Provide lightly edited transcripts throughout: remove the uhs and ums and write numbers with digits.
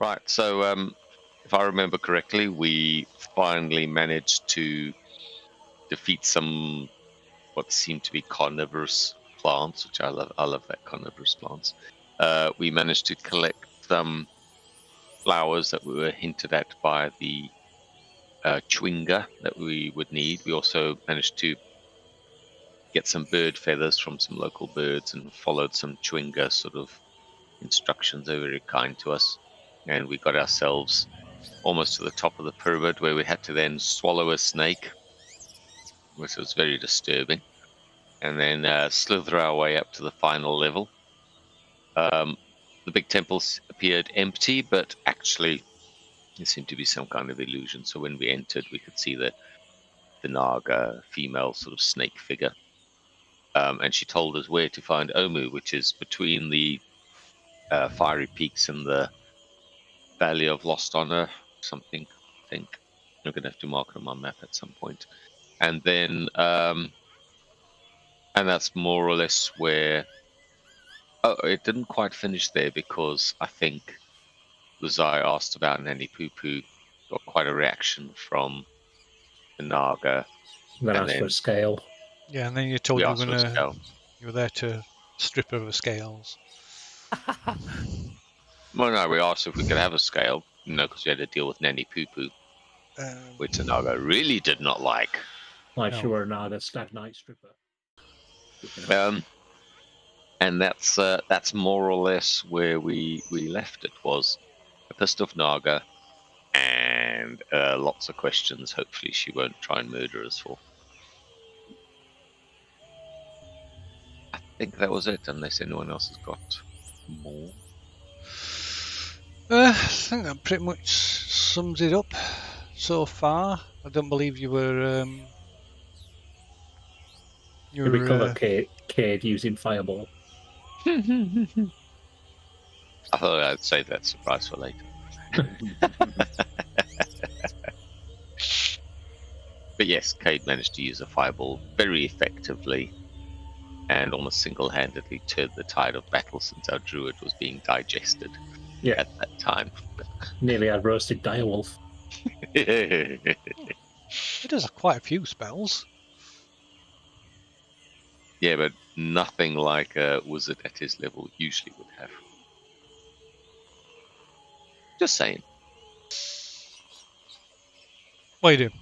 Right, so if I remember correctly, we finally managed to defeat some what seemed to be carnivorous plants, which I love. I love that, carnivorous plants. We managed to collect some flowers that we were hinted at by the chewinga that we would need. We also managed to get some bird feathers from some local birds and followed some chewinga sort of instructions. They were very kind to us. And we got ourselves almost to the top of the pyramid where we had to then swallow a snake, which was very disturbing. And then slither our way up to the final level. The big temple appeared empty, but actually there seemed to be some kind of illusion. So when we entered, we could see the Naga female sort of snake figure. And she told us where to find Omu, which is between the fiery peaks and the Valley of Lost Honor, something, I think. I'm going to have to mark it on my map at some point. And then, and that's more or less where... Oh, it didn't quite finish there because I think Luzai asked about Nanny Poo Poo, got quite a reaction from the Naga. Then asked for a scale. Yeah, and then you told you were there to strip her of the scales. Well, no, we asked if we could have a scale, because we had to deal with Nanny Poo Poo, which the Naga really did not like. Like she were a Naga stag night stripper. And that's more or less where we left it, was a pissed off Naga and lots of questions. Hopefully she won't try and murder us for. I think that was it, unless anyone else has got more. I think that pretty much sums it up so far. I don't believe you were... you recover Cade using Fireball. I thought I'd save that surprise for later. But yes, Cade managed to use a fireball very effectively and almost single-handedly turned the tide of battle since our druid was being digested at that time. Nearly had roasted direwolf. It does quite a few spells. Yeah, but nothing like a wizard at his level usually would have. Just saying. What do you do?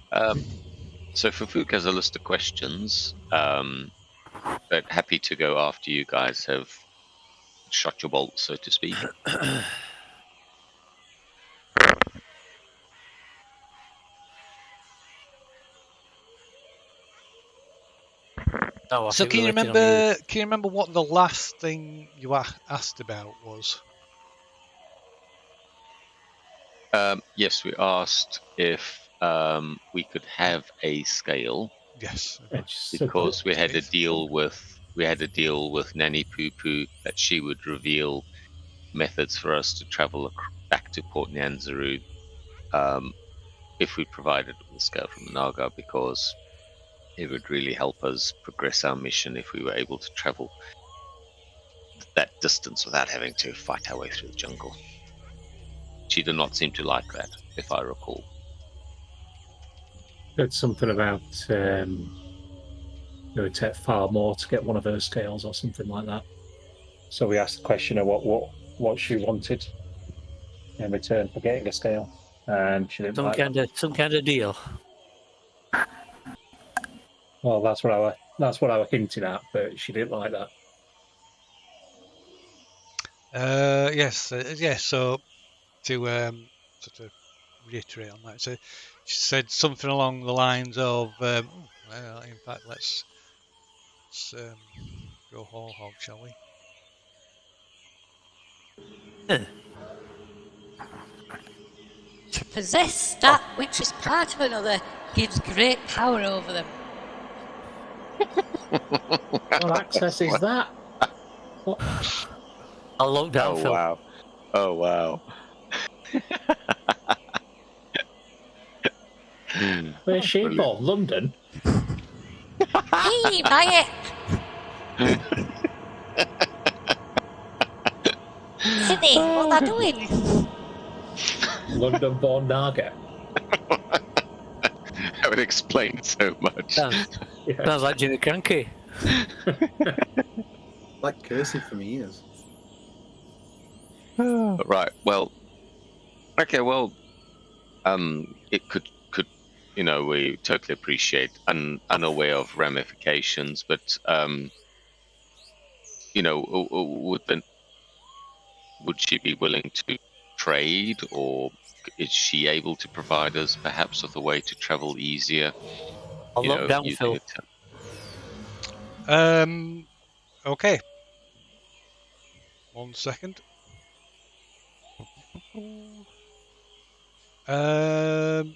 So Fufuk has a list of questions, but happy to go after you guys have shot your bolt, so to speak. So can you remember what the last thing you asked about was? Yes, we asked if we could have a scale. Yes, because we had a deal with Nanny Poo Poo that she would reveal methods for us to travel back to Port Nyanzaru if we provided the scale from the Naga, because it would really help us progress our mission if we were able to travel that distance without having to fight our way through the jungle. She did not seem to like that, if I recall. It's something about it would take far more to get one of her scales or something like that. So we asked the questioner what she wanted in return for getting a scale, and she didn't some kind of deal. Well, that's what I was hinting at, but she didn't like that. Yes. So to sort of reiterate on that, so she said something along the lines of, well, in fact, let's go whole hog, shall we? To possess that which is part of another gives great power over them. What access is that? What? I'll look down, Phil. Wow. Oh, wow. Where's she born? London? Hey, buy it! Sydney, what are they doing? London-born Naga. That would explain so much. Sounds, Yeah. sounds like Jimmy Cranky. Like cursing for me ears. Right. Well. Okay. Well. It could. We totally appreciate unaware of ramifications, but would she be willing to trade, or is she able to provide us perhaps with a way to travel easier? I'll look down, using Phil. Okay. 1 second.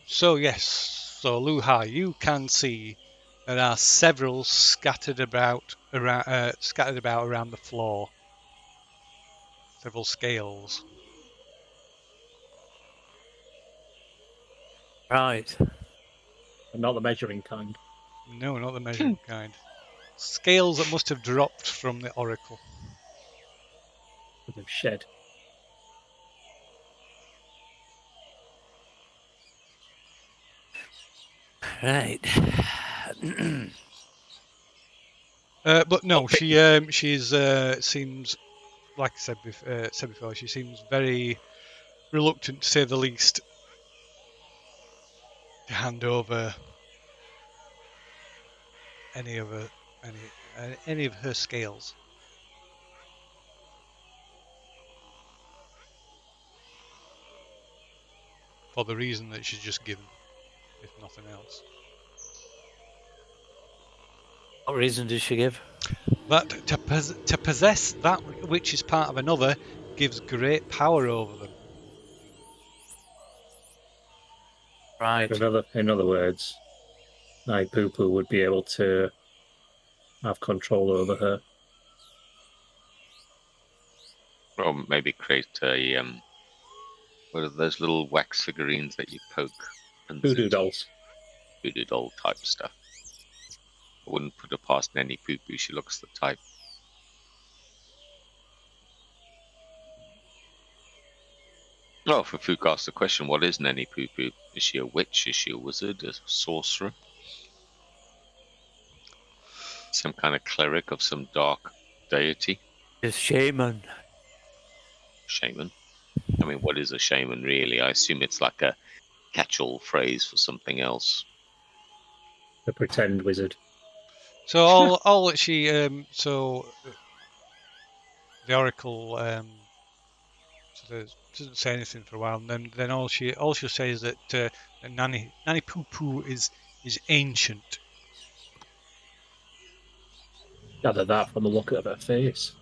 So yes. So Luhai, you can see there are several scattered about around the floor. Several scales. Right. Not the measuring kind. No, not the measuring kind. Scales that must have dropped from the oracle. That they've shed. Right. But no, Okay. she's seems, like I said before, she seems very reluctant, to say the least, to hand over any of her scales. For the reason that she's just given, if nothing else. What reason did she give? That to possess that which is part of another gives great power over them. Right. In other words, Nai Poo would be able to have control over her. Or maybe create a what are those little wax figurines that you poke? Voodoo dolls. Voodoo doll type stuff. I wouldn't put her past Nanny Poo Poo. She looks the type. Oh, for Fook asked the question, what is Nanny Poo Poo? Is she a witch? Is she a wizard? A sorcerer? Some kind of cleric of some dark deity? It's shaman. Shaman? I mean, what is a shaman really? I assume it's like a catch-all phrase for something else. The pretend wizard. So all that she the oracle doesn't say anything for a while, and then all she'll say is that Nanny Poo Poo is ancient. Gather that from the look of her face.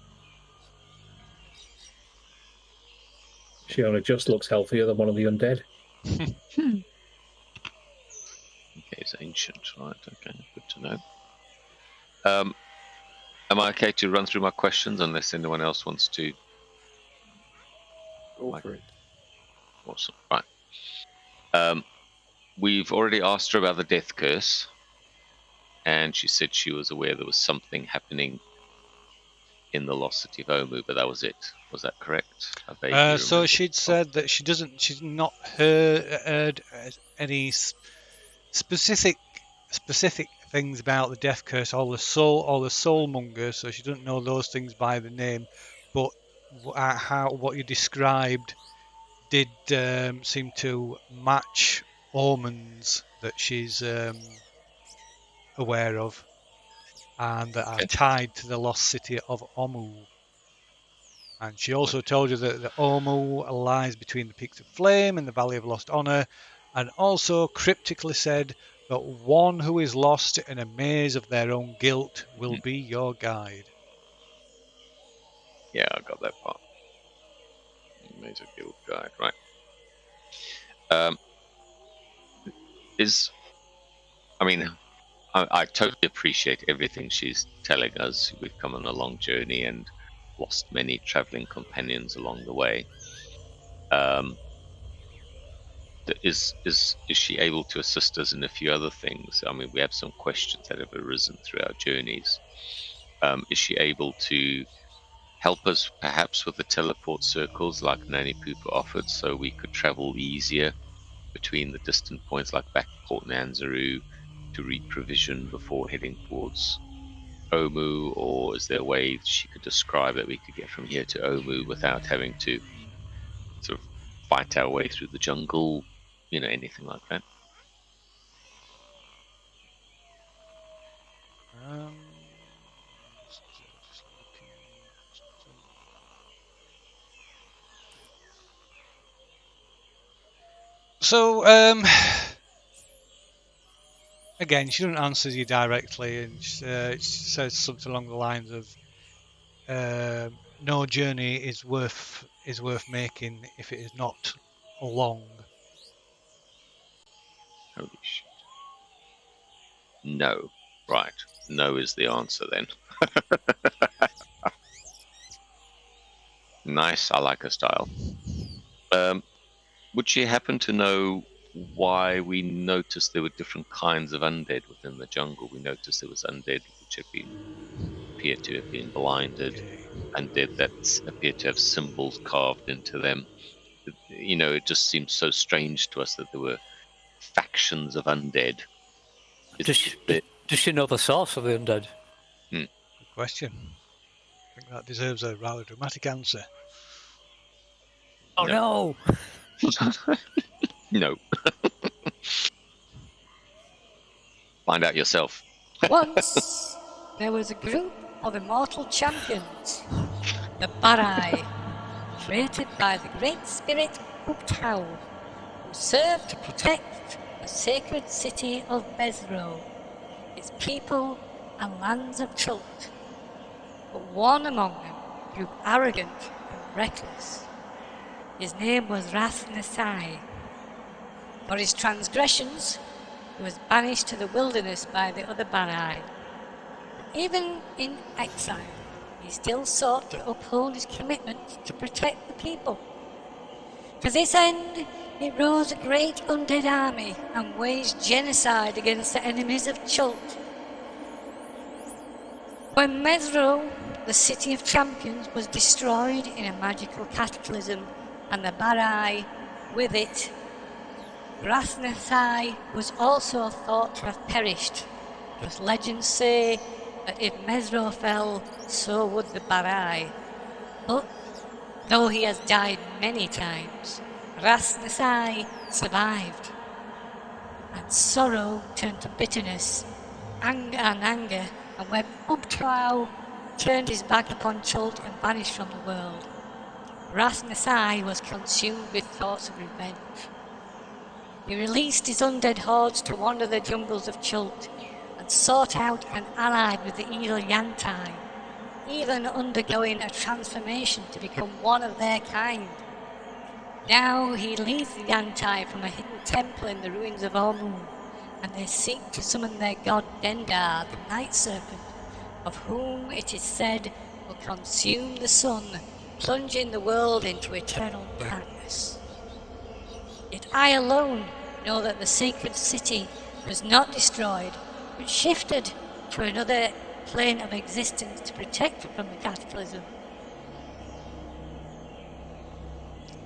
She only just looks healthier than one of the undead. Okay, it's ancient, right? Okay, good to know. Am I okay to run through my questions unless anyone else wants to? Go for it. Awesome. Right. We've already asked her about the death curse, and she said she was aware there was something happening in the lost city of Omu, but that was it. Was that correct? So she'd said that she's not heard any specific things about the death curse or the soulmonger, so she doesn't know those things by the name, but what you described did seem to match omens that she's aware of and that are tied to the lost city of Omu. And she also told you that the Omu lies between the Peaks of Flame and the Valley of Lost Honor, and also cryptically said that one who is lost in a maze of their own guilt will be your guide. Yeah, I got that part. Maze of guild guide, right? I totally appreciate everything she's telling us. We've come on a long journey and lost many traveling companions along the way. Is she able to assist us in a few other things? I mean, we have some questions that have arisen through our journeys. Is she able to help us perhaps with the teleport circles like Nanny Pooper offered, so we could travel easier between the distant points like back to Port Nanzaru to reprovision before heading towards Omu? Or is there a way she could describe that we could get from here to Omu without having to sort of fight our way through the jungle? Anything like that? Just looking. So, again, she doesn't answer you directly, and she says something along the lines of, "No journey is worth making if it is not long." Holy shit. No. Right. No is the answer then. Nice. I like her style. Would she happen to know why we noticed there were different kinds of undead within the jungle? We noticed there was undead which appeared to have been blinded, Okay. undead that appeared to have symbols carved into them. It just seems so strange to us that there were factions of undead. Does she know the source of the undead? Good question. I think that deserves a rather dramatic answer. Oh no! No. Find out yourself. Once there was a group of immortal champions, the Barai, created by the great spirit Ubtao, who served to protect the sacred city of Mesro, its people and lands of Chult. But one among them grew arrogant and reckless. His name was Ras Nesai. For his transgressions, he was banished to the wilderness by the other Barai. Even in exile, he still sought to uphold his commitment to protect the people. To this end, he rose a great undead army and waged genocide against the enemies of Chult. When Mesro, the city of champions, was destroyed in a magical cataclysm, and the Barai with it, Rasnasai was also thought to have perished, because legends say that if Mesro fell, so would the Barai. But though he has died many times, Rasnasai survived, and sorrow turned to bitterness, anger, and when Ubtao turned his back upon Chult and vanished from the world, Rasnasai was consumed with thoughts of revenge. He released his undead hordes to wander the jungles of Chult and sought out and allied with the evil Yantai, even undergoing a transformation to become one of their kind. Now he leads the Yantai from a hidden temple in the ruins of Omu, and they seek to summon their god Dendar, the night serpent, of whom it is said will consume the sun, plunging the world into eternal darkness. Yet I alone know that the sacred city was not destroyed, but shifted to another plane of existence to protect it from the cataclysm.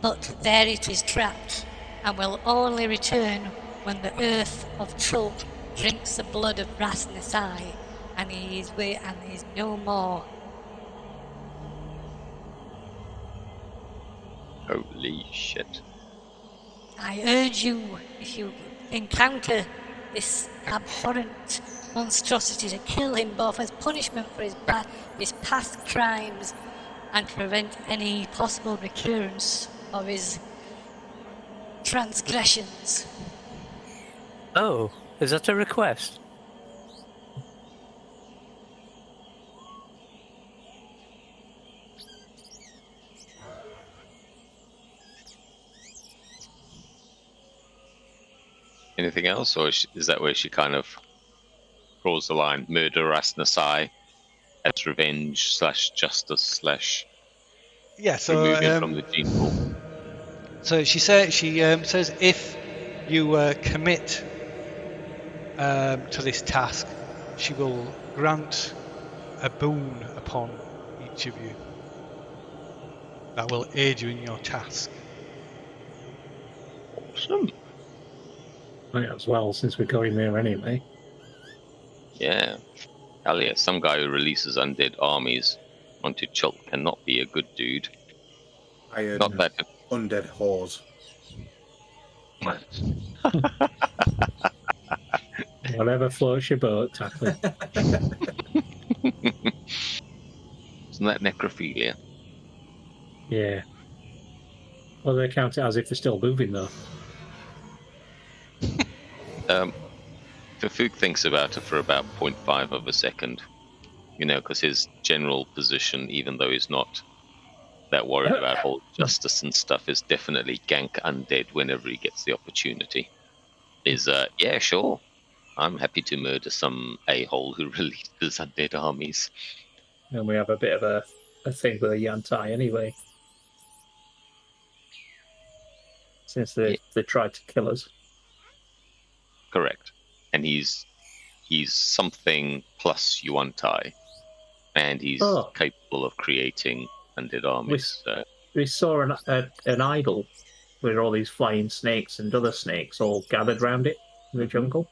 But there it is trapped, and will only return when the earth of Chult drinks the blood of Rasnasai, and he is no more. Holy shit. I urge you, if you encounter this abhorrent monstrosity, to kill him both as punishment for his past crimes and prevent any possible recurrence of his transgressions. Oh, is that a request? Anything else, or is that where she kind of draws the line? Murder Rasnasai as revenge / justice / Yeah. So removing from the gene pool. So she says if you commit to this task, she will grant a boon upon each of you. that will aid you in your task. Awesome. Might as well, since we're going there anyway. Yeah. Hell yeah. Some guy who releases undead armies onto Chult cannot be a good dude. I heard Not that. undead whores. Whatever floats your boat, tackle. Isn't that necrophilia? Yeah. Well, they count it as if they're still moving, though. Fafuk thinks about it for about 0.5 of a second. Because his general position, even though he's not that worried about whole justice and stuff, is definitely gank undead whenever he gets the opportunity. Yeah, sure. I'm happy to murder some a-hole who releases undead armies. And we have a bit of a thing with a Yantai anyway. Since they tried to kill us. Correct. And he's something plus Yuan-Tai. And he's capable of creating undead armies. We saw an idol with all these flying snakes and other snakes all gathered around it in the jungle.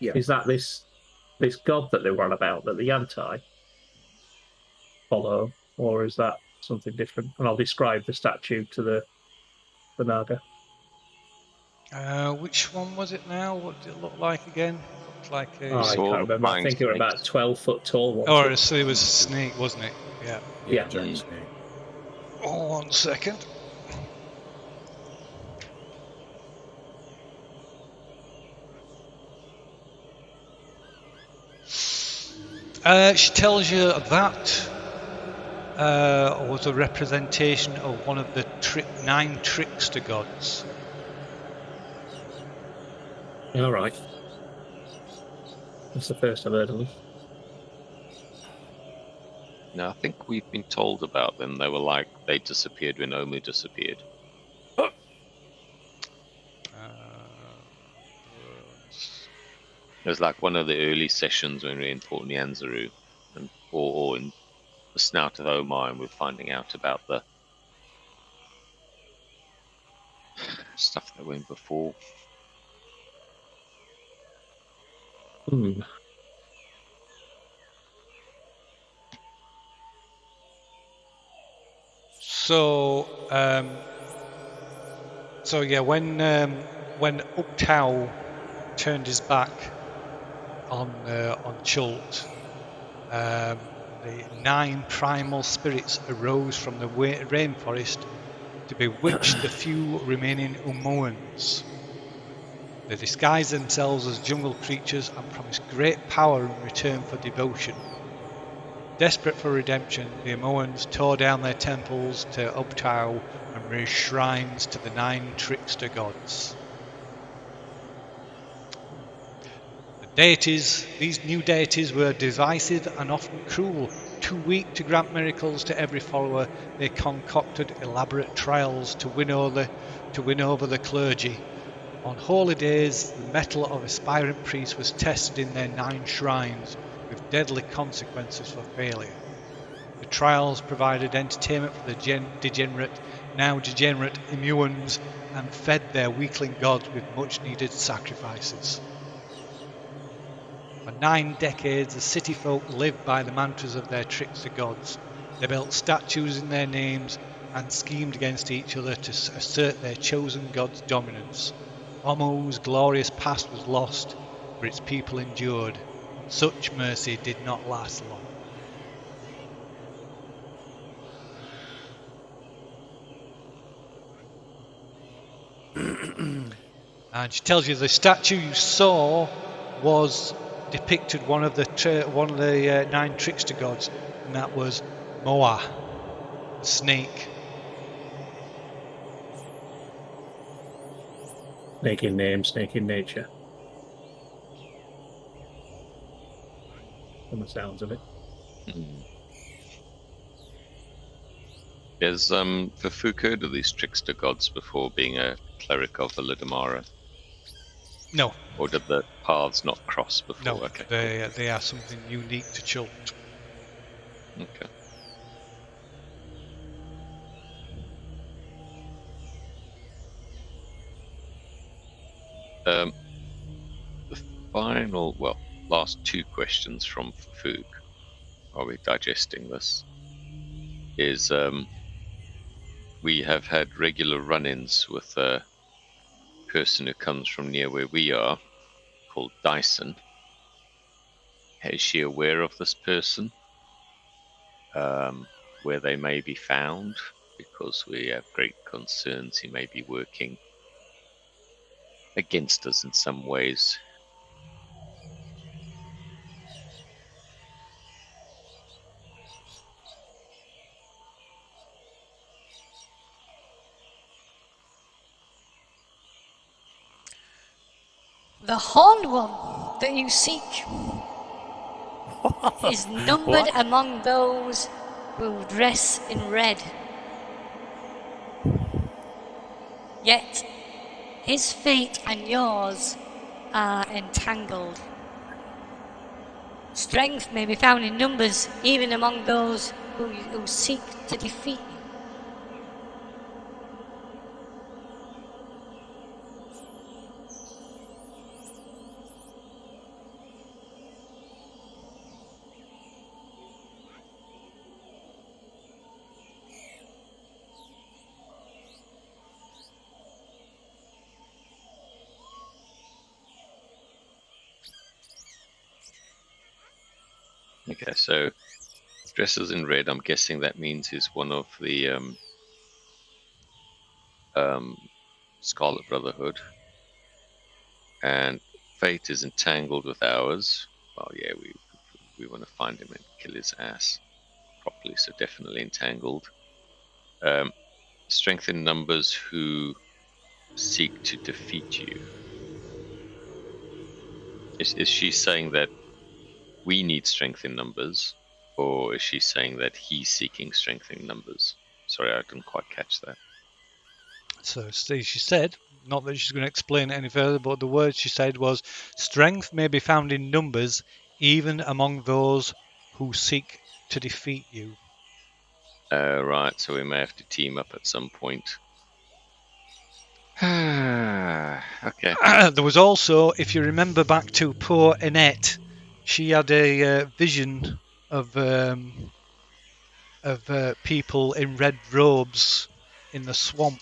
Yeah. Is that this god that they run about that the Yantai follow, or is that something different? And I'll describe the statue to the Naga. Which one was it now? What did it look like again? It looked like a... I can't remember. I think it was about 12 foot tall. Oh, so it was a snake, wasn't it? Yeah. Yeah. Giant snake. Oh, 1 second. She tells you that was a representation of one of the 9 trickster gods. All right. That's the first I've heard of them. No, I think we've been told about them. They were like, they disappeared when Omu disappeared. It was like one of the early sessions when we were in Port Nyanzaru, or in the Snout of Omar, and we're finding out about the stuff that went before. So yeah, when Uptau turned his back on Chult, the 9 primal spirits arose from the rainforest to bewitch the few remaining Umoans. They disguised themselves as jungle creatures and promised great power in return for devotion. Desperate for redemption, the Umoans tore down their temples to Uptau and raised shrines to the 9 trickster gods. These new deities were divisive and often cruel. Too weak to grant miracles to every follower, they concocted elaborate trials to win over the clergy. On holy days, the mettle of aspirant priests was tested in their 9 shrines, with deadly consequences for failure. The trials provided entertainment for the now degenerate Imuans, and fed their weakling gods with much-needed sacrifices. For 9 decades, the city folk lived by the mantras of their trickster gods. They built statues in their names and schemed against each other to assert their chosen god's dominance. Omu's glorious past was lost, but its people endured. Such mercy did not last long. And she tells you the statue you saw was depicted one of the 9 trickster gods, and that was Moa, snake. Snake in name, snake in nature. From the sounds of it. Has Fafuk heard of these trickster gods before being a cleric of the Ludamara? No. Or did the paths not cross before? No, okay. they are something unique to Chult. Okay. The last two questions from Foog, while we're digesting this, is we have had regular run-ins with a person who comes from near where we are, called Dyson. Is she aware of this person? Where they may be found? Because we have great concerns he may be working against us in some ways. The horned one that you seek is numbered among those who dress in red. Yet his fate and yours are entangled. Strength may be found in numbers, even among those who seek to defeat you. Okay, so dresses in red, I'm guessing that means he's one of the Scarlet Brotherhood. And fate is entangled with ours. Well, yeah, we want to find him and kill his ass properly, so definitely entangled. Strength in numbers who seek to defeat you. Is she saying that we need strength in numbers, or is she saying that he's seeking strength in numbers? Sorry, I didn't quite catch that. So she said, not that she's going to explain it any further, but the word she said was, strength may be found in numbers, even among those who seek to defeat you. Right, so we may have to team up at some point. Okay. There was also, if you remember back to poor Annette, she had a vision of people in red robes in the swamp.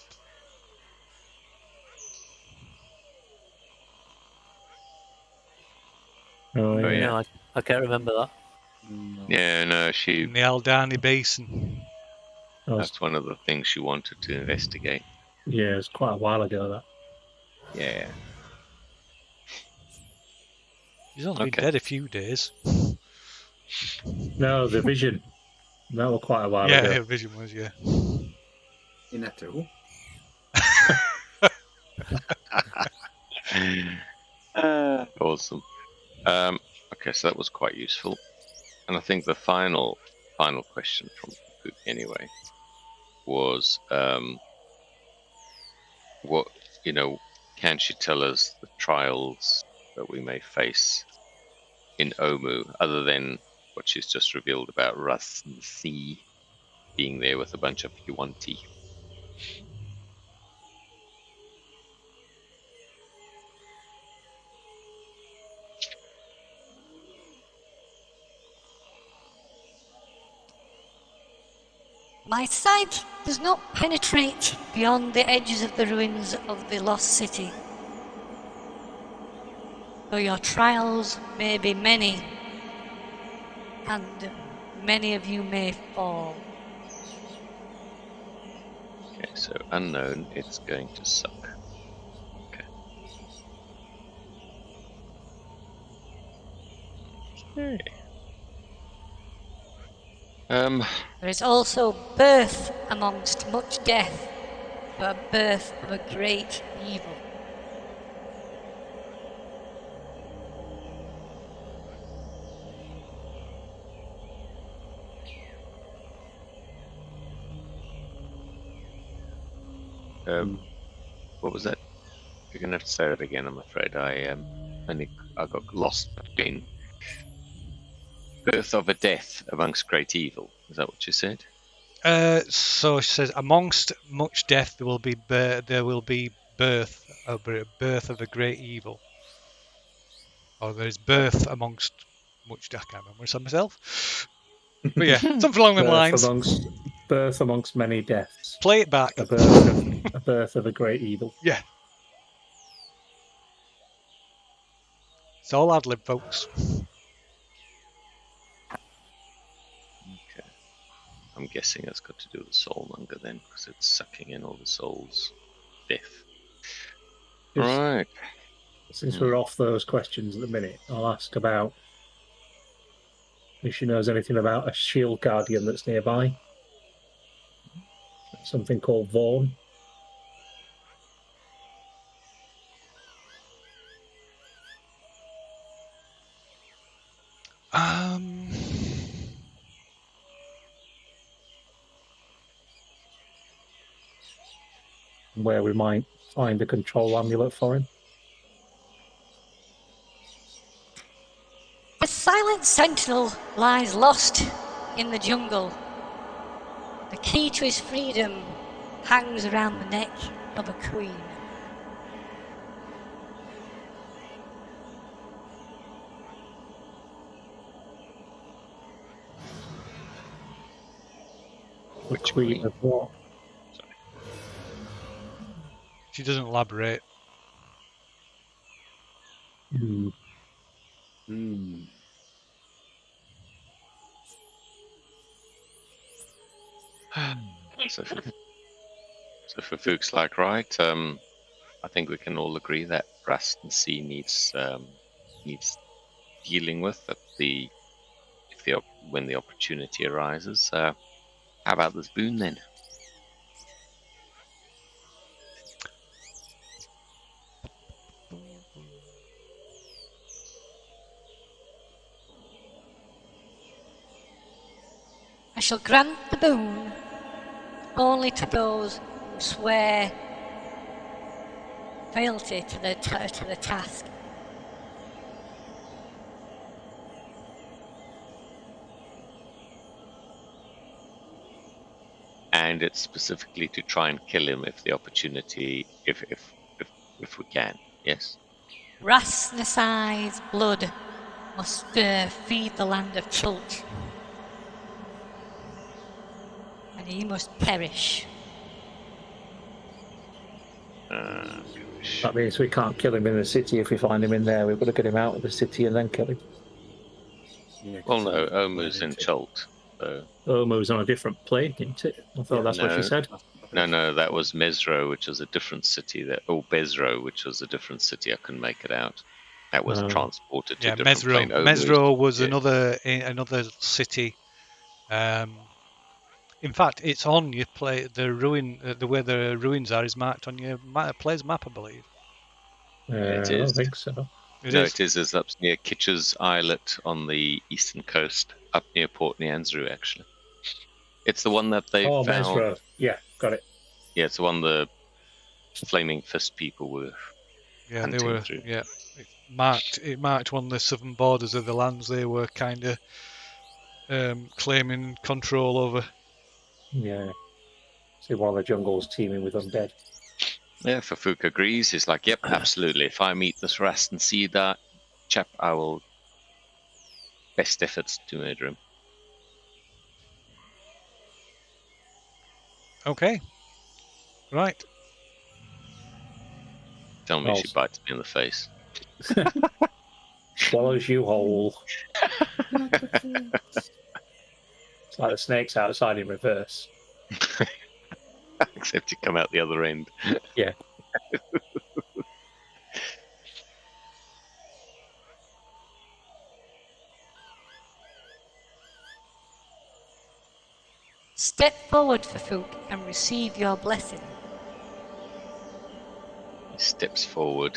Oh, Oh, yeah. yeah. No, I can't remember that. Yeah, no, In the Aldani Basin. that's one of the things she wanted to investigate. Yeah, it's quite a while ago, that. Yeah. He's only been dead a few days. No, the vision. That was quite a while Yeah, ago. her vision was, yeah. Ineto. Awesome. Okay, so that was quite useful. And I think the final question from Pook anyway was, what, can she tell us the trials that we may face in Omu, other than what she's just revealed about Russ and C being there with a bunch of Yuanti? My sight does not penetrate beyond the edges of the ruins of the lost city. Though your trials may be many, and many of you may fall. Okay, so unknown, it's going to suck. Okay. Okay. There is also birth amongst much death, but a birth of a great evil. What was that? You're gonna have to say that again, I'm afraid. I got lost between birth of a death amongst great evil. Is that what you said? So she says, amongst much death there will be birth a birth of a great evil. Or there is birth amongst much. I can't remember what I said myself. But yeah, something along them lines. Birth amongst many deaths. Play it back. A birth of a great evil. Yeah. It's all ad lib, folks. Okay. I'm guessing it's got to do with soulmonger then, because it's sucking in all the souls. Death. Just- Right. Since we're off those questions at the minute, I'll ask about if she knows anything about a shield guardian that's nearby. Something called Vaughn. Where we might find a control amulet for him. The silent sentinel lies lost in the jungle. The key to his freedom hangs around the neck of a queen. Which queen of what? She doesn't elaborate. Hmm. So for folks like right, I think we can all agree that Rust and Sea needs dealing with at when the opportunity arises. How about this boon then? I shall grant the boon only to those who swear fealty to the task. And it's specifically to try and kill him if the opportunity, if we can. Yes. Rasnasai's blood must feed the land of Chult. And he must perish. Gosh. That means we can't kill him in the city if we find him in there. We've got to get him out of the city and then kill him. Yeah, Well, no, Omu's in Chult. So. Omu's on a different plane, isn't it? I thought that's what she said. No, that was Mesro, which was a different city. Bezro, which was a different city. I couldn't make it out. That was transported to a different plane. Mesro was another city. In fact, it's on your play. The ruin, the where the ruins are, is marked on your player's map, I believe. It I is. don't think so. It is. It's up near Kitcher's Islet on the eastern coast, up near Port Nyanzaru, actually. It's the one that they found. Mesro. Yeah, got it. Yeah, it's the one the Flaming Fist people were hunting they were. through. Yeah, it marked one of the southern borders of the lands they were kind of claiming control over. Yeah. See, one of the jungles teeming with undead. Yeah, Fafuk agrees. He's like, yep, absolutely. If I meet this Rast and see that chap, I will best efforts to murder him. Okay. Right. Tell me she bites me in the face. Swallows you whole. It's like the snakes outside in reverse. Except you come out the other end. Yeah. Step forward, Fafuk, and receive your blessing. He steps forward,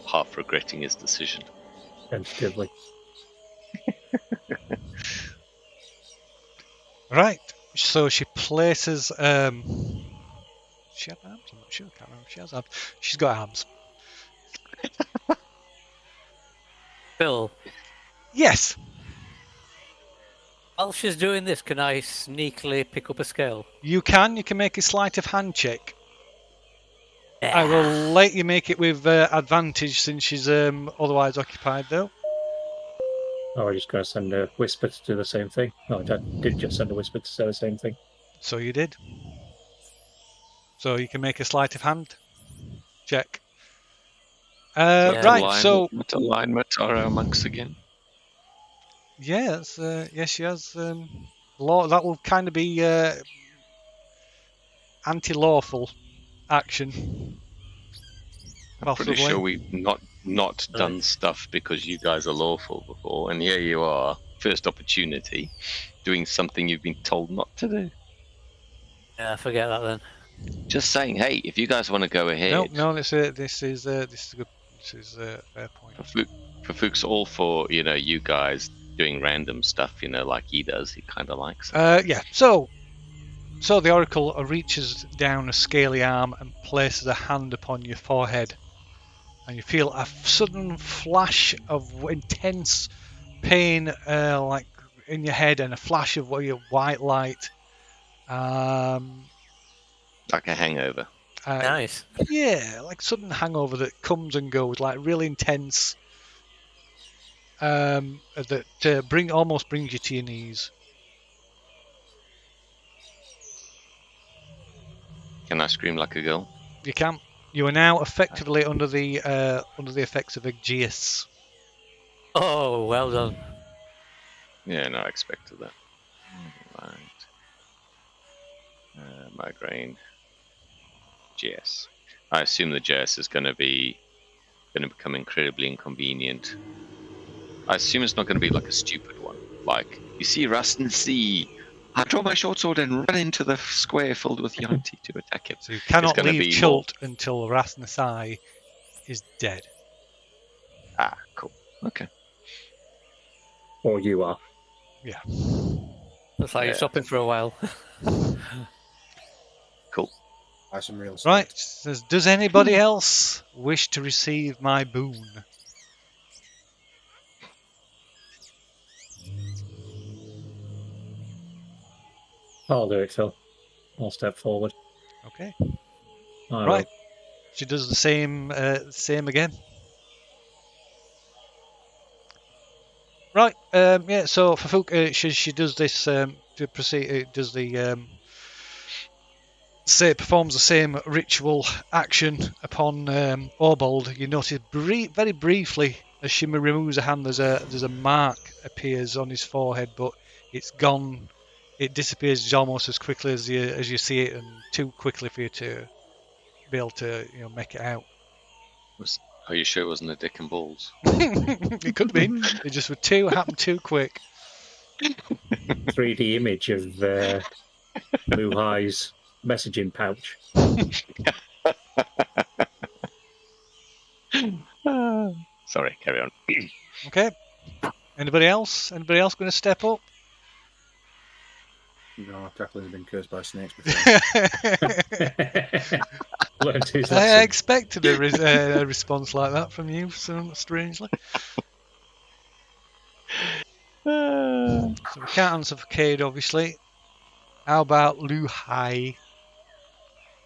half regretting his decision. Tentatively. Right. So she places. She had arms. I'm not sure. I can't remember if she has arms. She's got arms. Bill, Yes. while she's doing this, can I sneakily pick up a scale? You can make a sleight of hand check. I will let you make it with advantage since she's otherwise occupied, though. Oh, I just going to send a whisper to do the same thing. No, I did just send a whisper to say the same thing. So you did. So you can make a sleight of hand check. Right, so What alignment are our monks again? yes, yes, she has. Law that will kind of be anti-lawful action. I'm pretty Possibly. sure we've not done stuff because you guys are lawful before, and here you are, first opportunity, doing something you've been told not to do. Yeah, forget that then. Just saying, hey, if you guys want to go ahead, No, this is a good. This is a fair point. Fafook's all for you guys doing random stuff, like he does. He kind of likes it. Yeah. So the oracle reaches down a scaly arm and places a hand upon your forehead, and you feel a sudden flash of intense pain, like in your head, and a flash of white light. Like a hangover. Nice. Yeah, like sudden hangover that comes and goes, like really intense. That almost brings you to your knees. Can I scream like a girl? You can. You are now effectively under the effects of Aegeus. Oh, well done. Yeah, no, I expected that. Right. Migraine. JS. I assume the JS is going to become incredibly inconvenient. I assume it's not going to be like a stupid one. Like, you see Rust and see, I draw my short sword and run into the square filled with Yanti to attack him. So you cannot gonna leave be Chult until Rasnasai is dead. Ah, cool. Okay. Or you are. Yeah. Looks like you're Yeah. stopping for a while. Cool. Buy some real estate. Right. Says, does anybody else wish to receive my boon? I'll do it, Phil. I'll step forward. Okay. I Right. She does the same again. Right. Yeah. So Fafook, she does this to proceed. Does the performs the same ritual action upon Orbold. You notice very briefly as she removes her hand, there's a mark appears on his forehead, but it's gone. It disappears almost as quickly as you see it, and too quickly for you to be able to make it out. Are you sure it wasn't a dick and balls? It could be. It just happened too quick. 3D image of Luhai's messaging pouch. Sorry, carry on. Okay. Anybody else? Anybody else going to step up? No, Catherine's been cursed by snakes before. Learned his I lesson. expected a response like that from you, so strangely. So we can't answer for Cade, obviously. How about Luhai?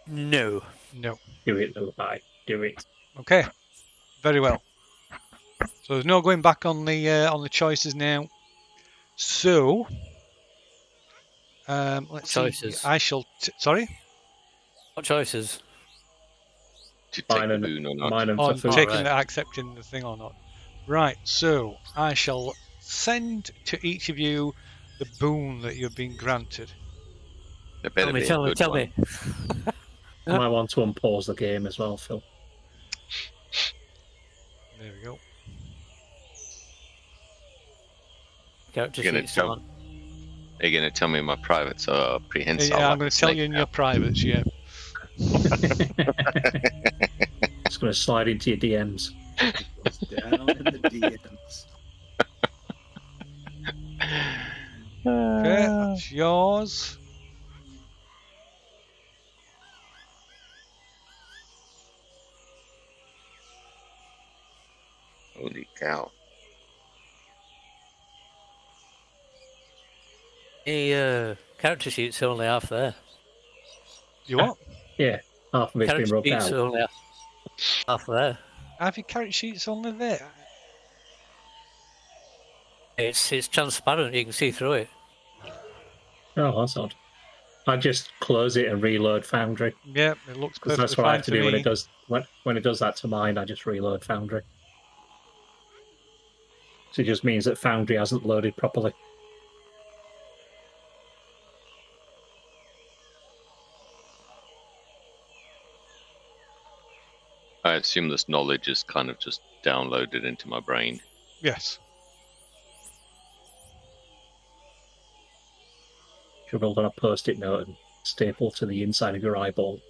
No. No. Do it, Luhai. Do it. Okay. Very well. So there's no going back on the choices now. So let's Choices. see. I shall. Sorry. What choices? To take Mine the and boon or not? mine and On Fafook. taking right. accepting the thing or not. Right. So I shall send to each of you the boon that you've been granted. There better be a good Tell one. me. I might want to unpause the game as well, Phil. There we go. Character You're gonna sheet's tell- on. Are you going to tell me my privates are prehensile? Yeah, I'm like going a to tell snake you in now? your privates. Yeah. It's going to slide into your DMs. Goes down in the DMs. Okay, that's yours. Holy cow. The character sheet's only half there. You what? Yeah, half of it's been Character rubbed sheets out. are only half there. Have your character sheets only there? It's transparent. You can see through it. Oh, that's odd. I just close it and reload Foundry, Yep, it looks because perfectly that's what I fine have to to do when me. it does when it does that to mine. I just reload Foundry. So it just means that Foundry hasn't loaded properly. I assume this knowledge is kind of just downloaded into my brain. Yes. Should roll on a post-it note and staple to the inside of your eyeball.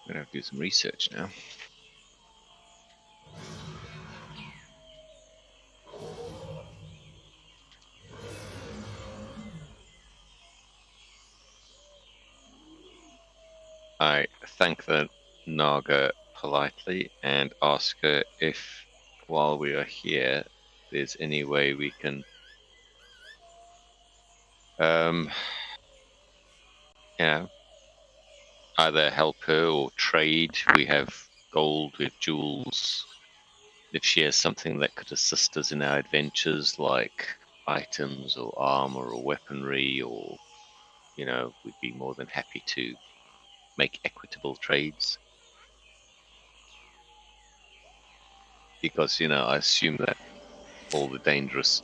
I'm gonna have to do some research now. I thank the Naga politely and ask her if, while we are here, there's any way we can, you know, either help her or trade. We have gold, we have jewels. If she has something that could assist us in our adventures, like items or armor or weaponry, or, you know, we'd be more than happy to make equitable trades. Because, you know, I assume that all the dangerous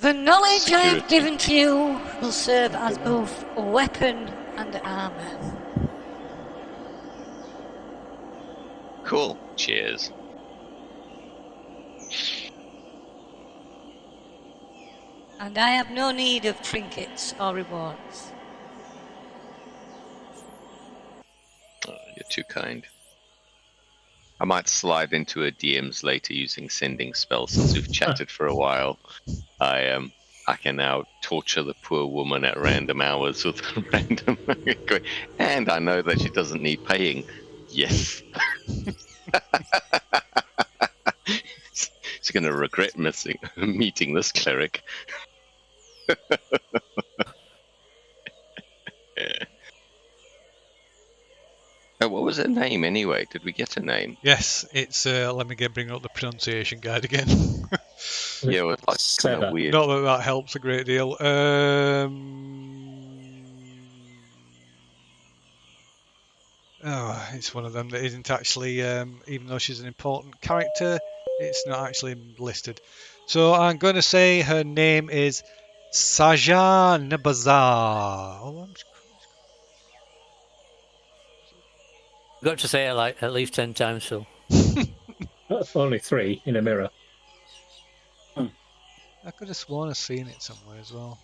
The knowledge I have security- given to you will serve as both a weapon and armour. Cool. Cheers. And I have no need of trinkets or rewards. Oh, you're too kind. I might slide into her DMs later using sending spells since we've chatted for a while. I can now torture the poor woman at random hours with random. And I know that she doesn't need paying. Yes. She's going to regret meeting this cleric. Yeah. Oh, what was her name anyway? Did we get a name? Yes, it's. Let me bring up the pronunciation guide again. Yeah, it was like kind Seva. of weird. Not that that helps a great deal. Oh, it's one of them that isn't actually, even though she's an important character, it's not actually listed. So I'm going to say her name is Saja Nabazar. Oh, You've got to say it like at least 10 times, so. Only 3 in a mirror. I could have sworn I've seen it somewhere as well.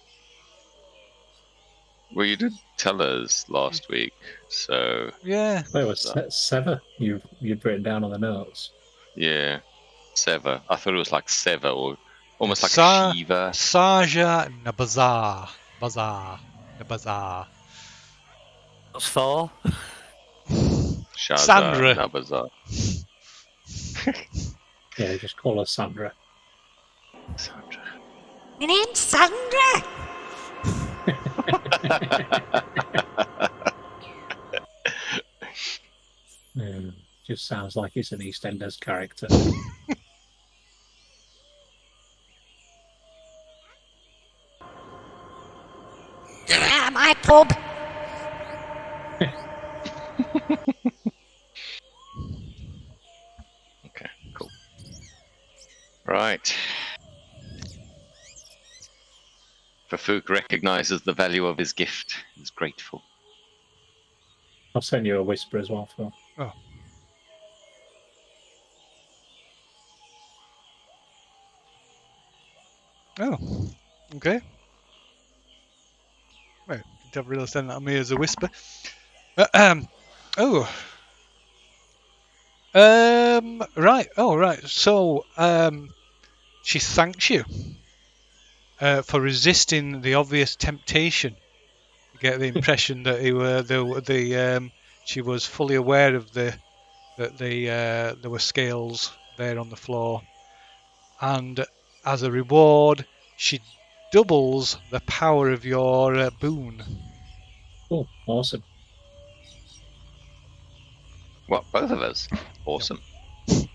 Well, you did tell us last week, so Yeah. Oh, it was Seva you'd written down on the notes. yeah, Seva. I thought it was like Seva or almost like Sa- a Shiva. Saja Nabazar. Nabazar. That's 4. Shaza Sandra. Nabazar. Yeah, just call her Sandra. Sandra. My name's Sandra. Just sounds like it's an EastEnders character. My pub. Okay, cool. Right. Fafuk recognizes the value of his gift. He's grateful. I'll send you a whisper as well, Phil. Oh. Oh. Okay. Well, don't really send that on me as a whisper. Oh. Right. Oh, right. So, she thanks you for resisting the obvious temptation. You get the impression that she was fully aware of that there were scales there on the floor, and as a reward, she doubles the power of your boon. Oh, awesome. What, both of us? Awesome.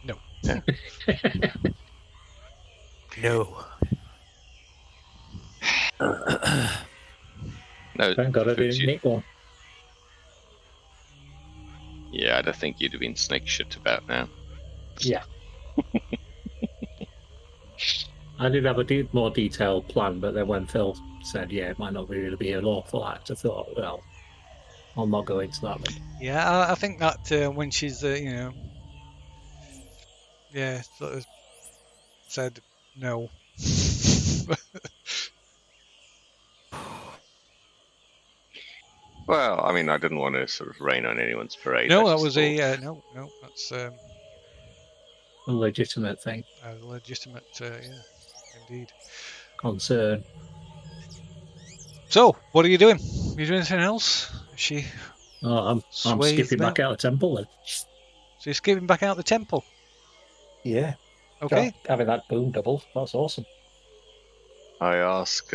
No. No. No, Thank God I didn't Fuji. nick one. Yeah, I don't think you'd have been snake shit about now. Yeah. I did have a more detailed plan, but then when Phil said, yeah, it might not really be an awful act, I thought, well, I'll not go into that then. Yeah, I think that when she's, sort of said no. Well, I mean, I didn't want to sort of rain on anyone's parade. No, I that just was thought- no. That's A legitimate thing. a legitimate, indeed. Concern. So, what are you doing? You doing anything else? Is she Oh, I'm sways skipping about? back out of the temple then. So you're skipping back out the temple. Yeah. Okay. Having that boom double, that's awesome. I ask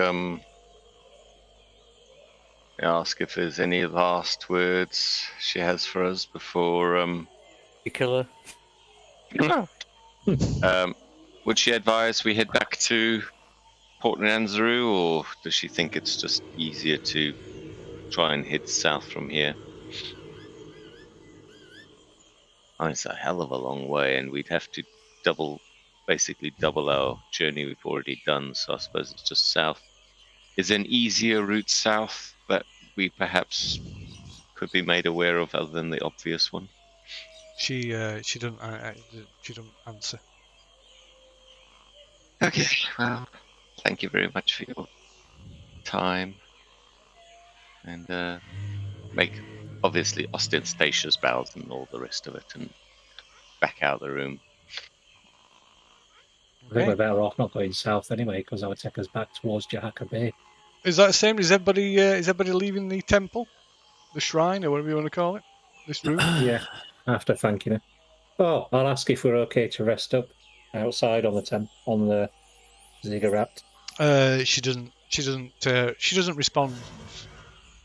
if there's any last words she has for us before You kill her. would she advise we head back to Port Nyanzaru, or does she think it's just easier to try and head south from here? Oh, it's a hell of a long way, and we'd have to basically double our journey we've already done, so I suppose it's just south. Is there an easier route south that we perhaps could be made aware of other than the obvious one? She doesn't answer. Okay, well, thank you very much for your time. And make, obviously, ostentatious bows and all the rest of it, and back out the room. I think we're better off not going south anyway, because that would take us back towards Jahaka Bay. Is that the same? Is everybody leaving the temple, the shrine, or whatever you want to call it? This room? Yeah, after thanking her. Oh, I'll ask if we're okay to rest up outside on the ziggurat. She doesn't respond.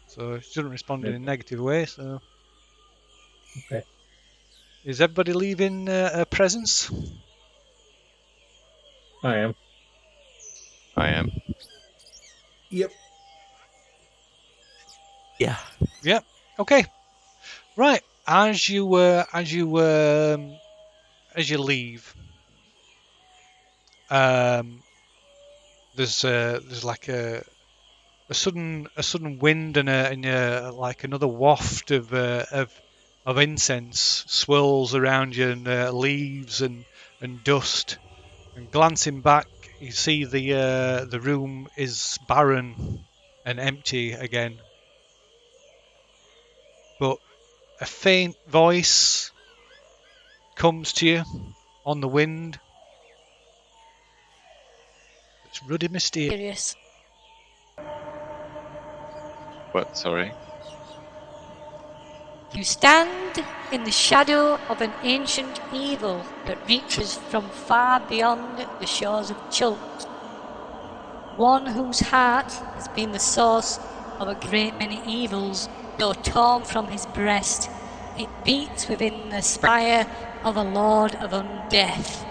So she doesn't respond in a negative way. So. Okay. Is everybody leaving her presence? I am. I am. Yep. Yeah. Okay. Right. As you leave, there's like a sudden wind and like another waft of incense swirls around you, and leaves and dust. And glancing back, you see the room is barren and empty again. But a faint voice comes to you on the wind. It's ruddy mysterious. What, sorry? You stand in the shadow of an ancient evil that reaches from far beyond the shores of Chult. One whose heart has been the source of a great many evils, though torn from his breast, it beats within the spire of a lord of undeath.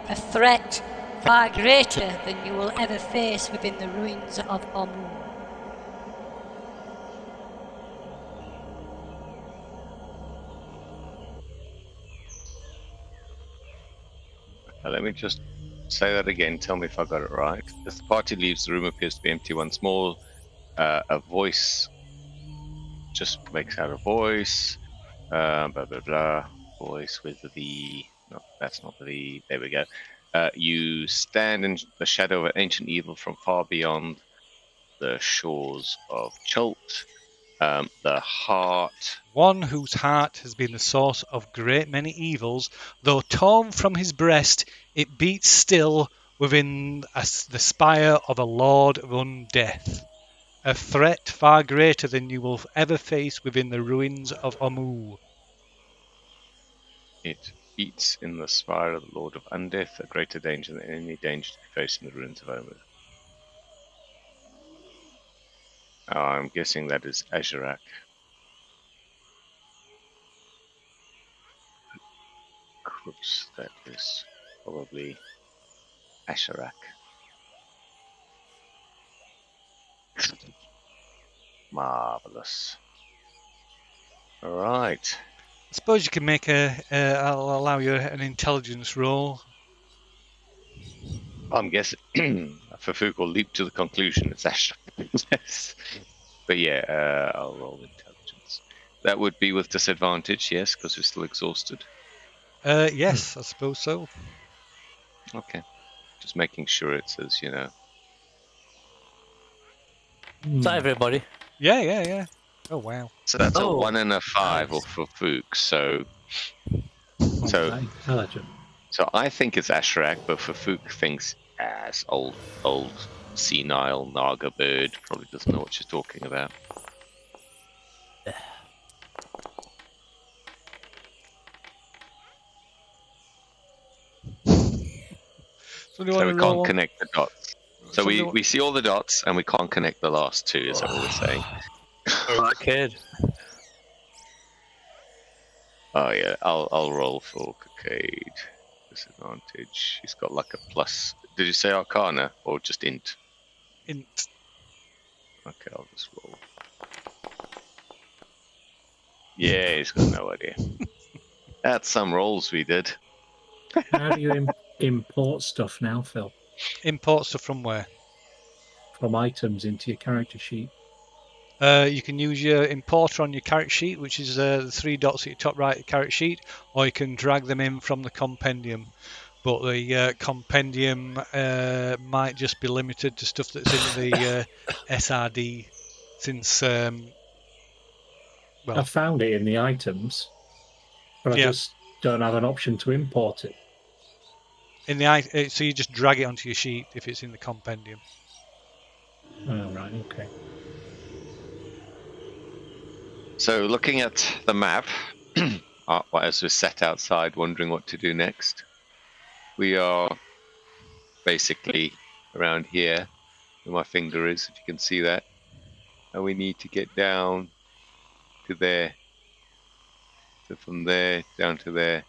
A threat far greater than you will ever face within the ruins of Omu. Let me just say that again. Tell me if I got it right. As the party leaves, the room appears to be empty once more. A voice just makes out a voice. Blah blah blah. Voice with the. No, that's not the. There we go. You stand in the shadow of an ancient evil from far beyond the shores of Chult. The heart. One whose heart has been the source of great many evils, though torn from his breast, it beats still. within the spire of a lord of undeath. A threat far greater than you will ever face within the ruins of Omu. It beats in the spire of the Lord of Undeath, a greater danger than any danger to be faced in the ruins of Omu. I'm guessing that is Azurak. Crooks, that is probably Azurak. Marvelous. Alright. I suppose you can make I'll allow you an intelligence roll. I'm guessing Fafuk will leap to the conclusion it's Azurak. Yes. But yeah, I'll roll intelligence. That would be with disadvantage, yes, because we're still exhausted. Yes, I suppose so. Okay. Just making sure it says, Is that everybody? Yeah. Oh wow. So that's a Oh, 1 and a 5 nice. for Fafuk. So Oh, So- that intelligent. So I think it's Ashrak, but Fafuk thinks as old senile Naga bird probably doesn't know what she's talking about. So do you So want we to can't roll? connect the dots. So we see all the dots and we can't connect the last two, is that what we're saying? Right, kid. Oh yeah, I'll roll for Cockade. Disadvantage. He's got like a plus. Did you say Arcana or just int? Int. Okay, I'll just roll. Yeah, he's got no idea. That's some rolls we did. How do you import stuff now, Phil? Import stuff from where? From items into your character sheet? You can use your importer on your character sheet, which is the 3 dots at your top right of your character sheet, or you can drag them in from the compendium. But the compendium might just be limited to stuff that's in the SRD, since I found it in the items, but I Yeah. just don't have an option to import it. in the so you just drag it onto your sheet if it's in the compendium. Oh, right, okay. So looking at the map, as we're sat outside wondering what to do next, we are basically around here, where my finger is, if you can see that. And we need to get down to there. So from there down to there.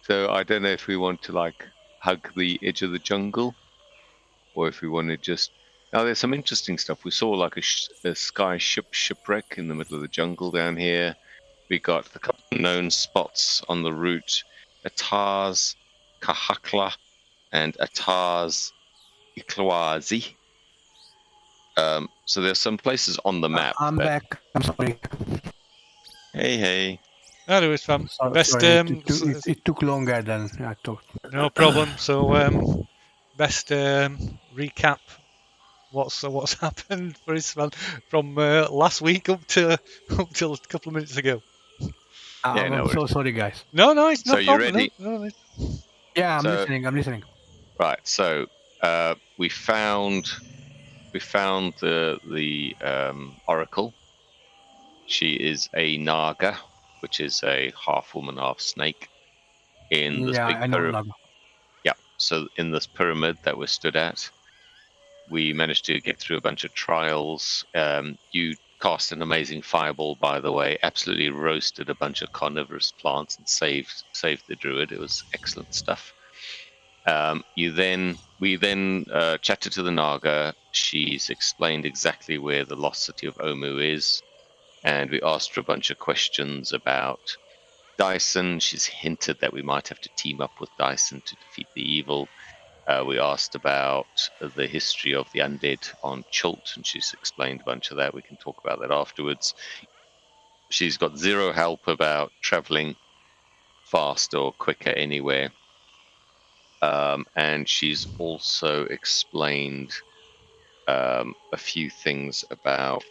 So I don't know if we want to like hug the edge of the jungle, or if we want to just. Now there's some interesting stuff. We saw like a sky shipwreck in the middle of the jungle down here. We got a couple of known spots on the route: Atars, Kahakla, and Atars Ikloazi. So there's some places on the map. I'm back. I'm sorry. Hey. No, it was fun. Best Sorry, it took longer than I thought. no problem. So best recap. What's happened for Ismail from last week up till a couple of minutes ago. Yeah, no I'm so worries. sorry, guys. No, it's no So you problem. ready? No. Yeah, I'm So- listening. Right. So we found the oracle. She is a naga, which is a half woman, half snake. In this Yeah, big I know. pyramid. Naga. Yeah. So in this pyramid that we're stood at, we managed to get through a bunch of trials. You cast an amazing fireball, by the way. Absolutely roasted a bunch of carnivorous plants and saved the druid. It was excellent stuff. We then chatted to the Naga. She's explained exactly where the lost city of Omu is, and we asked her a bunch of questions about Dyson. She's hinted that we might have to team up with Dyson to defeat the evil. We asked about the history of the undead on Chult, and she's explained a bunch of that. We can talk about that afterwards. She's got zero help about traveling fast or quicker anywhere. And she's also explained a few things about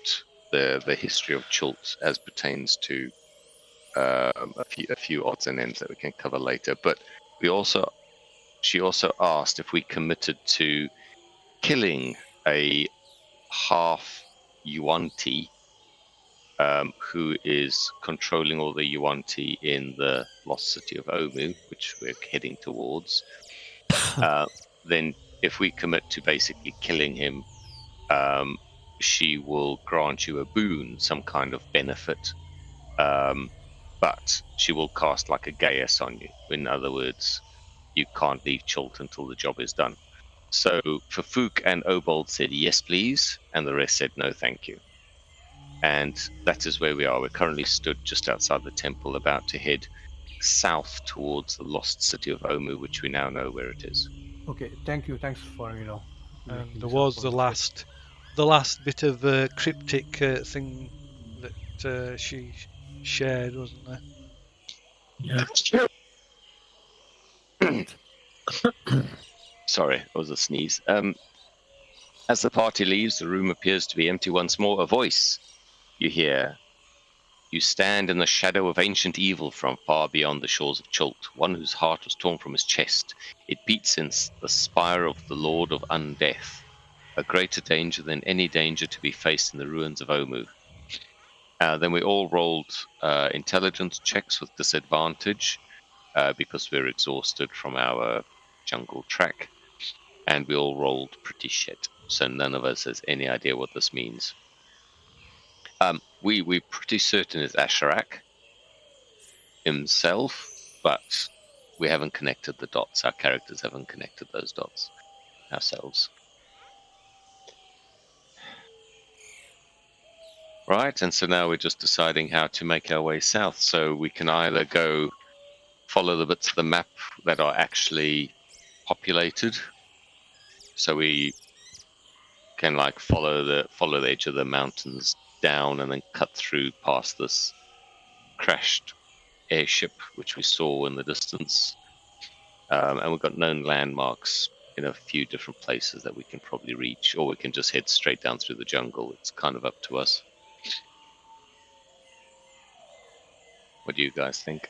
the history of Chult as pertains to a few odds and ends that we can cover later. But we also she also asked if we committed to killing a half Yuan-Ti who is controlling all the Yuan-Ti in the lost city of Omu, which we're heading towards. Then if we commit to basically killing him, she will grant you a boon, some kind of benefit, but she will cast like a Gaius on you. In other words, you can't leave Chult until the job is done. So Fafuk and Obold said yes, please, and the rest said no, thank you. And that is where we are. We're currently stood just outside the temple, about to head south towards the lost city of Omu, which we now know where it is. Okay, thank you. Thanks for And making there this up was for the the trip. last bit of cryptic thing that she shared, wasn't there? Yeah. Sorry, it was a sneeze. As the party leaves, the room appears to be empty once more. A voice you hear. You stand in the shadow of ancient evil from far beyond the shores of Chult, one whose heart was torn from his chest. It beats in the spire of the Lord of Undeath, a greater danger than any danger to be faced in the ruins of Omu. Then we all rolled intelligence checks with disadvantage because we're exhausted from our jungle trek, and we all rolled pretty shit. So none of us has any idea what this means. We're pretty certain it's Asherak himself, but we haven't connected the dots. Our characters haven't connected those dots ourselves. Right, and so now we're just deciding how to make our way south. So we can either go follow the bits of the map that are actually populated. So we can like follow the edge of the mountains down and then cut through past this crashed airship which we saw in the distance, and we've got known landmarks in a few different places that we can probably reach, or we can just head straight down through the jungle. It's kind of up to us. What do you guys think?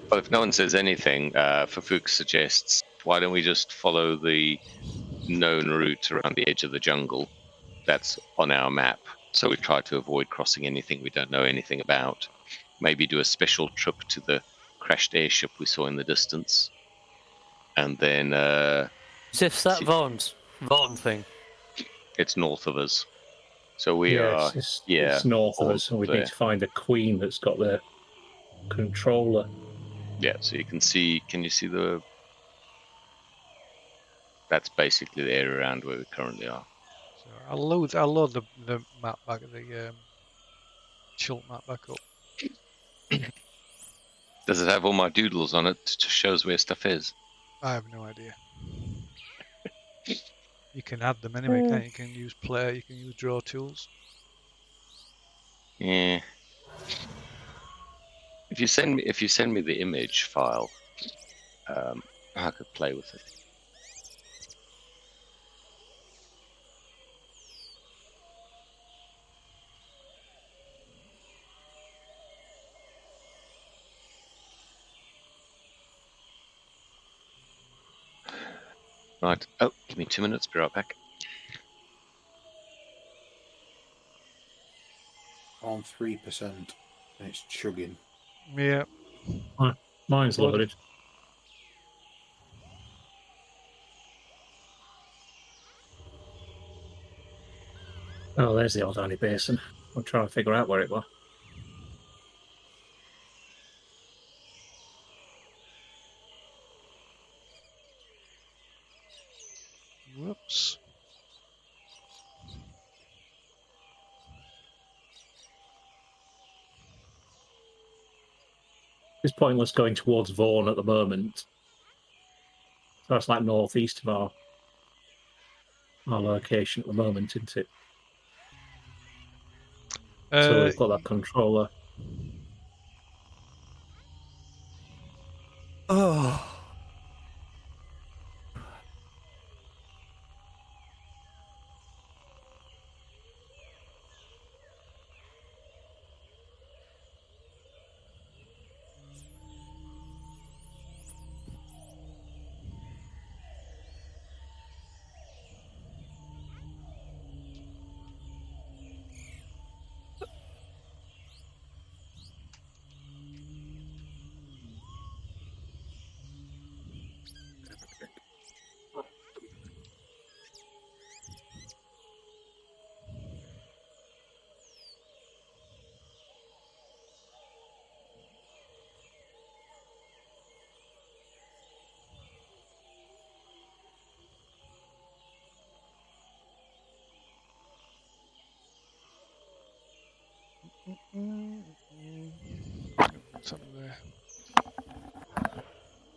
Well, if no one says anything, Fafuk suggests, why don't we just follow the known route around the edge of the jungle that's on our map? So we try to avoid crossing anything we don't know anything about. Maybe do a special trip to the crashed airship we saw in the distance. And then... Is this that Vaughan thing? It's north of us. So we are... It's north of us, and we there. need to find the queen that's got the controller. Yeah, so you can see... Can you see the... That's basically the area around where we currently are. So I'll load the map back, the Chult map back up. Does it have all my doodles on it? It just shows where stuff is. I have no idea. You can add them anyway, can't you? You can use player, you can use draw tools. Yeah. If you send me the image file, I could play with it. Right. Oh, give me 2 minutes. Be right back. On 3%, and it's chugging. Yeah. Mine's loaded. Oh, there's the Aldani Basin. I'm trying to figure out where it was. Whoops. It's pointless going towards Vaughan at the moment. So that's like northeast of our location at the moment, isn't it? So we've got that controller.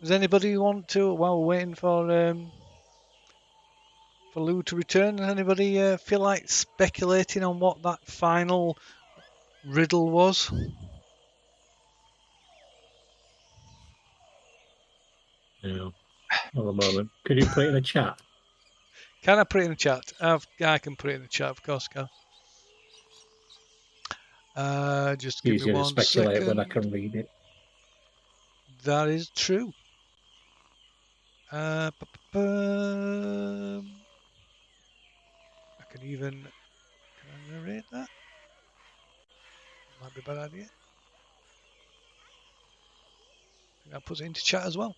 Does anybody want to, while we're waiting for Lou to return, does anybody feel like speculating on what that final riddle was? No, not a moment. Could you put it in the chat? Can I put it in the chat? I can put it in the chat, of course, can. Just give me Easier to 1 speculate when I second. can read it. That is true. I can even. Can I narrate that? Might be a bad idea. That puts it into chat as well.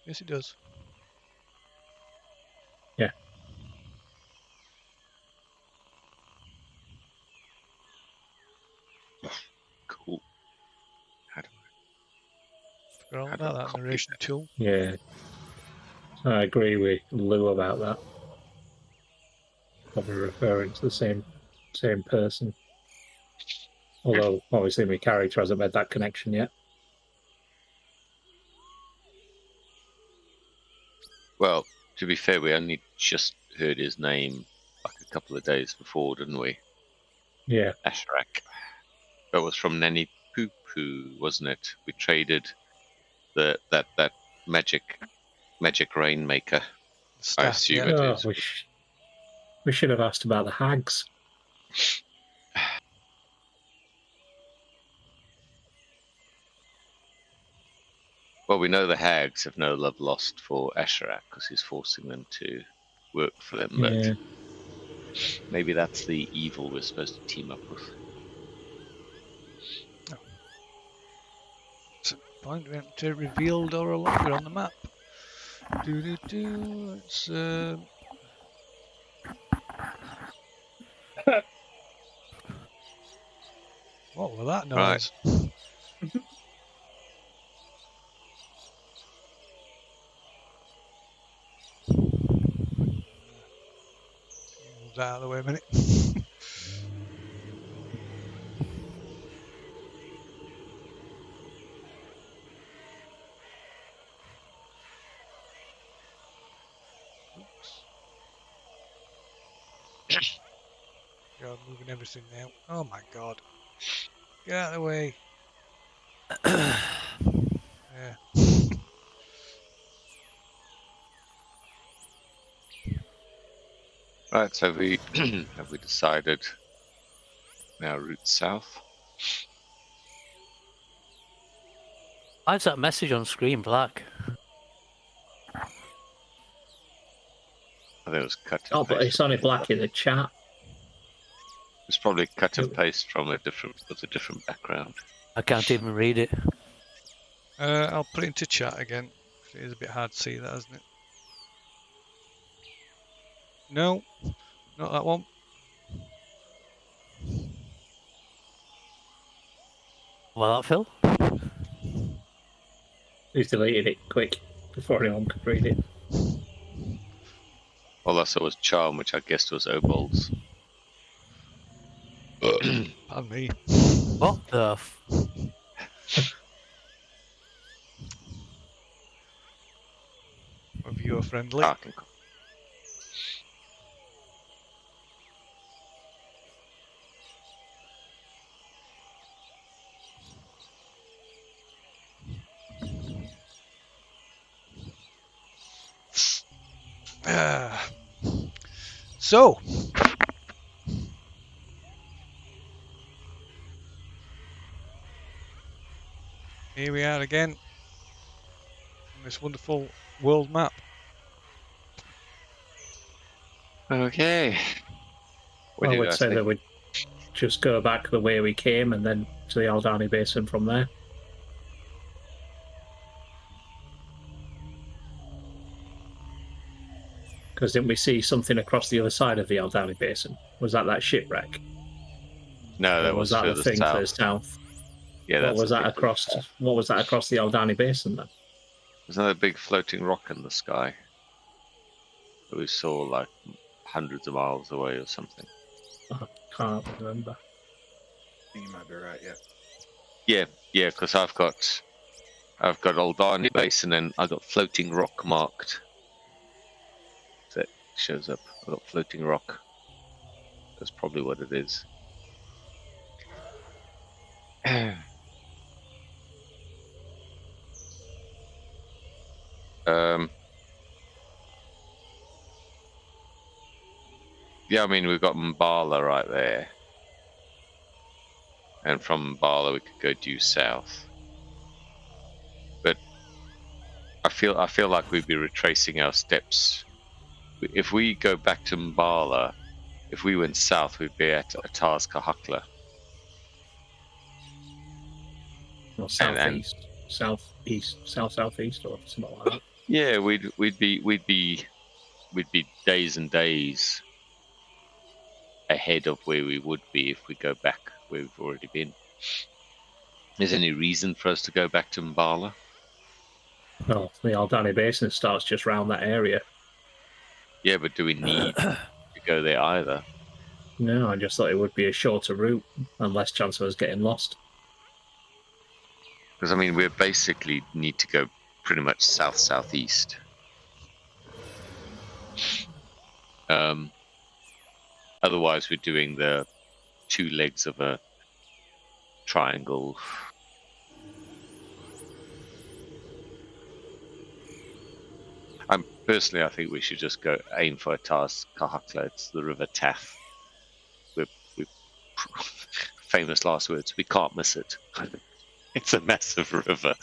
Yes, it does. Yeah. Cool. How do Forgot all How do about I that copy narration that? tool. Yeah. I agree with Lou about that. Probably referring to the same person. Although obviously my character hasn't made that connection yet. Well, to be fair, we only just heard his name like a couple of days before, didn't we? Yeah. Ashrak. That was from Nanny Poo Poo, wasn't it? We traded that magic rainmaker. I Staff, assume yeah. it Oh, is. we should have asked about the hags. Well, we know the hags have no love lost for Asherak because he's forcing them to work for them, Yeah. but maybe that's the evil we're supposed to team up with. It's a point we haven't revealed Orolunga on the map. It's what was that noise? Right. Move that out of the way a minute. Oops. God, moving everything now. Oh my god. Get out of the way. Yeah. Right, so we have we decided now route south? Why is that message on screen black? I think it was cut and Oh, but paste. it's only black in the chat. It's probably cut and paste from a different background. I can't even read it. I'll put it into chat again. It is a bit hard to see that, isn't it? No, not that one. Well, that Phil? He's deleted it quick before anyone could read it. All I saw was charm, which I guessed was Obold's. Pardon me. What the? Viewer friendly. Ah, okay, cool. So, here we are again on this wonderful world map. Okay. What do I you would guys say think? that we'd just go back the way we came and then to the Aldani Basin from there. Because didn't we see something across the other side of the Aldani Basin? Was that shipwreck? No, that Or was was that the further thing south. further south? Yeah, What that's was the that thing across? further south. What was that across the Aldani Basin then? There's another big floating rock in the sky that we saw like hundreds of miles away or something. I can't remember. You might be right, yeah. Yeah, because I've got I've got Aldani Basin and I've got Floating Rock marked. That shows up. I've got Floating Rock. That's probably what it is. Yeah, I mean, we've got Mbala right there. And from Mbala we could go due south. But I feel like we'd be retracing our steps. If we go back to Mbala, if we went south, we'd be at Atars Kahakla. Or And southeast, or something like that. yeah, we'd be days and days ahead of where we would be if we go back where we've already been. Is there any reason for us to go back to Mbala? Well, the Aldani Basin starts just round that area. Yeah, but do we need to go there either? No, I just thought it would be a shorter route and less chance of us getting lost. Because I mean, we basically need to go pretty much south-southeast. Otherwise, we're doing the two legs of a triangle. Personally, I think we should just go aim for Atars Kahakla. It's the River Taff. We're famous last words. We can't miss it. It's a massive river.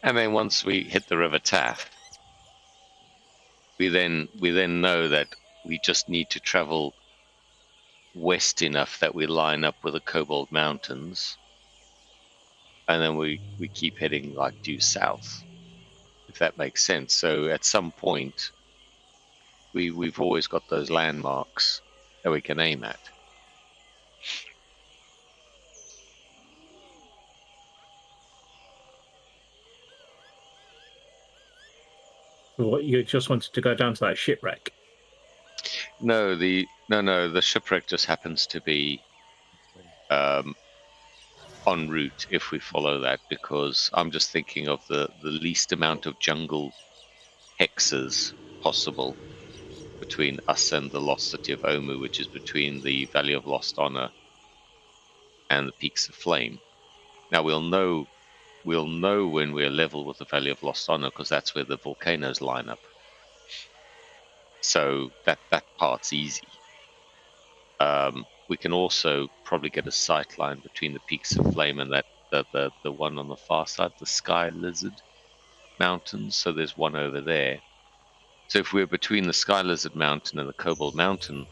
And then once we hit the River Taff, we then know that we just need to travel west enough that we line up with the Cobalt Mountains, and then we keep heading like due south, if that makes sense. So at some point, we've always got those landmarks that we can aim at. What, you just wanted to go down to that shipwreck? No, the shipwreck just happens to be en route if we follow that, because I'm just thinking of the least amount of jungle hexes possible between us and the lost city of Omu, which is between the Valley of Lost Honor and the Peaks of Flame. Now we'll know when we're level with the Valley of Lost Honor, because that's where the volcanoes line up. So that part's easy. We can also probably get a sight line between the Peaks of Flame and that the one on the far side, the Sky Lizard Mountains. So there's one over there. So if we're between the Sky Lizard Mountain and the Cobalt Mountain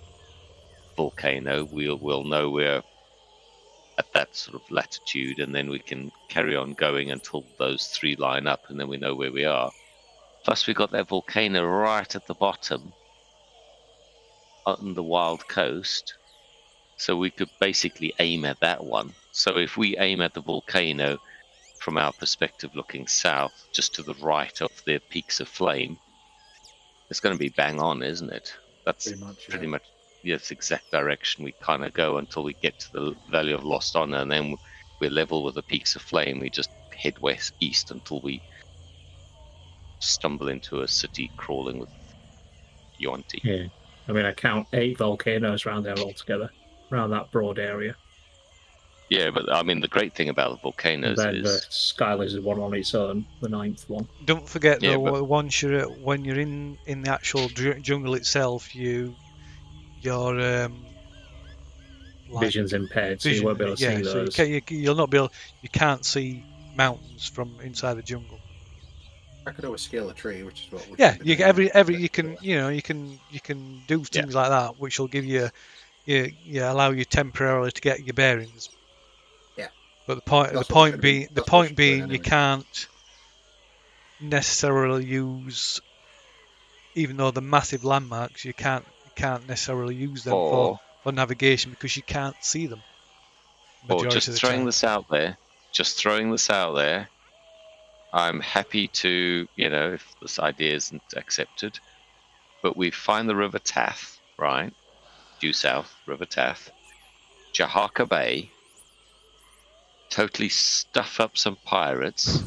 volcano, we'll know we're at that sort of latitude, and then we can carry on going until those three line up, and then we know where we are. Plus, we got that volcano right at the bottom on the wild coast, so we could basically aim at that one. So if we aim at the volcano from our perspective looking south, just to the right of the Peaks of Flame, it's going to be bang on, isn't it? That's pretty much yes, exact direction we kind of go until we get to the Valley of Lost Honor, and then we're level with the Peaks of Flame. We just head east until we stumble into a city crawling with Yuanti. Yeah, I mean, I count 8 volcanoes around there altogether, around that broad area. Yeah, but I mean, the great thing about the volcanoes then is the Sky Lizard one on its own, the 9th one. Don't forget Yeah, though, but- when you're in the actual jungle itself, your like Vision's impaired, so you won't be able to see so those. you'll not be able. You can't see mountains from inside the jungle. I could always scale a tree, which is what we Yeah, you every you can you can do things like that, which will give you allow you temporarily to get your bearings. Yeah. But the That's what point should being be- that's what should be you anyway. can't necessarily use, even though they're massive landmarks, you can't necessarily use them Or- for navigation because you can't see them. Or majority just of the throwing time. this out there, I'm happy to, if this idea isn't accepted, but we find the River Taff, right? Due south, River Taff, Jahaka Bay, totally stuff up some pirates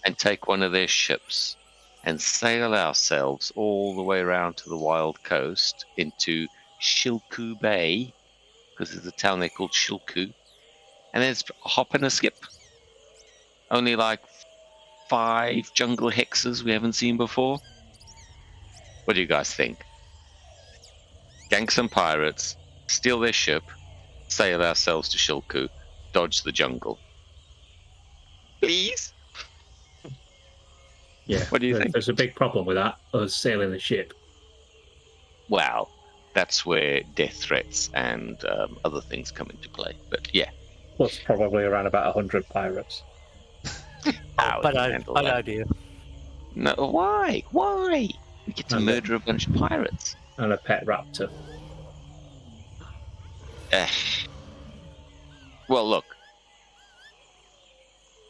and take one of their ships and sail ourselves all the way around to the wild coast into Shilku Bay, because there's a town there called Shilku, and then hop in a skip. Only like 5 jungle hexes we haven't seen before. What do you guys think? Gank some pirates, steal their ship, sail ourselves to Shilku, dodge the jungle. Please? Yeah. What do you think? There's a big problem with that, us sailing the ship. Well, that's where death threats and other things come into play. But yeah. Plus probably around about 100 pirates. Bad idea. No, why? Why? We get to murder a bunch of pirates. And a pet raptor. Well, look.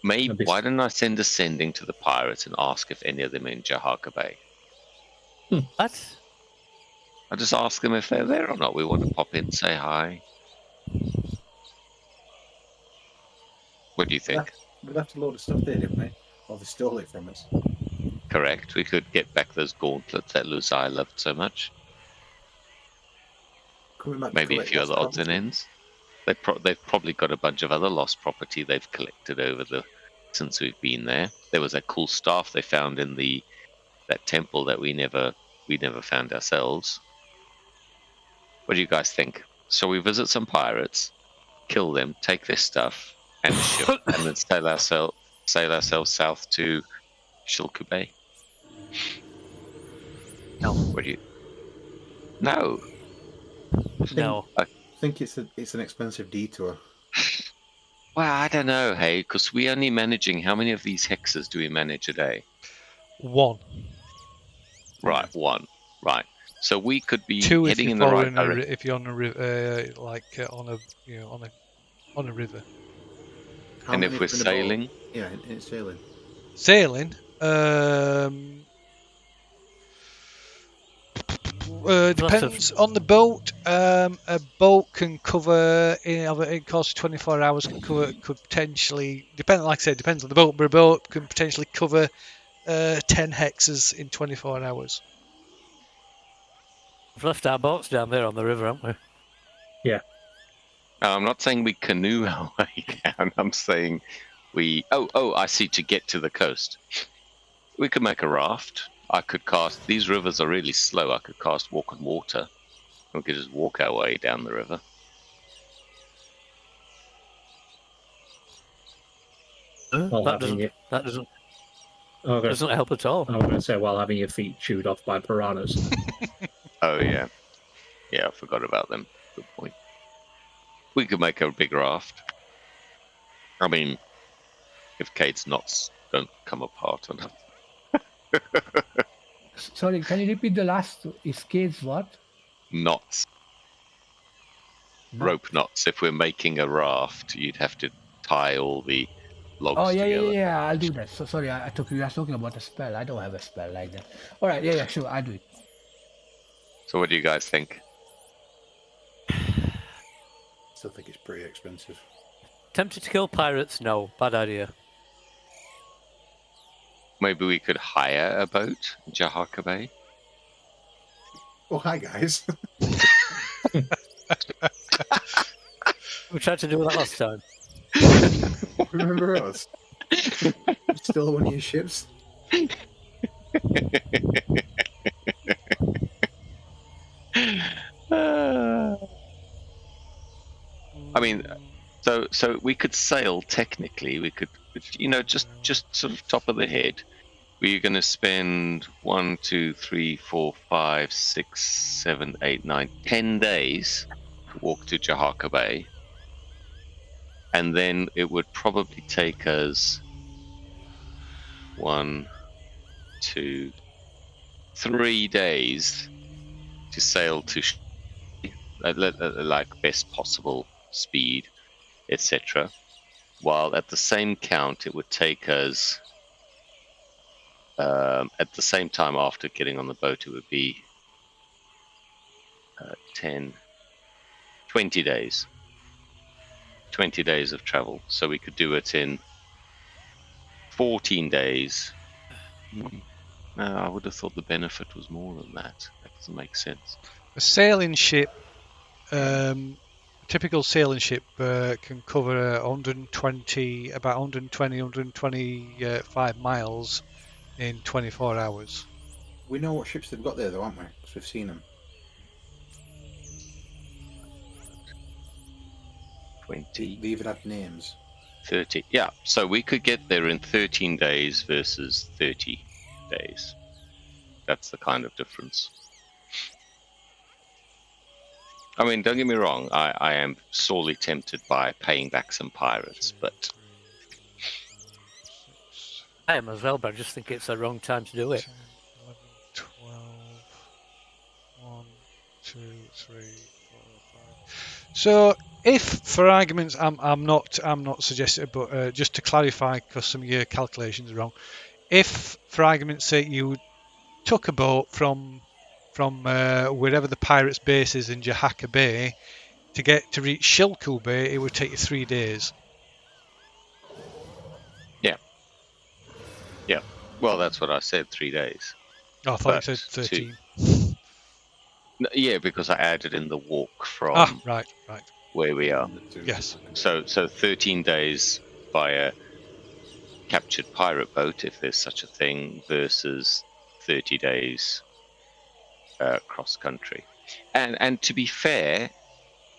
Maybe why don't I send a sending to the pirates and ask if any of them are in Jahaka Bay? What? I'll just ask them if they're there or not. We want to pop in, say hi. What do you think? We left a load of stuff there, didn't we? Or they stole it from us. Correct. We could get back those gauntlets that Luzai loved so much. Maybe a few other odds and ends. They've probably got a bunch of other lost property they've collected since we've been there. There was that cool staff they found in that temple that we never found ourselves. What do you guys think? Shall we visit some pirates, kill them, take their stuff and the ship, and then sail ourselves south to Shilku Bay? No. What do you? No. No. I think it's an expensive detour. Well, I don't know, hey, because we're only managing. How many of these hexes do we manage a day? 1. Right, 1. Right. So we could be 2 heading if in you're the right direction. if you're on a river, on a river. How And many if we're are in a boat? sailing, Yeah, it's sailing. Sailing. Depends on the boat. A boat can cover it costs 24 hours. Could potentially depend. Like I said, depends on the boat. But a boat can potentially cover 10 hexes in 24 hours. We've left our boats down there on the river, haven't we? I'm not saying we canoe our way down. I'm saying we. Oh! I see. To get to the coast, we could make a raft. I could cast. These rivers are really slow. I could cast walk on water. We could just walk our way down the river. While That having doesn't Oh, okay. doesn't help at all. I was going to say while having your feet chewed off by piranhas. Oh yeah, I forgot about them. Good point. We could make a big raft. I mean, if Kate's knots don't come apart on her. Sorry, can you repeat the last? Is Kate's what? Knots. Rope knots. If we're making a raft, you'd have to tie all the logs Oh yeah, together. yeah. I'll do that. So sorry, I took you were talking about a spell. I don't have a spell like that. All right, yeah, sure, I'll do it. So what do you guys think? Still think it's pretty expensive. Tempted to kill pirates? No, bad idea. Maybe we could hire a boat in Jahaka Bay? Oh, hi guys. We tried to do that last time. Remember us? Still one of your ships? I mean, so we could sail technically. We could, just sort of top of the head. We're going to spend 1, 2, 3, 4, 5, 6, 7, 8, 9, 10 days to walk to Jahaka Bay, and then it would probably take us 1, 2, 3 days to sail to like best possible speed, etc. While at the same count, it would take us at the same time after getting on the boat, it would be 10, 20 days 20 days of travel. So we could do it in 14 days. No, I would have thought the benefit was more than that. That doesn't make sense. A sailing ship, a typical sailing ship can cover 120, about 120, 125 miles in 24 hours. We know what ships they've got there, though, aren't we? Because we've seen them. 20, They even had names. 30. Yeah, so we could get there in 13 days versus 30 days. That's the kind of difference. I mean, don't get me wrong, I am sorely tempted by paying back some pirates, but I am as well, but I just think it's the wrong time to do it. 10, 11, 12, 1, 2, 3, 4, 5. So, if, for arguments, I'm not suggesting, but just to clarify, because some of your calculations are wrong. If, for argument's sake, you took a boat from wherever the pirates' base is in Jahaka Bay to reach Shilku Bay, it would take you 3 days. yeah. Well, that's what I said, 3 days. Oh, I thought But you said 13. Yeah, because I added in the walk from Right. where we are. Yes. So 13 days via captured pirate boat, if there's such a thing, versus 30 days cross country. And to be fair,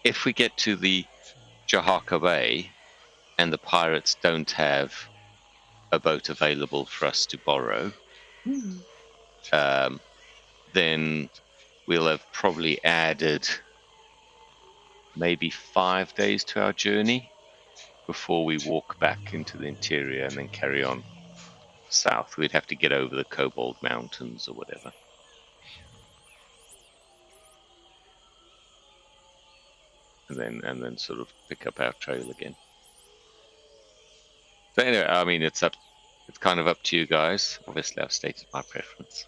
if we get to the Jahaka Bay and the pirates don't have a boat available for us to borrow, then we'll have probably added maybe 5 days to our journey before we walk back into the interior and then carry on south. We'd have to get over the Cobalt Mountains or whatever. And then sort of pick up our trail again. So anyway, I mean, it's kind of up to you guys. Obviously, I've stated my preference.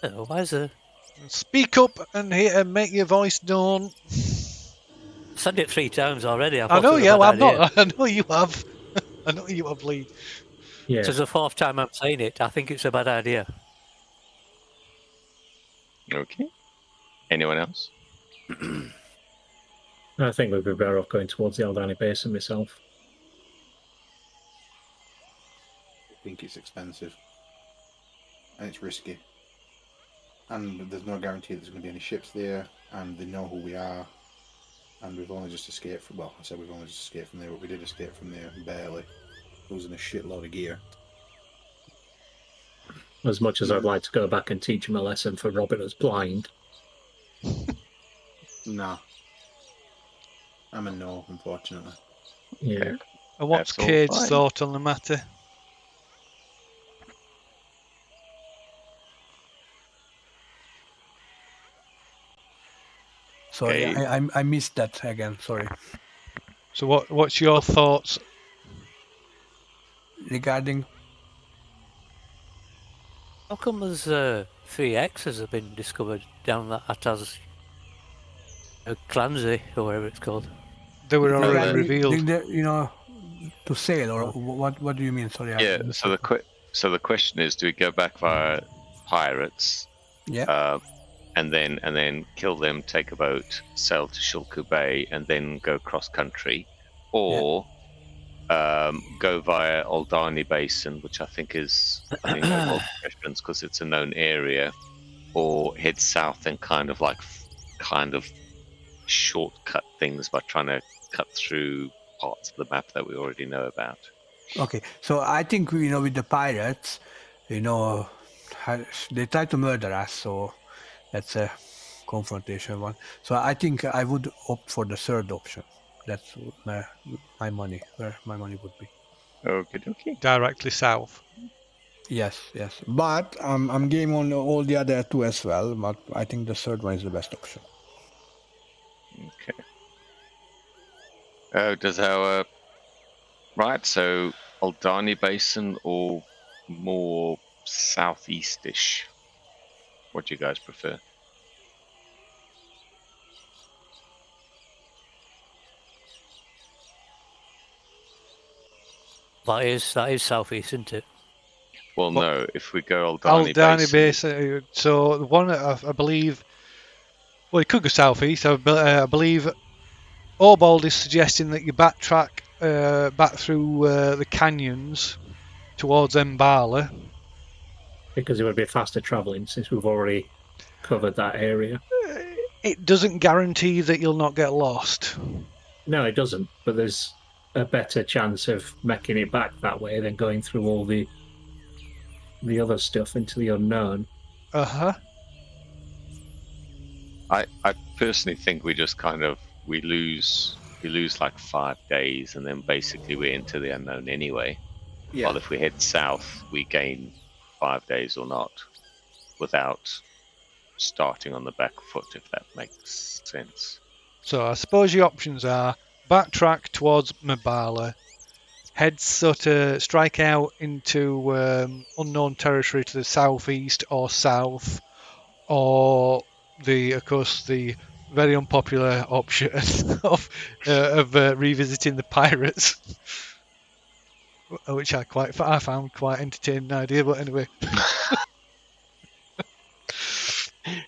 Oh, why is there? Speak up and make your voice known. Said it 3 times already. I know, yeah, well, I'm not. I know you have. I know you have, Lee. Yeah. This is the 4th time I'm saying it. I think it's a bad idea. Okay. Anyone else? I think we'd be better off going towards the Aldani Basin myself. I think it's expensive. And it's risky. And there's no guarantee there's going to be any ships there. And they know who we are. And we've only just escaped from... Well, I said we've only just escaped from there, but we did escape from there barely. Losing a shitload of gear. As much as I'd like to go back and teach him a lesson for robbing us blind. Nah. I'm a no, unfortunately. Yeah. And what's That's all Cade's fine. thought on the matter? Sorry, Okay. I missed that again. Sorry. So what's your thoughts? Regarding How come there's 3 X's have been discovered down that Ataz Clancy or whatever it's called? They were already Regarding- revealed. you know, to sail or what do you mean? Sorry. I Yeah. missed So that. the question is, do we go back via pirates? Yeah. And then kill them, take a boat, sail to Shilku Bay, and then go cross country, or go via Aldani Basin, which I think is a preference because it's a known area, or head south and kind of shortcut things by trying to cut through parts of the map that we already know about. Okay. So I think with the pirates, they try to murder us, so that's a confrontation one. So I think I would opt for the third option. That's where my money would be. Okay. Directly south. Yes. But I'm game on all the other 2 as well. But I think the third one is the best option. Okay. Does our right? So Aldani Basin or more southeast-ish. What do you guys prefer? That is southeast, isn't it? Well, no. If we go Aldani Aldani Basin, Basin. So the one I believe. Well, it could go southeast. I believe Orbold is suggesting that you backtrack back through the canyons towards Mbala. Because it would be faster travelling since we've already covered that area. It doesn't guarantee that you'll not get lost. No, it doesn't. But there's a better chance of making it back that way than going through all the other stuff into the unknown. Uh-huh. I personally think we just we lose like 5 days, and then basically we're into the unknown anyway. Yeah. Well, if we head south, we gain 5 days or not, without starting on the back foot, if that makes sense. So I suppose your options are backtrack towards Mbala, head strike out into unknown territory to the southeast or south, or of course the very unpopular option of revisiting the pirates, which I found quite entertaining idea. But anyway,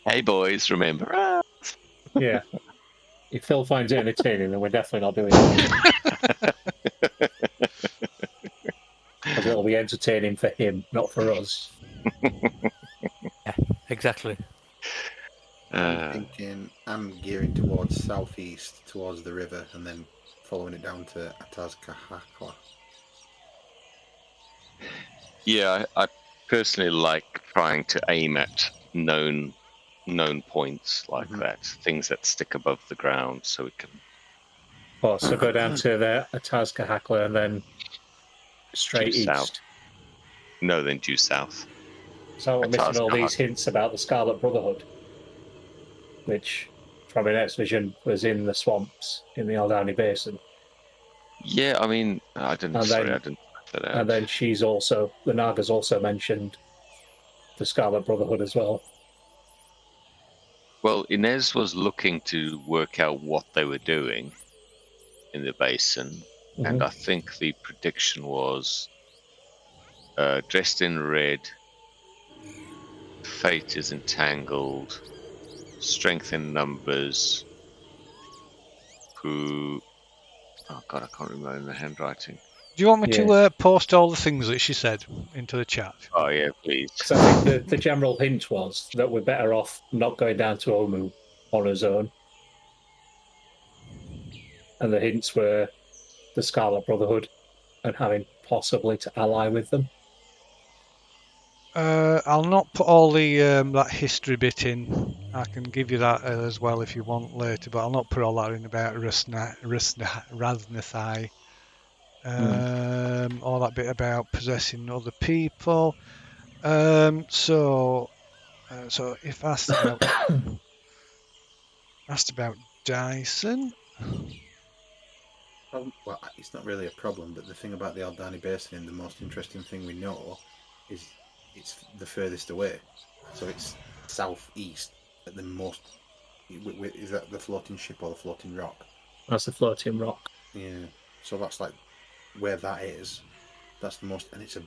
Hey boys, remember? Yeah. If Phil finds it entertaining, then we're definitely not doing it. Because it'll be entertaining for him, not for us. Yeah, exactly. I'm gearing towards southeast, towards the river, and then following it down to Atazcahacla. Yeah, I personally like trying to aim at known points like that, things that stick above the ground, so we can. Oh, so go down to the Atazcahacla and then straight Due east. south. No, then due south. So we're missing all these hints about the Scarlet Brotherhood, which, from my next vision, was in the swamps in the Aldani Basin. Yeah, I mean, I didn't work that out. And then the Naga's also mentioned the Scarlet Brotherhood as well. Well, Inez was looking to work out what they were doing in the basin, and I think the prediction was dressed in red, fate is entangled, strength in numbers, oh god, I can't remember the handwriting. do you want me to post all the things that she said into the chat? Oh yeah, please. So I think the general hint was that we're better off not going down to Omu on his own. And the hints were the Scarlet Brotherhood and having possibly to ally with them. I'll not put all the that history bit in. I can give you that as well if you want later, but I'll not put all that in about Raznathai. All that bit about possessing other people. So if asked about Dyson. Well, it's not really a problem, but the thing about the Aldani Basin, the most interesting thing we know is it's the furthest away. So it's southeast at the most. Is that the floating ship or the floating rock? That's the floating rock. Yeah. So that's like where that is. That's the most, and it's a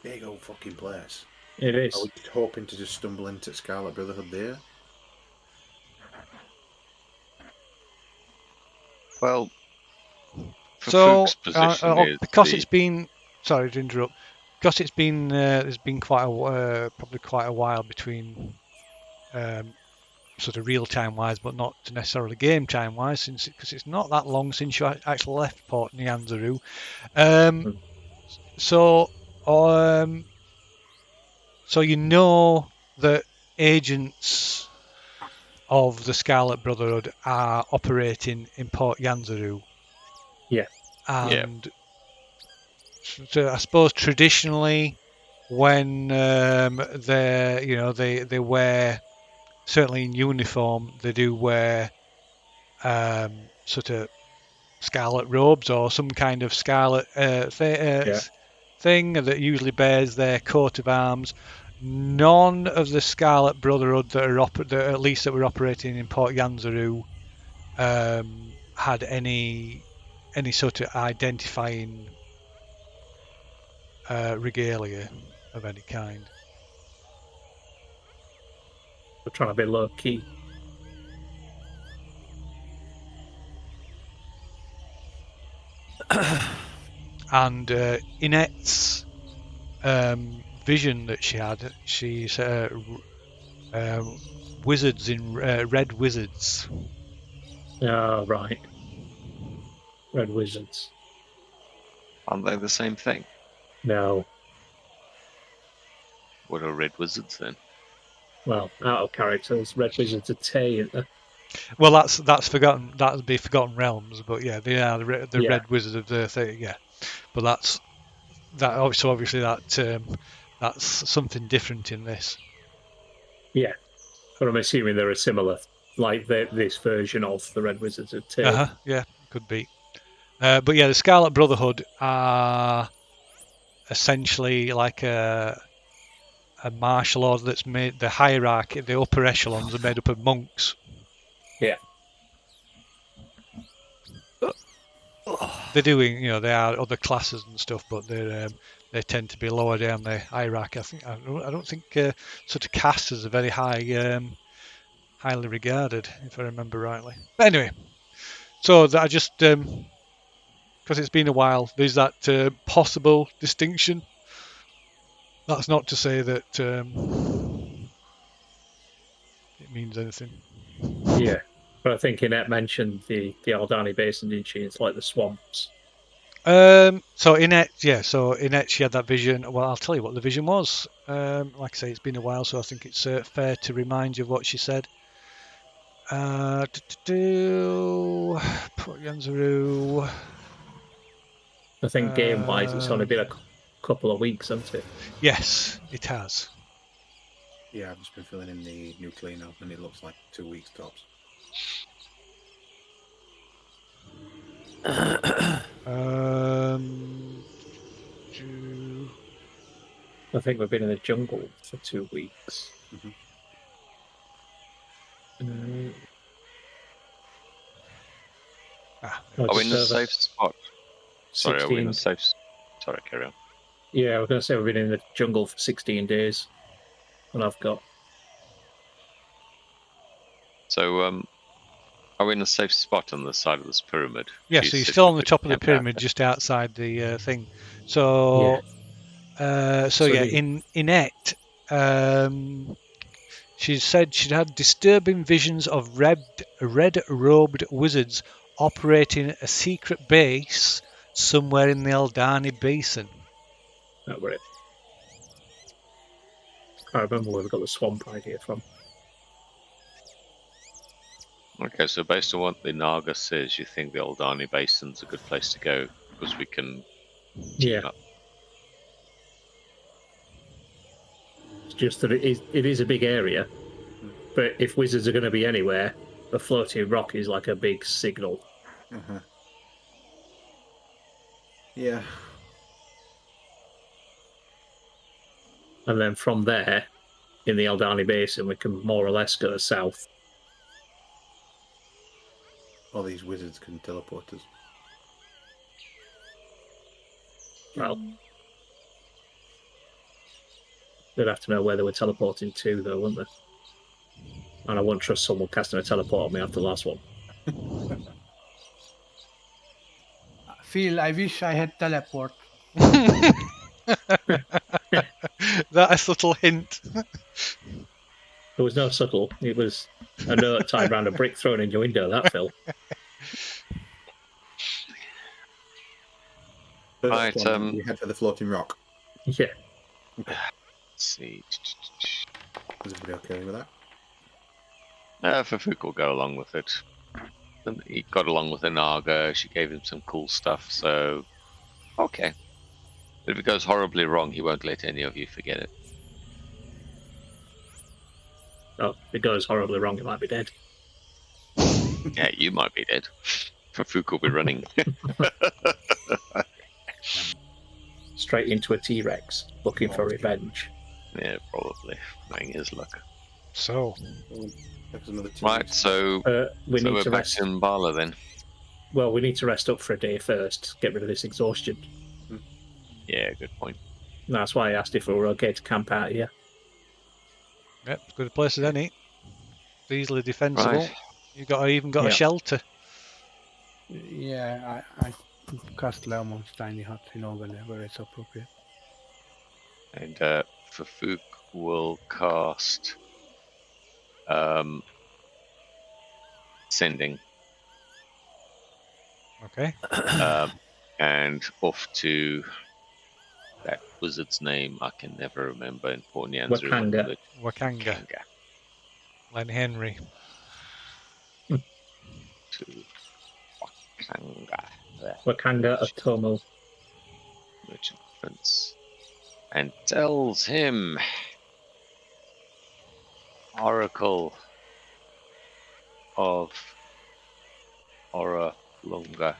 big old fucking place. It is. Are we just hoping to just stumble into Scarlet Brotherhood there? Well, So because it's been, sorry to interrupt, because it's been there's been probably quite a while between sort of real time wise, but not necessarily game time wise, because it's not that long since you actually left Port Nyanzaru. So you know that agents of the Scarlet Brotherhood are operating in Port Nyanzaru. Yeah. And so I suppose traditionally, when they wear, certainly in uniform, they do wear sort of scarlet robes or some kind of scarlet thing that usually bears their coat of arms. None of the Scarlet Brotherhood that at least that were operating in Port Yanzaru had any sort of identifying regalia of any kind. We're trying to be low key. And Inette's vision that she had, she's wizards in red wizards. Ah, right. Red wizards. Aren't they the same thing? No. What are red wizards then? Well, out of characters, red wizards are Tay, isn't there? Well, that's forgotten. That would be Forgotten Realms, but yeah, they are the Yeah. red wizard of the thing. Yeah, but that's that. So obviously that's something different in this. Yeah. But I'm assuming they're a similar, like this version of the red wizards of Tay. Yeah, could be. But yeah, the Scarlet Brotherhood are essentially like a martial order that's made. The hierarchy, the upper echelons, are made up of monks. Yeah. They're doing, they are other classes and stuff, but they tend to be lower down the hierarchy. I don't think sort of casters are very high, highly regarded, if I remember rightly. But anyway, so that I just because it's been a while, there's that possible distinction. That's not to say that it means anything. Yeah. But I think Inette mentioned the Aldani Basin, didn't she? It's like the swamps. So Inette, she had that vision. Well, I'll tell you what the vision was. Like I say, it's been a while, so I think it's fair to remind you of what she said. Port Yanzaru. I think game-wise, it's only been a couple of weeks, hasn't it? Yes, it has. Yeah, I've just been filling in the new cleanup, and it looks like 2 weeks tops. I think we've been in the jungle for 2 weeks. Are we in a safe spot? Sorry, 16. are we in a safe... Sorry, carry on. Yeah, I was going to say we've been in the jungle for 16 days. And I've got... So, are we in a safe spot on the side of this pyramid? Yeah, so you're still on the top of the pyramid, just outside the thing. So, in Inette, she said she'd had disturbing visions of red-robed wizards operating a secret base somewhere in the Aldani Basin. That were it. I remember where we got the swamp idea from. Okay, so based on what the Naga says, you think the Aldani Basin's a good place to go because we can team up. It's just that it is a big area, but if wizards are going to be anywhere, a floating rock is like a big signal. Yeah. And then from there, in the Aldani Basin, we can more or less go south. All these wizards can teleport us. Well, they'd have to know where they were teleporting to, though, wouldn't they? And I wouldn't trust someone casting a teleport on me after the last one. Phil, I wish I had teleport. That a subtle hint. There was no subtle. It was a note tied around a brick thrown in your window, that, Phil. Right, we head for the floating rock. Yeah. Let's see. Is everybody okay with that? Fafuk will go along with it. He got along with the Naga, she gave him some cool stuff, so... Okay. But if it goes horribly wrong, he won't let any of you forget it. Oh, if it goes horribly wrong, it might be dead. Yeah, you might be dead. Fafuk will be running. straight into a T-Rex looking for revenge. Yeah, probably. Knowing his luck. So, There's another 2 Right, weeks. so, We need we're to back rest. in Bala then. Well, we need to rest up for a day first. Get rid of this exhaustion. Yeah, good point. That's why I asked if we were okay to camp out here. yep, as good a place as any. It's easily defensible. Right. You even got a Yeah. shelter. Yeah, I cast Leomon's tiny hut, whenever it's appropriate. And Fafuk will cast Sending. Okay. And off to that wizard's name I can never remember in Port Nyanzaru. Wakanga. Wakanga. Len Henry. To Wakanga. There. Wakanga of Tomo. Merchant Prince. And tells him, Oracle of Orolunga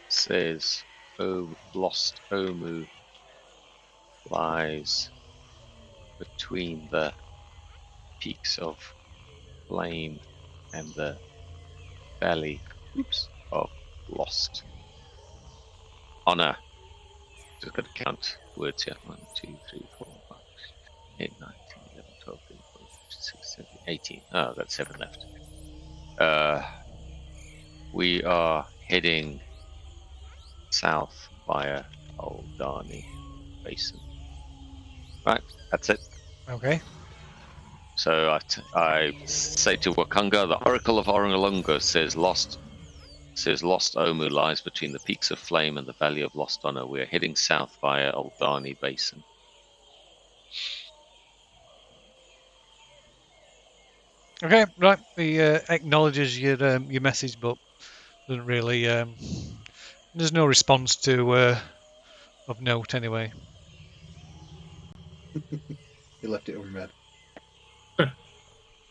says, lost Omu lies between the peaks of flame and the valley of lost honor. Just got to count words here. 1, 2, 3, 4, 5, 8, 9, 10, 11, 12, 13, 14, 15, 16, 17, 18. Oh, I've got 7 left. We are heading south via Aldani Basin. Right, that's it. Okay. So I say to Wakanga, the Oracle of Orolunga says lost Omu lies between the peaks of flame and the valley of lost honor. We are heading south via Aldani Basin. Okay, right. He acknowledges your message, but doesn't really. There's no response to of note anyway. He left it unread.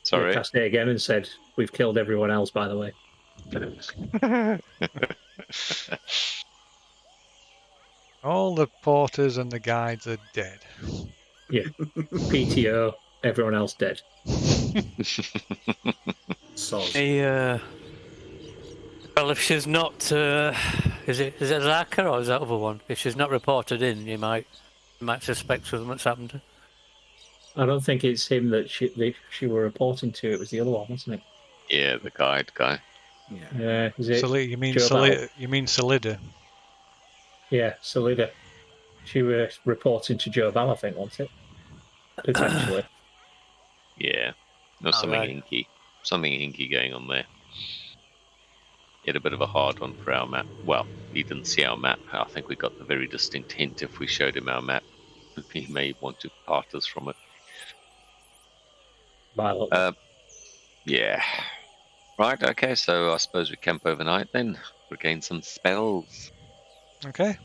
Sorry. He cast it again and said, "We've killed everyone else, by the way." All the porters and the guides are dead. Yeah. PTO, everyone else dead. Soz. Hey, well, if she's not, is it Zaka or is that other one? If she's not reported in, you might suspect something's happened. I don't think it's him that she were reporting to. It was the other one, wasn't it? Yeah, the guide guy. Yeah. Is it? You mean Joe Battle? You mean Salida? Yeah, Salida. She was reporting to Joe Val, I think, wasn't it? Potentially. Yeah. There's something Alright. inky. Something inky going on there. He had a bit of a hard one for our map. Well, he didn't see our map. I think we got the very distinct hint if we showed him our map. He may want to part us from it. Yeah. Right, okay, so I suppose we camp overnight then. Regain some spells. Okay.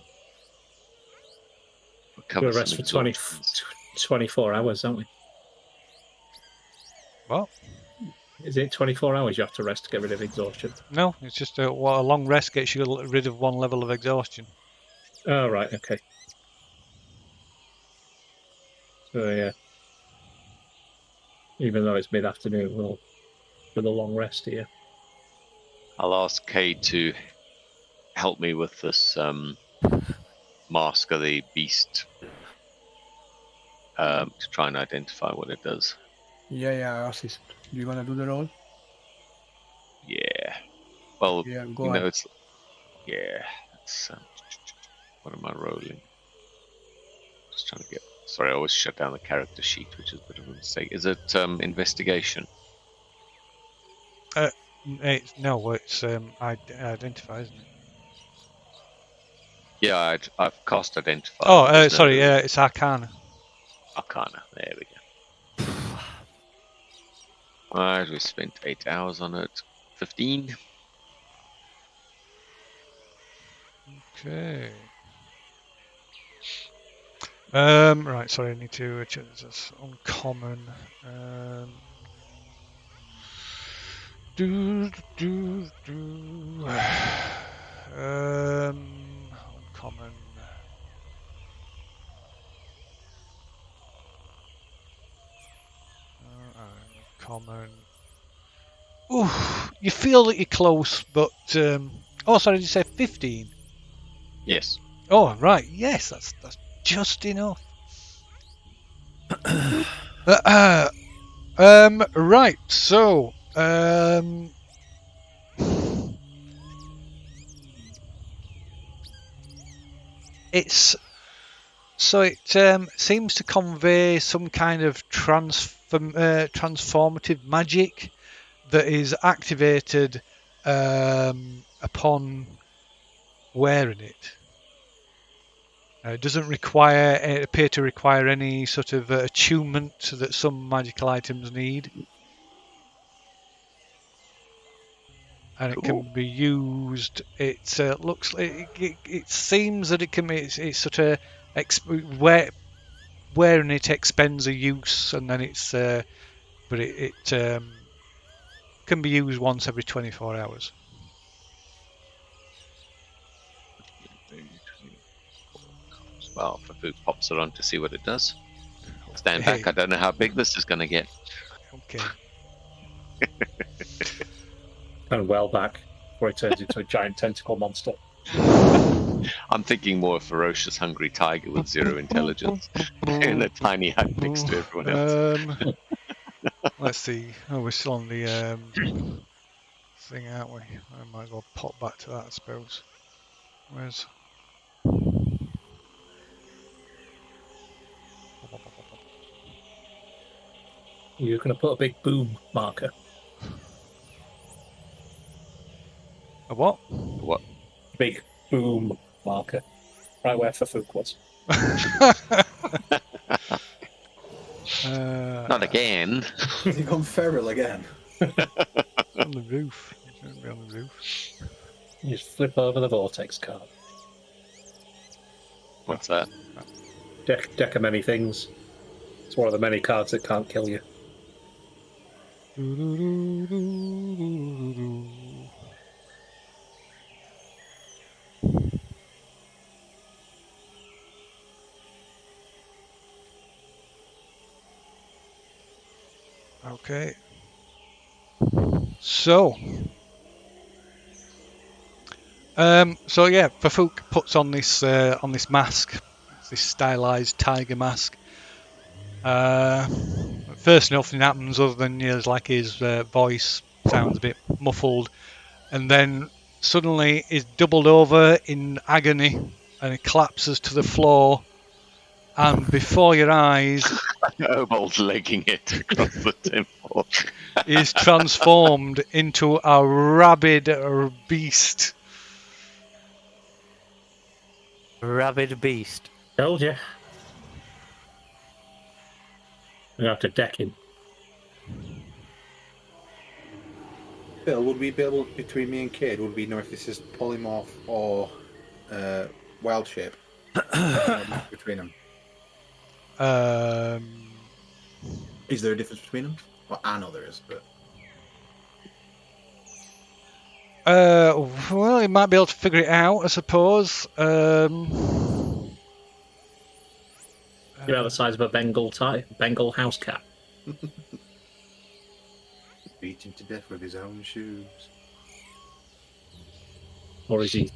Recover We'll rest some for exhaustions. 24 hours, don't we? What? Is it 24 hours you have to rest to get rid of exhaustion? No, it's just a long rest gets you rid of one level of exhaustion. Oh, right, okay. So, yeah. Even though it's mid-afternoon, we'll with a long rest here. I'll ask Kay to help me with this Mask of the Beast to try and identify what it does. Yeah, assist. Do you want to do the roll? Yeah. Well, Yeah, go ahead. it's... Yeah. It's, what am I rolling? Just trying to get... Sorry, I always shut down the character sheet, which is a bit of a mistake. Is it investigation? No, it's identify, isn't it? Yeah, I've cast identify. Oh, There's no sorry, it's Arcana. Arcana. There we go. Right, we spent 8 hours on it. 15. Okay. Right, sorry, I need to check this. Uncommon. Uncommon. Common. Ooh, you feel that you're close, but oh, sorry, did you say 15? Yes. Oh, right. Yes, that's just enough. Right. So, it seems to convey some kind of transformative magic that is activated upon wearing it. It doesn't appear to require any sort of attunement that some magical items need, and it can be used. It seems that it can be. It's sort of wearing it expends a use, and then but it can be used once every 24 hours. Well, Fafook pops it on to see what it does. Stand back. I don't know how big this is going to get. Okay. Kind of well back before it turns into a giant tentacle monster. I'm thinking more a ferocious, hungry tiger with 0 intelligence in a tiny hut next to everyone else. Let's see. Oh, we're still on the thing, aren't we? I might as well pop back to that, I suppose. Where's... You're going to put a big boom marker. A what? What? Big boom marker. Right where Fafook was. Not again. Has he gone feral again? On the roof. It shouldn't be on the roof. You just flip over the vortex card. What's that? Deck of many things. It's one of the many cards that can't kill you. Okay. So yeah, Fafook puts on this mask, this stylized tiger mask. First, nothing happens other than like his voice sounds a bit muffled, and then suddenly is doubled over in agony and he collapses to the floor. And before your eyes, Obold legging it across the temple. is transformed into a rabid beast. Rabid beast. Told you. We have to deck him. Bill, would we be able, between me and Cade, would we know if this is polymorph or wild shape? Between them. Is there a difference between them? Well, I know there is, but... Well, you might be able to figure it out, I suppose. You're the size of a Bengal house cat. Beat him to death with his own shoes. Or is he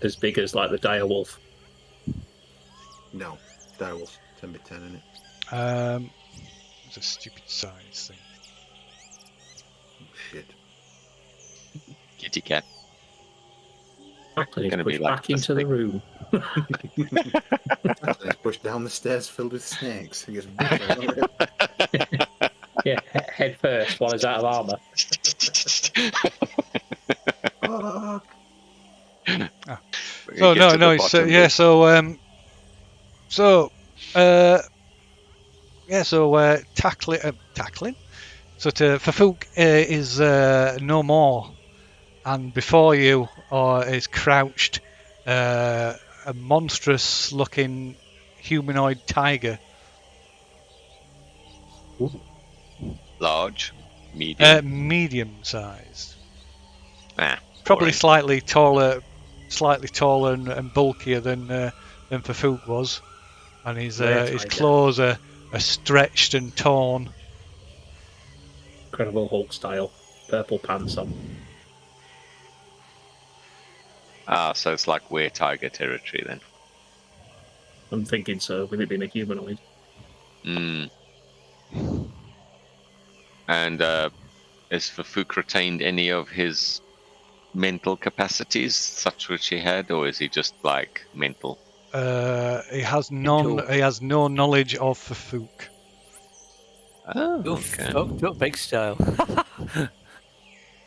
as big as like the dire wolf? No, that was 10 by 10, isn't it? It's a stupid size thing. Oh, shit. Kitty cat. Exactly. Gonna Push be like back into the room. He's pushed down the stairs filled with snakes. He gets bigger. Yeah, head first while he's out of armour. Fuck. So no, it's tackling. So Fafook is no more, and before you is crouched a monstrous-looking humanoid tiger. Ooh. Large, medium. Medium-sized. Probably Probably slightly taller and bulkier than Fafook was, and his claws are stretched and torn. Incredible Hulk style, purple pants on. Ah, so it's like were-tiger territory then. I'm thinking so, with it being a humanoid. Mm. And has Fafuk retained any of his mental capacities, such which he had, or is he just like mental? He has none. Mental. He has no knowledge of Fafuk. Oh, You're okay. fucked up big style.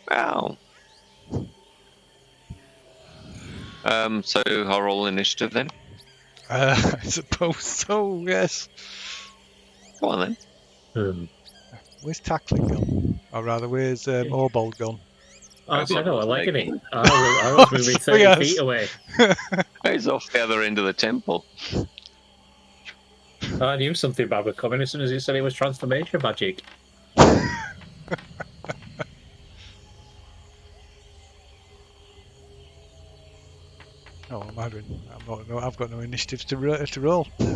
Wow. So our roll initiative then? I suppose so. Yes. Go on then. Where's tackling gone? Or rather, where's Obold gone? I don't know, I like it. Taking. I was moving 30 Yes. feet away. He's off the other end of the temple. I knew something bad was coming as soon as he said it was transformation magic. Oh, I'm having. I've got no initiatives to roll. I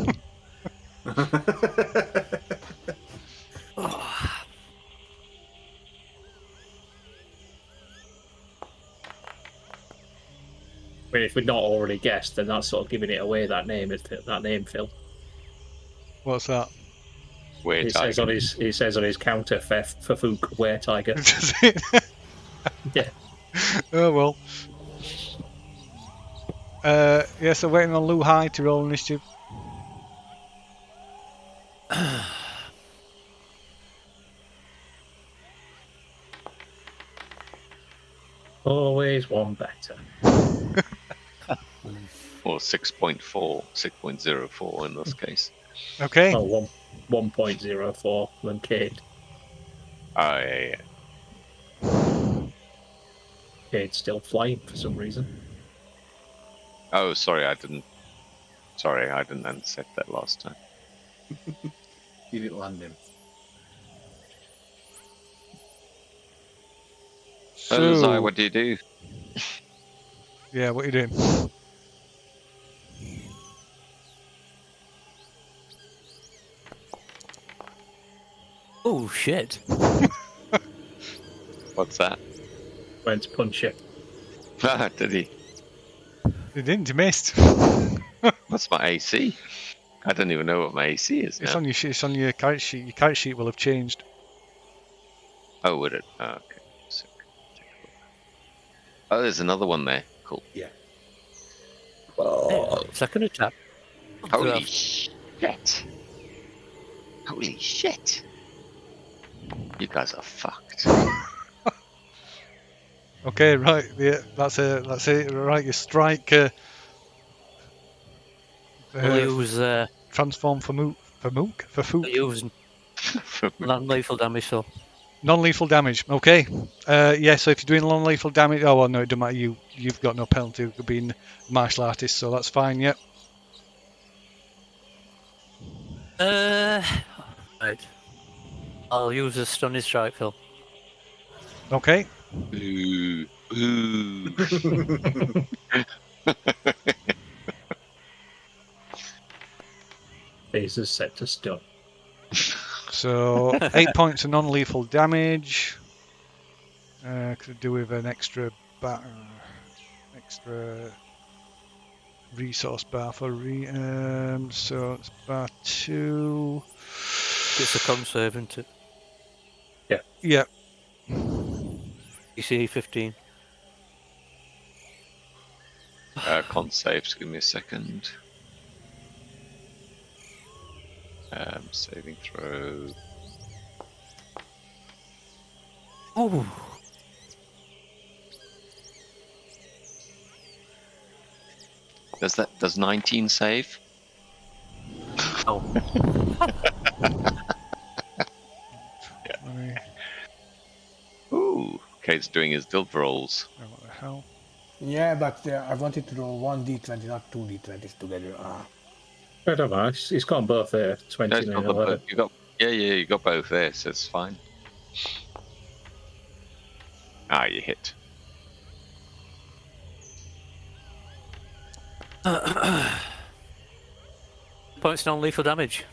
mean, if we'd not already guessed, then that's sort of giving it away, that name, Phil. What's that? He says on his counter, Fafuk, were-tiger. Does it? Yeah. Oh well. Yeah, so waiting on Lou High to roll initiative. Always one better. Or 6.4, 6.04 in this case. Okay. Oh, 1.04 when Cade. Oh, yeah. Cade's still flying for some reason. Oh, sorry, I didn't unset that last time. You didn't land him. So, Zai, what do you do? Yeah, what are you doing? Oh shit! What's that? Went to punch you. Ah, did he? You didn't. You missed. What's my AC? I don't even know what my AC is It's now. on your it's on your character sheet. Your character sheet will have changed. Oh, would it? Oh, okay. Sick. Oh, there's another one there. Cool. Yeah. Hey, second attack. Holy shit! Holy shit! You guys are fucked. Okay, right. Yeah, that's it. Right, you strike. We'll use Transform for Fafuk. use non-lethal damage. So Non-lethal damage. Okay. Yeah. So if you're doing non-lethal damage, oh well, no, it doesn't matter. You've got no penalty for being a martial artist, so that's fine. Yep. right. I'll use a stunning strike, Phil. Okay. Ooh. Ooh. Phases set to stun. So 8 points of non-lethal damage. Could do with an extra resource bar for so it's bar 2. It's a con save, isn't it? Yeah. DC 15. Con save, just give me a second. Saving throw. Oh. Does 19 save? Oh. Ooh. Kate's doing his dilt rolls. Oh, what the hell? Yeah, but I wanted to roll 1d20, not 2d20s together. I don't know. He's got both there. 20 No, and it's got the 11. you got you got both there, so it's fine. Ah, you hit. Points non-lethal damage.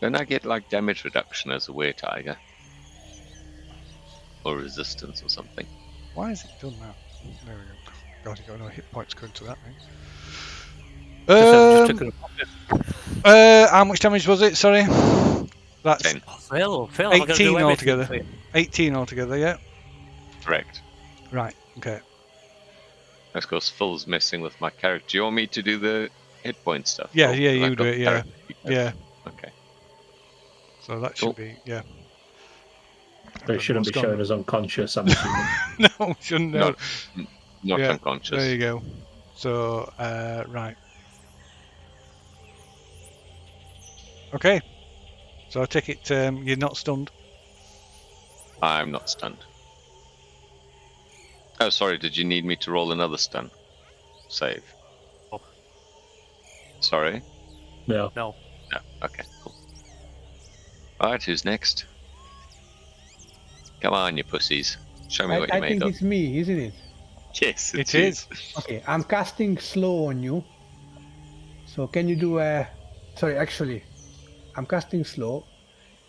Don't I get like damage reduction as a were tiger? Or resistance or something? Why has it done that? There we go. God, you got no hit points going to that thing. Just took it. How much damage was it? Sorry. That's 10. Phil, I'm gonna do 18 everything altogether. for you. 18 altogether, yeah. Correct. Right, okay. Of course, Phil's messing with my character. Do you want me to do the hit point stuff? Yeah, Phil? yeah, 'Cause you I've do got it, yeah. character features. Yeah, Okay. so that Cool. should be, yeah. But it shouldn't be showing as unconscious, I'm assuming. No, shouldn't. No. Not Yeah, unconscious. There you go. So, right. Okay. So I take it you're not stunned. I'm not stunned. Oh, sorry. Did you need me to roll another stun save? Oh. Sorry. No. No. No. Okay. Cool. All right. Who's next? Come on, you pussies. Show me what you I made think of. it's me, isn't it? Yes, It is. Okay, I'm casting slow on you. So can you do a... Sorry, actually, I'm casting slow,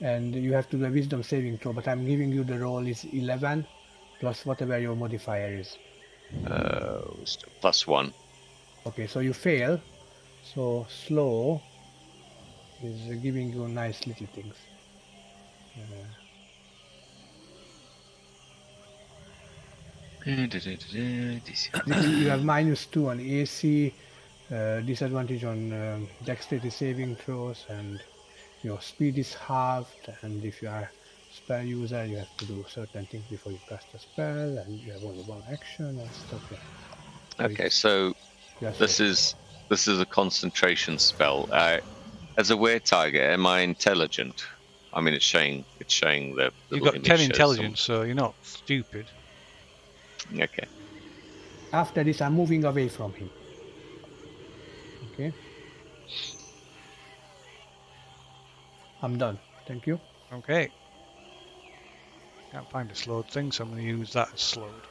and you have to do a wisdom saving throw, but I'm giving you the roll is 11, plus whatever your modifier is. +1. Okay, so you fail. So slow is giving you nice little things. You have -2 on AC, disadvantage on dexterity saving throws, and your speed is halved. And if you are a spell user, you have to do certain things before you cast a spell, and you have only one action and stuff. Yeah. Okay, so this is a concentration spell. As a were tiger, am I intelligent? I mean, it's showing the. You've little got image 10 shows intelligence, so you're not stupid. Okay. After this, I'm moving away from him. Okay. I'm done. Thank you. Okay. Can't find a slowed thing, so I'm going to use that as slowed.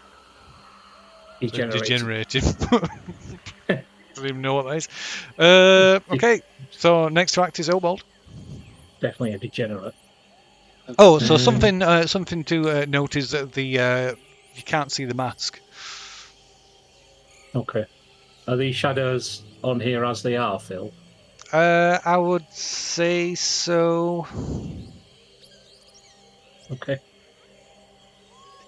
So degenerated. I don't even know what that is. Okay, so next to act is Obald. Definitely a degenerate. Oh, so something to note is that you can't see the mask. Okay. Are these shadows on here as they are, Phil? I would say so. Okay.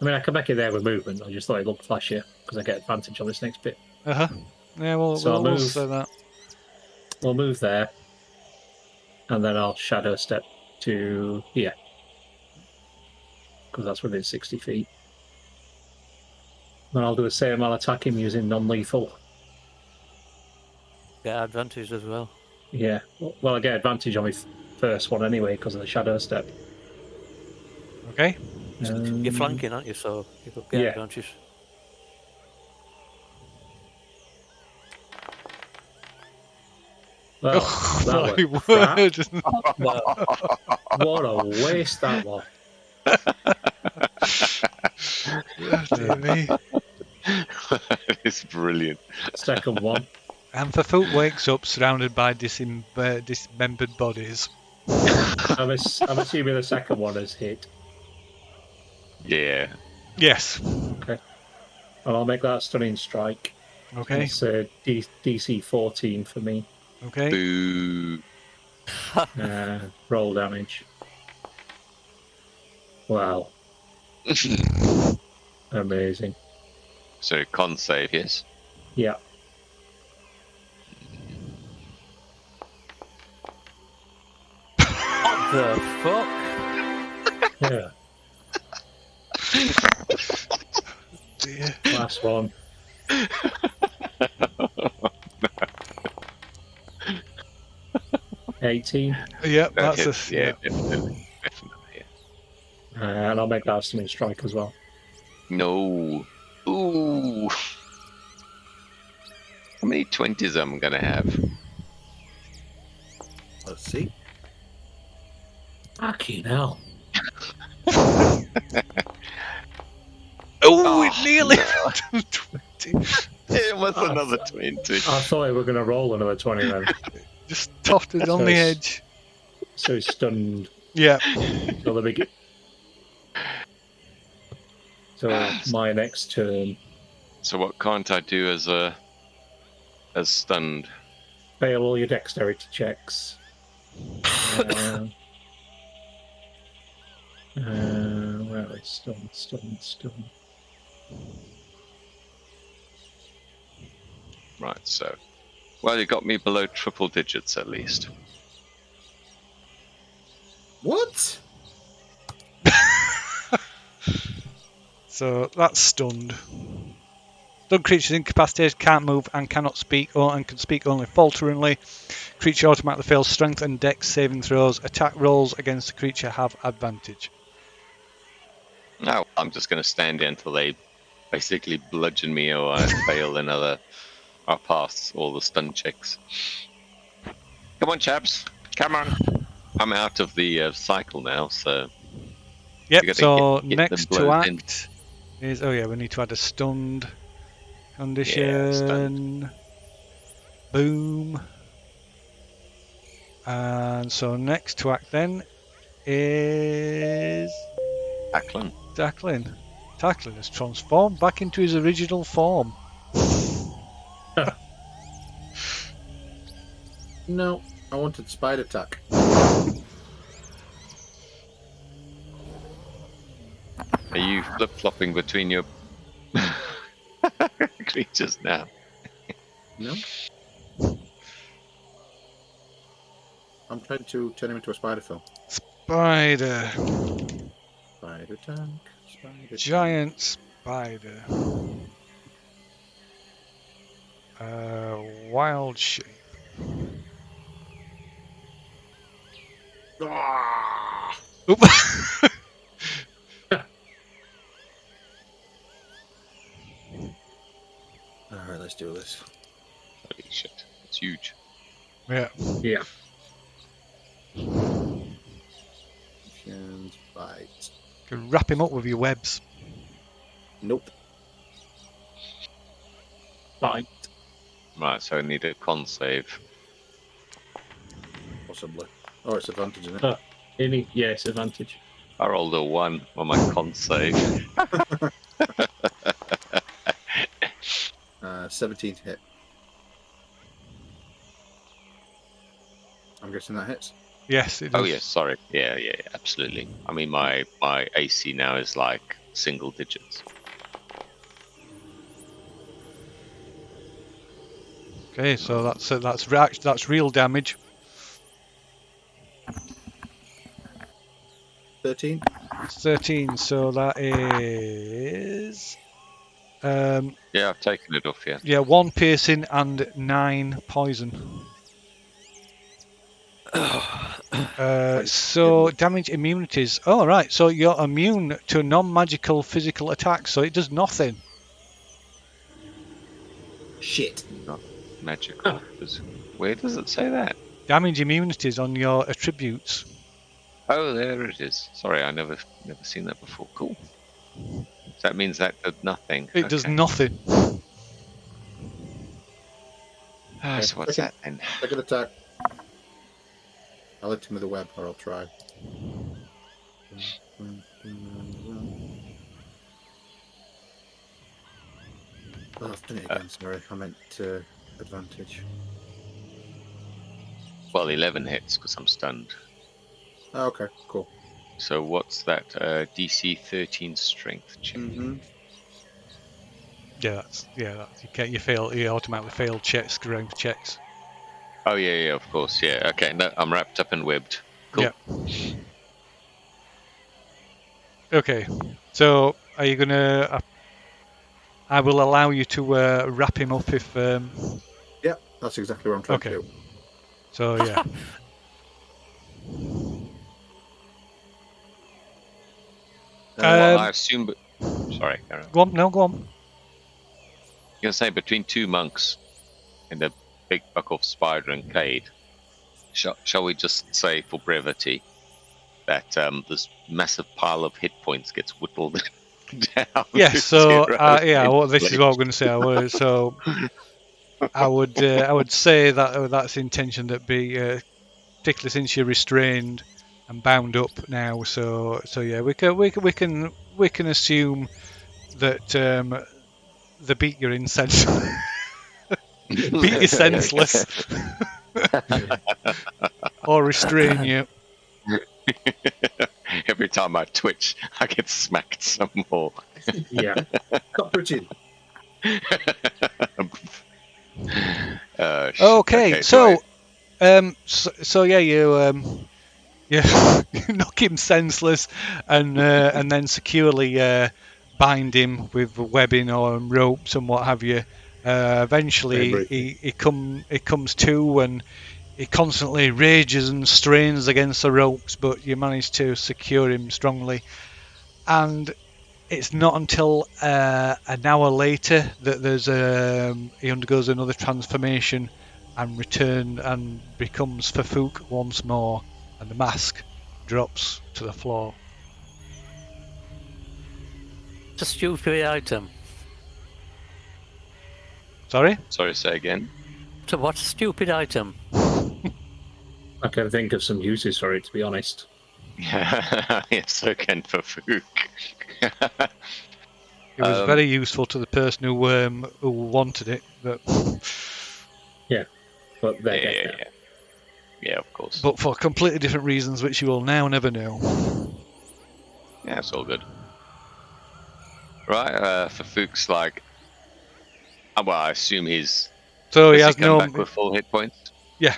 I mean, I can make it there with movement. I just thought it looked flashier because I get advantage on this next bit. Yeah, we'll say that. We'll move there, and then I'll shadow step to here because that's within 60 feet. Then I'll do the same. I'll attack him using non-lethal. Get advantage as well. Yeah. Well, I get advantage on my first one anyway because of the shadow step. Okay. You're flanking, aren't you? So you could get advantage. Well, that was crap. What a waste that was. Dear me. It's brilliant. Second one. Amphifoot wakes up surrounded by dismembered bodies. I'm assuming the second one has hit. Yeah. Yes. Okay. And I'll make that a stunning strike. Okay. It's DC 14 for me. Okay. Boo. Roll damage. Wow. Amazing. So con save, yes. Yeah. What the fuck? Yeah. Dear. Last one. $18. Yeah, That that's hits, a yeah, definitely. Yeah. And I'll make that a stunning strike as well. No. Ooh. How many 20s am I gonna have? Let's see. Fucking hell. it nearly 20. It was another 20. I thought we were going to roll another 20 then. Just totted on the edge. So he's stunned. Yeah. So my next turn. So what can't I do as stunned? Fail all your dexterity checks. Where is stun? Right, so well, you got me below triple digits at least. What? So that's stunned. Stunned creatures incapacitated, can't move, and cannot speak, and can speak only falteringly. Creature automatically fails strength and dex saving throws. Attack rolls against the creature have advantage. No, I'm just going to stand there until they basically bludgeon me or I fail another. I pass all the stun checks. Come on, chaps. Come on. I'm out of the cycle now, so. Yep, so get next the to blows in. act is... Oh yeah, we need to add a stunned condition. Yeah, stunned. Boom. And so next to act then is... Acklin. Tacklin has transformed back into his original form. No, I wanted spider attack. Are you flip-flopping between your creatures now? No. I'm trying to turn him into a spider film. Spider. Spider tank. Spider Giant spider. Wild shape. tank. Ah! Oop. Alright, let's do this. Holy shit, it's huge. Yeah. Yeah. And bite. You can wrap him up with your webs. Nope. Bite. Right, so I need a con save. Possibly. Oh, it's advantage, isn't it? Yeah, it's advantage. I rolled a 1 on my con save. 17 to hit. I'm guessing that hits. Yes, it does. Oh, yes, sorry. Yeah, absolutely. I mean, my AC now is like single digits. Okay, so that's real damage. 13. It's 13, so that is Yeah, I've taken it off, yeah. yeah, 1 piercing and 9 poison. So damage immunities. Oh right, so you're immune to non-magical physical attacks, so it does nothing. Shit. Not magical. Where does it say that? Damage immunities on your attributes. Oh, there it is. Sorry, I never seen that before. Cool. So that means that did nothing. It does Okay. nothing. So what's that then? Second attack. I'll hit him with a web, or I'll try. Oh, I've done it again, sorry. I meant advantage. Well, 11 hits because I'm stunned. Oh, okay, cool. So what's that? DC 13 strength check. Mm-hmm. Yeah, you automatically fail checks, strength checks. Oh yeah, of course, yeah. Okay, no, I'm wrapped up and webbed. Cool. Yeah. Okay, so are you gonna? I will allow you to wrap him up if. Yeah, that's exactly what I'm trying to do. So yeah. Well, I assume. Sorry, Karen. Go on. You're gonna say between two monks and a big buck off spider and Cade. Shall we just say, for brevity, that this massive pile of hit points gets whittled down? Yes. So well, this is what I'm going to say. I would say that that's the intention that be particularly since you're restrained and bound up now. So yeah, we can assume that the beat you're insensible. Beat you senseless or restrain you. Every time I twitch, I get smacked some more. Yeah. Stop twitching. Shit. Okay, so so yeah, you knock him senseless and then securely bind him with webbing or ropes and what have you. Eventually, Daybreaking. he comes to, and he constantly rages and strains against the ropes, but you manage to secure him strongly. And it's not until an hour later that he undergoes another transformation and becomes Fafuk once more, and the mask drops to the floor. It's a stupid item. Sorry? sorry, say again. So what's a stupid item? I can think of some uses for it, to be honest. Yes, so can for Fook. It was very useful to the person who wanted it, but But they're dead yeah, now. yeah, yeah, of course. but for completely different reasons, which you will now never know. Yeah, it's all good. Right, Fafuk's like, well, I assume he's. So he Does has he come no. back with full hit points? Yeah.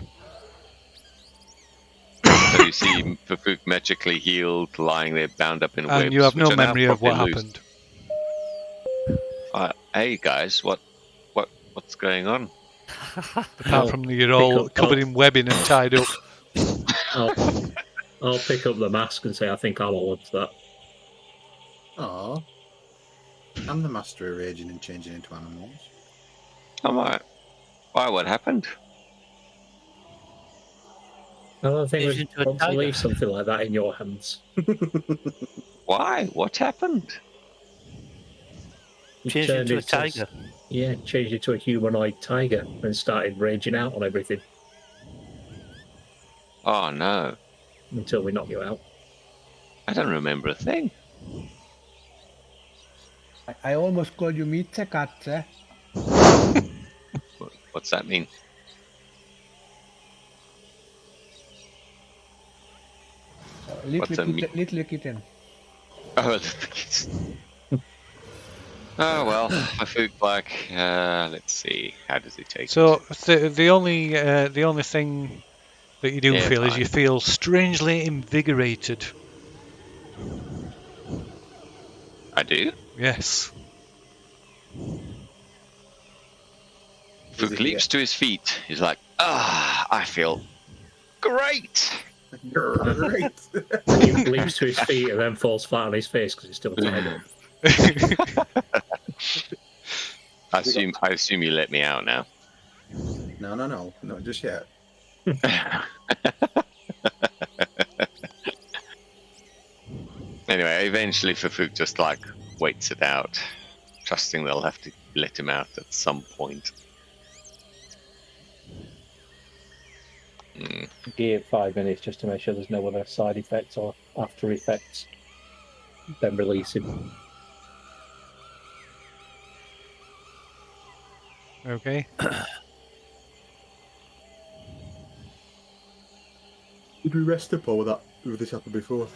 So you see Fafuk magically healed, lying there bound up in webs. And you have no which are now memory of what properly loose. happened. Hey guys, what's going on? Apart from you're all covered in webbing and tied up. I'll pick up the mask and say I think I'll hold to that. Aw. I'm the master of raging and changing into animals. I'm like, why? What happened? I don't think Change we into a want to tiger. leave something like that in your hands. Why? What happened? You Change turned into a it tiger. Yeah, changed it to a humanoid tiger and started raging out on everything Oh no, until we knock you out. I don't remember a thing. I almost called you Mitsekatse. What's that mean? What's a Little kitten. Oh, oh well, Fafuk like, let's see, how does he take So it? the only thing that you do Yeah, feel is fine. you feel strangely invigorated. I do. Yes. Fafuk leaps to his feet. He's like, I feel great. Great. He leaps to his feet and then falls flat on his face because he's still tied up. I assume you let me out now. No, not just yet. Anyway, eventually Fafuk just like waits it out, trusting they'll have to let him out at some point. Give 5 minutes just to make sure there's no other side effects or after effects. Then release him. Okay. Did we rest up or with this happened before?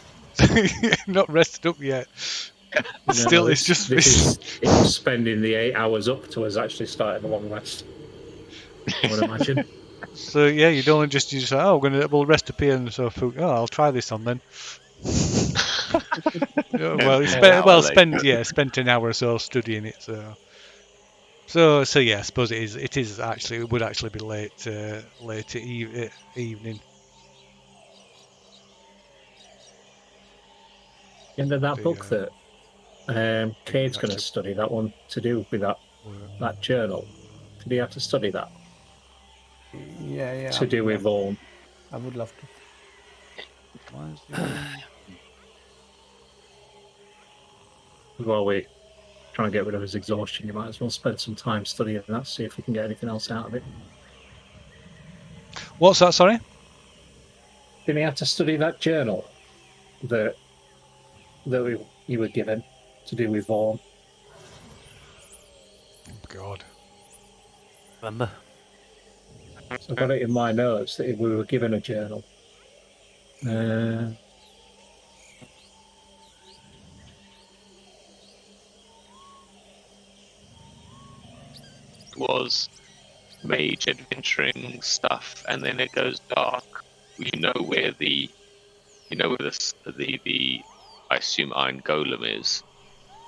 Not rested up yet. No, It's just it's spending the 8 hours up to us actually starting the long rest. I would imagine. So yeah, you don't just say, oh, we'll rest up here, and so I'll try this on then. Well, spent an hour or so studying it. So yeah, I suppose it would actually be late evening. End of that book that Cade's going to actually- study, that one to do with that journal. Did he have to study that? Yeah. To do with all. I would love to. While we're trying to get rid of his exhaustion, you might as well spend some time studying that, see if we can get anything else out of it. What's that? Sorry. Didn't he have to study that journal that you were given to do with Vaughan? Oh, God. Remember? So I've got it in my notes that we were given a journal. Was mage adventuring stuff, and then it goes dark. You know where the I assume Iron Golem is,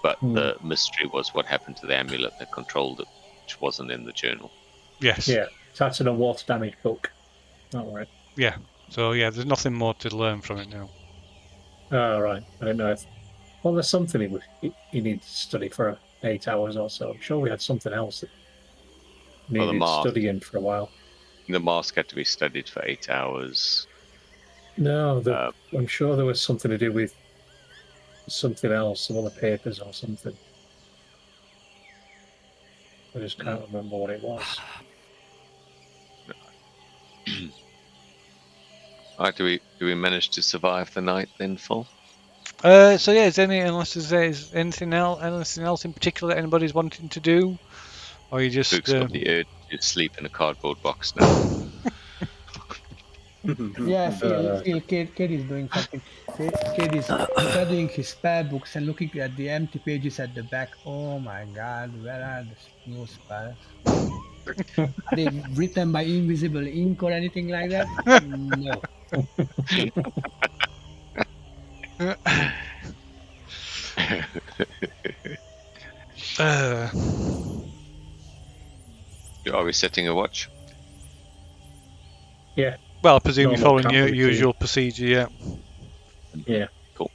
but the mystery was what happened to the amulet that controlled it, which wasn't in the journal. Yes. Yeah, Tatton and water damage book. All right. Yeah. So yeah, there's nothing more to learn from it now. Oh, right. I don't know. Well, there's something he needed to study for 8 hours or so. I'm sure we had something else that needed studying for a while. The mask had to be studied for 8 hours. No, I'm sure there was something to do with something else, some other papers or something. I just can't remember what it was. Alright, do we manage to survive the night then, Phil? So yeah, unless there's anything else in particular that anybody's wanting to do, or you just Luke's got the urge to sleep in a cardboard box now. Yeah, feel Kate is doing something. Kate is studying his spell books and looking at the empty pages at the back. Oh my God, where are the new spells? Are they written by invisible ink or anything like that? No. Are we setting a watch? Yeah. Well, I presume you're Normal following your routine. usual procedure. Yeah. Yeah. Cool.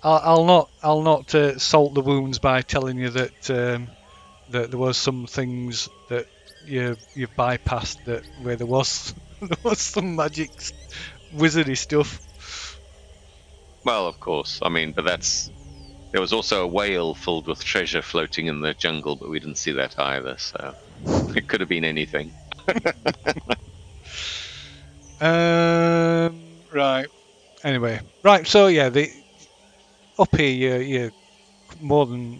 I'll not salt the wounds by telling you that that there was some things that you bypassed where there was some magic wizardy stuff. Well, of course. I mean, but there was also a whale filled with treasure floating in the jungle, but we didn't see that either, so it could have been anything. Right. Anyway, right. So yeah, up here you're more than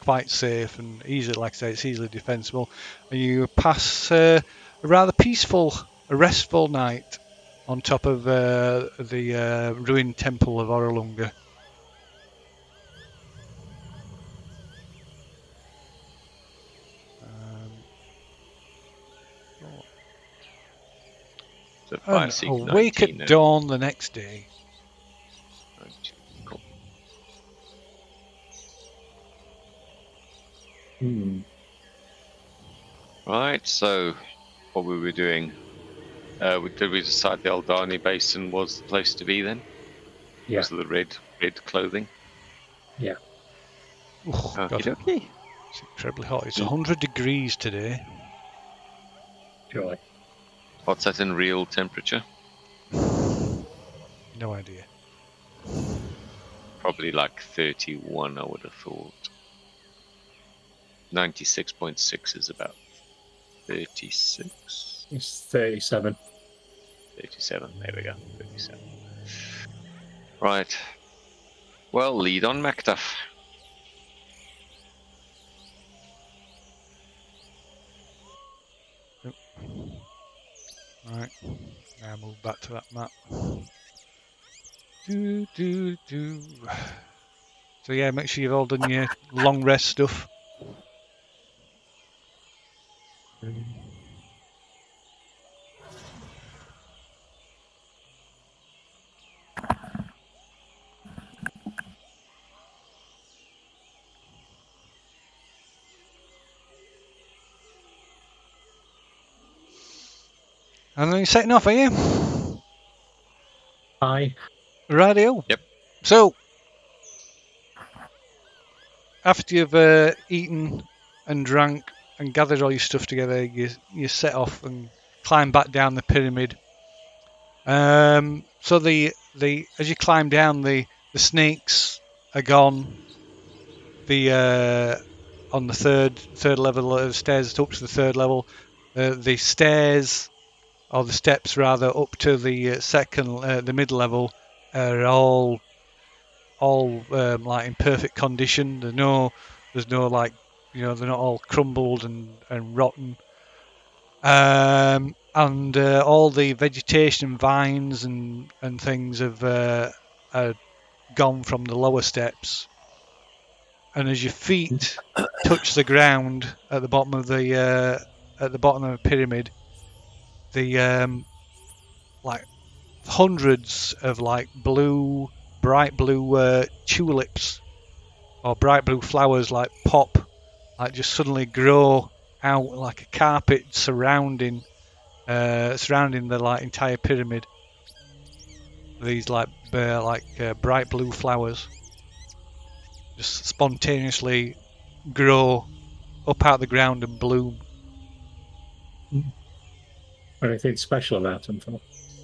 quite safe and easily, like I say, it's easily defensible. And you pass a rather peaceful, restful night on top of the ruined temple of Orolunga. And awake at dawn the next day. Cool. Right, so what were we doing? Did we decide the Aldani Basin was the place to be then? Yeah. Was it the red clothing? Yeah. Oh, God. Okay. It's incredibly hot. It's 100 degrees today. Joy. What's that in real temperature? No idea. Probably like 31, I would have thought. 96.6 is about 36. It's 37. 37, there we go, 37. Right. Well, lead on, Macduff. Right. Now move back to that map. So yeah, make sure you've all done your long rest stuff. And then you're setting off, are you? Aye. Radio. Yep. So, after you've eaten and drank and gathered all your stuff together, you set off and climb back down the pyramid. So the as you climb down, the snakes are gone. On the third level of stairs up to the third level, the stairs or the steps rather, up to the second, the mid level, are all like in perfect condition. There's no like, they're not all crumbled and rotten. And all the vegetation, vines and things have are gone from the lower steps. And as your feet touch the ground at the bottom of the pyramid, the like hundreds of like bright blue tulips or bright blue flowers like pop, like just suddenly grow out like a carpet surrounding the like entire pyramid. These like bright blue flowers just spontaneously grow up out of the ground and bloom. Anything special about them, Phil?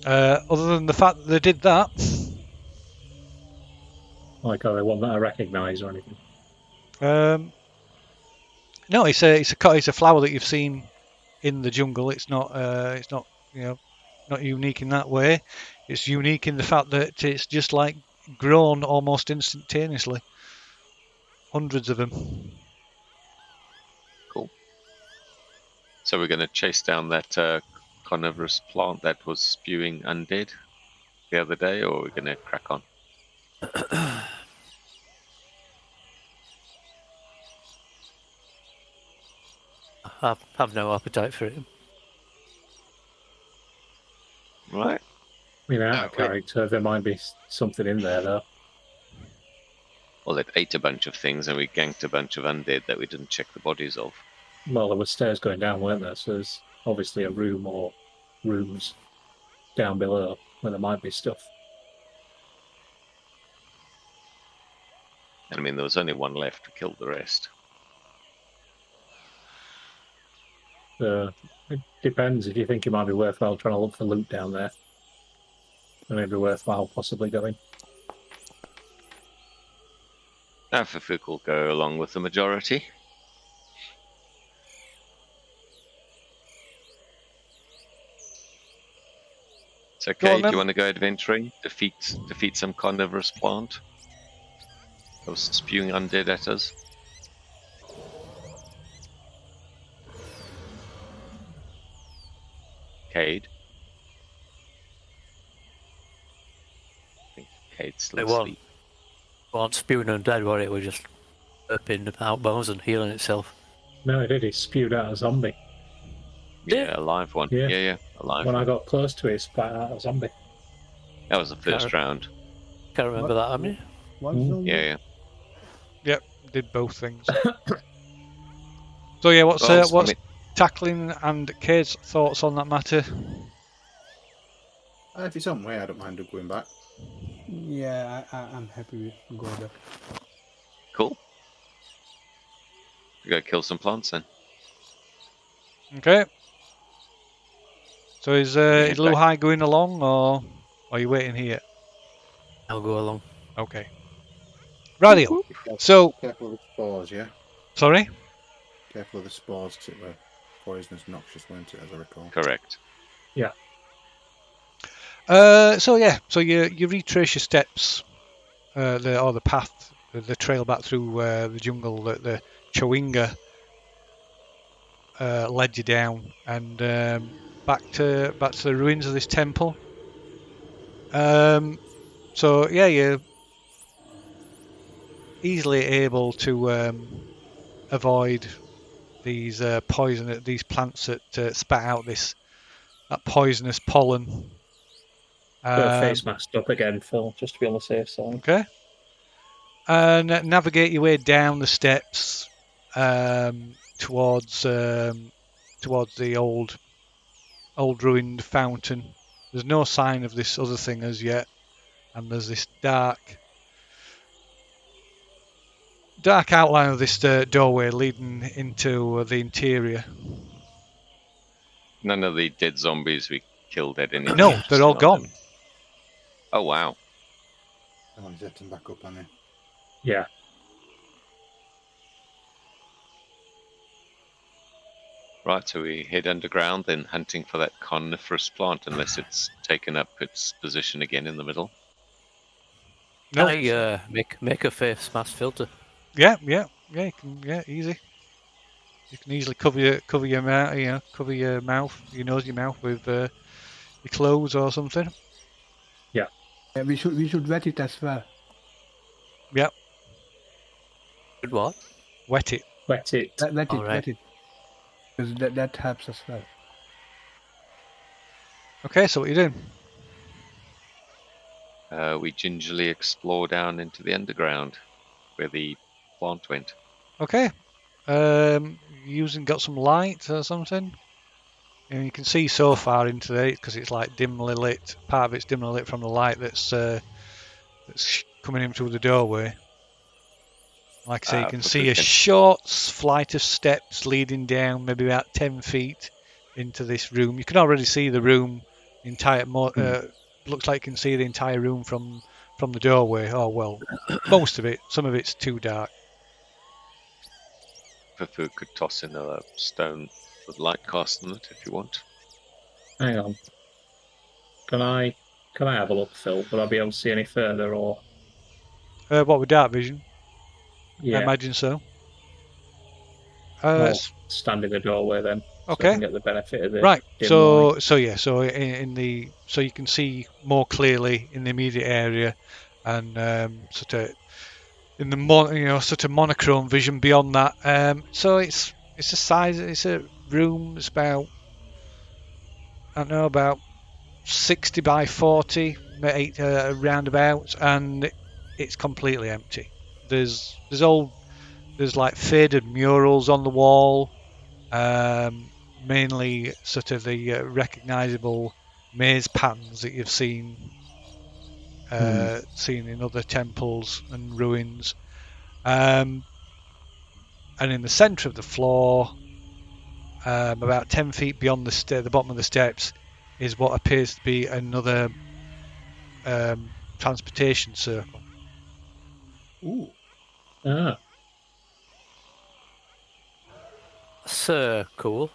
Other than the fact that they did that, Like, are they one that I recognise or anything? no, it's a flower that you've seen in the jungle. It's not not unique in that way. It's unique in the fact that it's just like grown almost instantaneously. Hundreds of them. Cool. So we're going to chase down that carnivorous plant that was spewing undead the other day, or we're going to crack on? I have no appetite for it. Right. I mean, out No, of character, there might be something in there, though. Well, it ate a bunch of things, and we ganked a bunch of undead that we didn't check the bodies of. Well, there were stairs going down, weren't there? So there's obviously a room or rooms down below where there might be stuff. And I mean, there was only one left. We killed the rest. It depends. If you think it might be worthwhile trying to look for loot down there, then it'd be worthwhile possibly going. Afifik will go along with the majority. It's okay. Do you want to go adventuring? Defeat some carnivorous plant that was spewing undead at us? Cade? I think Cade's still It won't. asleep. Wasn't spewing undead, were it? We're just burping out bones and healing itself. No, it did. He spewed out a zombie. Yeah, a live one. Yeah. Yeah, a live When one. I got close to it, it spat out a zombie. That was the first round. Can't remember that, have you? What Mm. zombie? Yeah. Yep, did both things. So yeah, what's Tackling and Kate's thoughts on that matter? If it's on way, I don't mind going back. Yeah, I'm happy with go there. Cool. We go kill some plants then. Okay. So is Yeah, Lou High going along, or are you waiting here? I'll go along. Okay. Radio. So, Careful of the spores, yeah? sorry? Careful of the spores, because it were poisonous, noxious, weren't it, as I recall? Correct. So you retrace your steps, the path, the trail back through the jungle that the Chewinga led you down, and back to the ruins of this temple. So yeah, you're easily able to avoid these these plants that spat out that poisonous pollen. Put a face mask up again, Phil, just to be on the safe side. Okay. And navigate your way down the steps towards the old ruined fountain. There's no sign of this other thing as yet, and there's this dark outline of this doorway leading into the interior. None of the dead zombies we killed had any. No, they're all gone. Oh wow. Oh, he's hitting back up, hasn't Yeah. Right, so we head underground, then hunting for that coniferous plant, unless it's taken up its position again in the middle. No. I make a face mask filter. Yeah, you can, easy. You can easily cover your mouth, cover your mouth, your nose, your mouth with your clothes or something. We should wet it as well. Yeah, Good what? wet it. Wet it. Wet All it, right. wet it. Because that helps as well. Okay, so what are you doing? We gingerly explore down into the underground, where the plant went. Okay. Got some light or something. And you can see so far into it because it's like dimly lit. Part of it's dimly lit from the light that's coming in through the doorway. Like I say, you can see a short flight of steps leading down, maybe about 10 feet into this room. You can already see the room entire. Looks like you can see the entire room from the doorway. Oh well, most of it. Some of it's too dark. Fufu could toss in a stone with light cast on it if you want. Hang on. Can I have a look, Phil? Will I be able to see any further, or What with dark vision? I yeah? imagine so. I'll stand in the doorway then, so I Okay. can get the benefit of the Right. dim So light. so you can see more clearly in the immediate area, and sort of in the sort of monochrome vision beyond that. So it's a size. It's a room. It's about, I don't know, about 60 by 40, roundabout, and it's completely empty. There's like faded murals on the wall, mainly sort of the recognizable maze patterns that you've seen in other temples and ruins. And in the centre of the floor, about 10 feet beyond the bottom of the steps, is what appears to be another transportation circle. Ooh. Ah, So cool.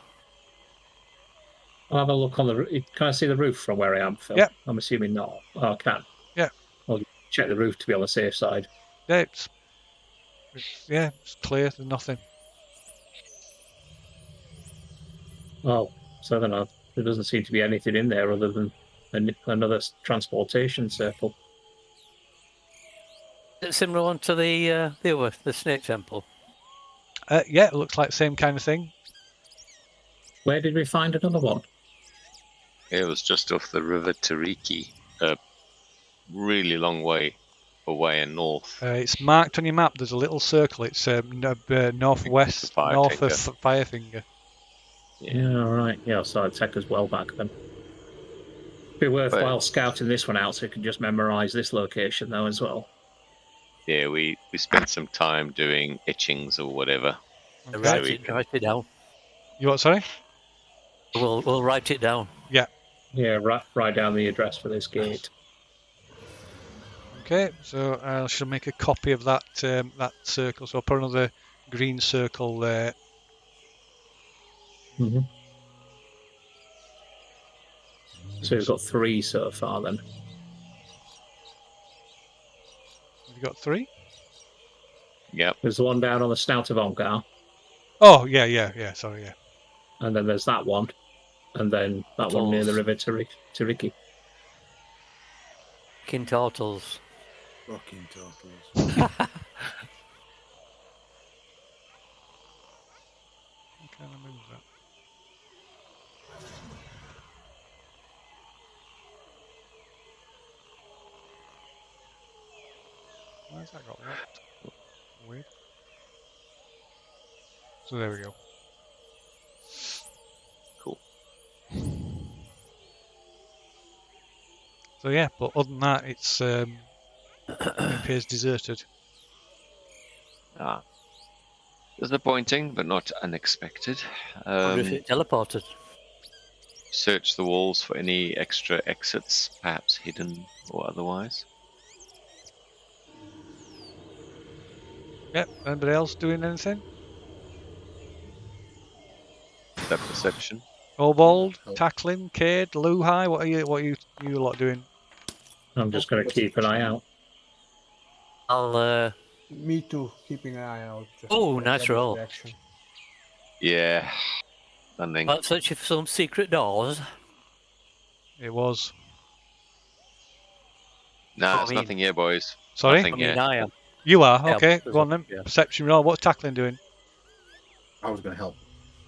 I'll have a look on the roof. Can I see the roof from where I am, Phil? Yeah. I'm assuming not. Oh, I can. Yeah. I'll check the roof to be on the safe side. Yeah, it's clear. There's nothing. Oh, so then there doesn't seem to be anything in there other than another transportation circle. Is it similar one to the snake temple? Yeah, it looks like the same kind of thing. Where did we find another one? It was just off the river Tariki, a really long way away and north. It's marked on your map. There's a little circle. It's northwest, north of Firefinger. Yeah, all right. Yeah, so I'd take us well back then. Be worthwhile scouting this one out so you can just memorize this location though as well. Yeah, we spent some time doing etchings or whatever. Okay. Write it down. You what? Sorry. We'll write it down. Yeah. Yeah, write down the address for this gate. Okay, so I shall make a copy of that circle. So I'll put another green circle there. Mm-hmm. So we've got 3 so far then. Have you got 3? Yep. There's the one down on the Snout of Ongar. Oh, yeah. Sorry, yeah. And then there's that one. And then that one near the river Tariki. Fucking turtles. Fucking turtles. Can I move that? Why has that got locked? Weird. So there we go. Cool. So yeah, but other than that, it's it appears deserted. Disappointing, but not unexpected. Wonder if it teleported. Search the walls for any extra exits, perhaps hidden or otherwise. Yep. Anybody else doing anything? that perception. Kobold, Oh. tackling, Cade, Luhai. What are you lot doing? I'm just going to keep an eye out. I'll. Me too, keeping an eye out. Just Oh, nice ready for roll. action. Yeah. Nothing. Well, searching for some secret doors. It was. No, I there's mean- nothing here, boys. Sorry? Nothing I mean, here. I am. You are? Yeah, Okay, there's go a- on then. yeah. Perception roll. What's tackling doing? I was going to help.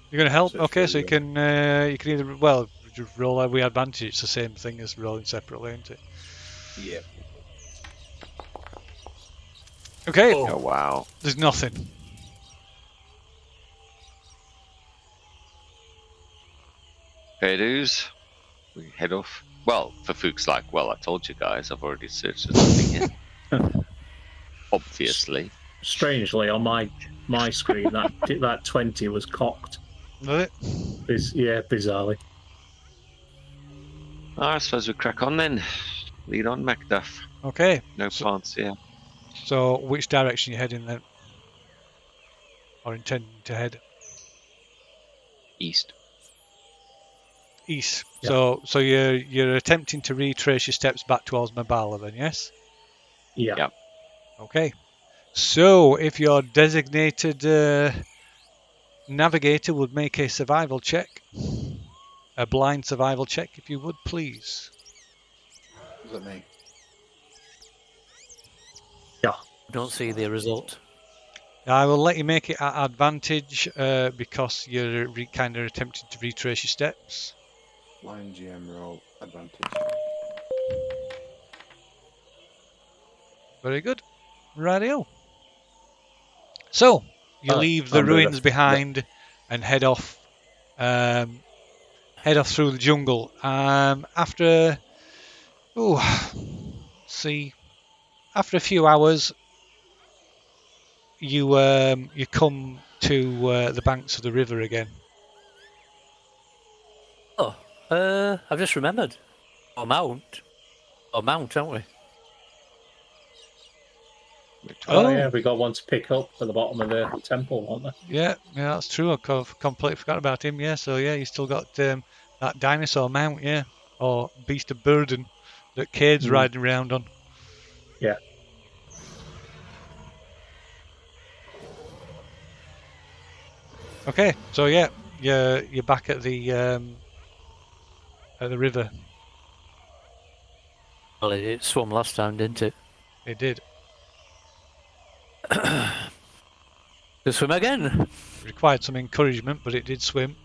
You're going to help? Search Okay, for so you can either, well, just roll every advantage. It's the same thing as rolling separately, isn't it? Yeah. Okay, Oh, wow. there's nothing. Fair dues. We head off. Well, for Fook's like, well, I told you guys, I've already searched. There's nothing here. Obviously. Strangely, on my screen, that 20 was cocked. Was it? Bizarrely. I suppose we crack on then. Lead on, Macduff. Okay, No So- plants here. so which direction you heading then? Or intending to head? East. East. Yeah. So you're attempting to retrace your steps back towards Mabala then, yes? Yeah. Yeah. Okay. So if your designated navigator would make a survival check, a blind survival check, if you would, please. Is that me? Don't see the result. I will let you make it at advantage because you're kind of attempting to retrace your steps. Blind GM roll advantage. Very good. Rightio. So you leave the under ruins the- behind and head off through the jungle. After a few hours, you come to the banks of the river again. Oh, I've just remembered. Or mount, aren't we? Oh, yeah, we got one to pick up at the bottom of the temple, wasn't there? Yeah, that's true. I completely forgot about him. Yeah, so yeah, you still got that dinosaur mount, yeah, or beast of burden that Cade's riding around on. Yeah. Okay, so yeah, you're back at the river. Well, it swam last time, didn't it? It did. To swim again. Required some encouragement, but it did swim.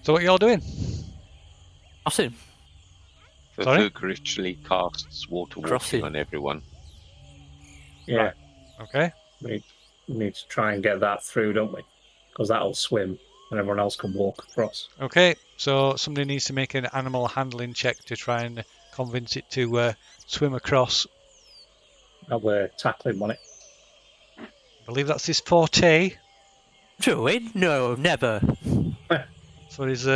So what y'all doing? Nothing. So Sorry? Fook ritually casts water Crossing. walking on everyone. Yeah. Okay. We need to try and get that through, don't we? Because that'll swim and everyone else can walk across. Okay, so somebody needs to make an animal handling check to try and convince it to swim across. Now we're tackling on it. I believe that's his forte. Druid? No, never. For his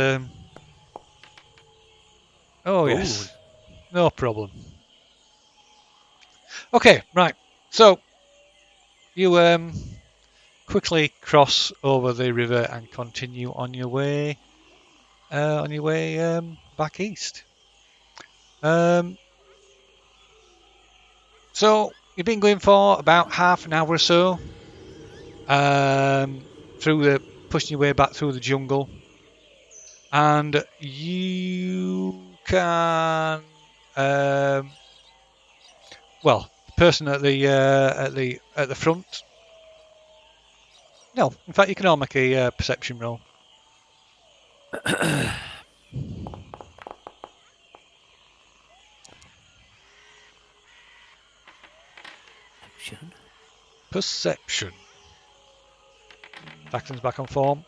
Oh yes. No problem. Okay, right. So you quickly cross over the river and continue on your way back east. So you've been going for about half an hour or so. Pushing your way back through the jungle. And you can the person at the front. No, in fact, you can all make a perception roll. Perception. Declan's back on form.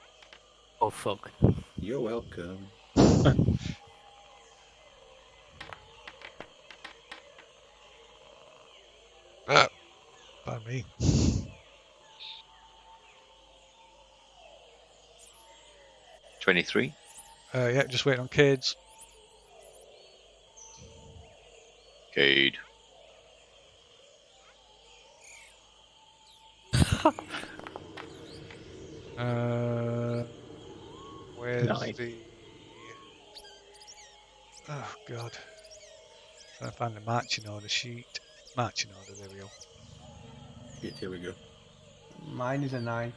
Oh fuck. You're welcome. Pardon me. $23. Yeah, just waiting on Cades. Cade. Where's 9. the? Oh God! Trying to find the marching order sheet. Marching order. There we go. Yes, here we go. Mine is a 9.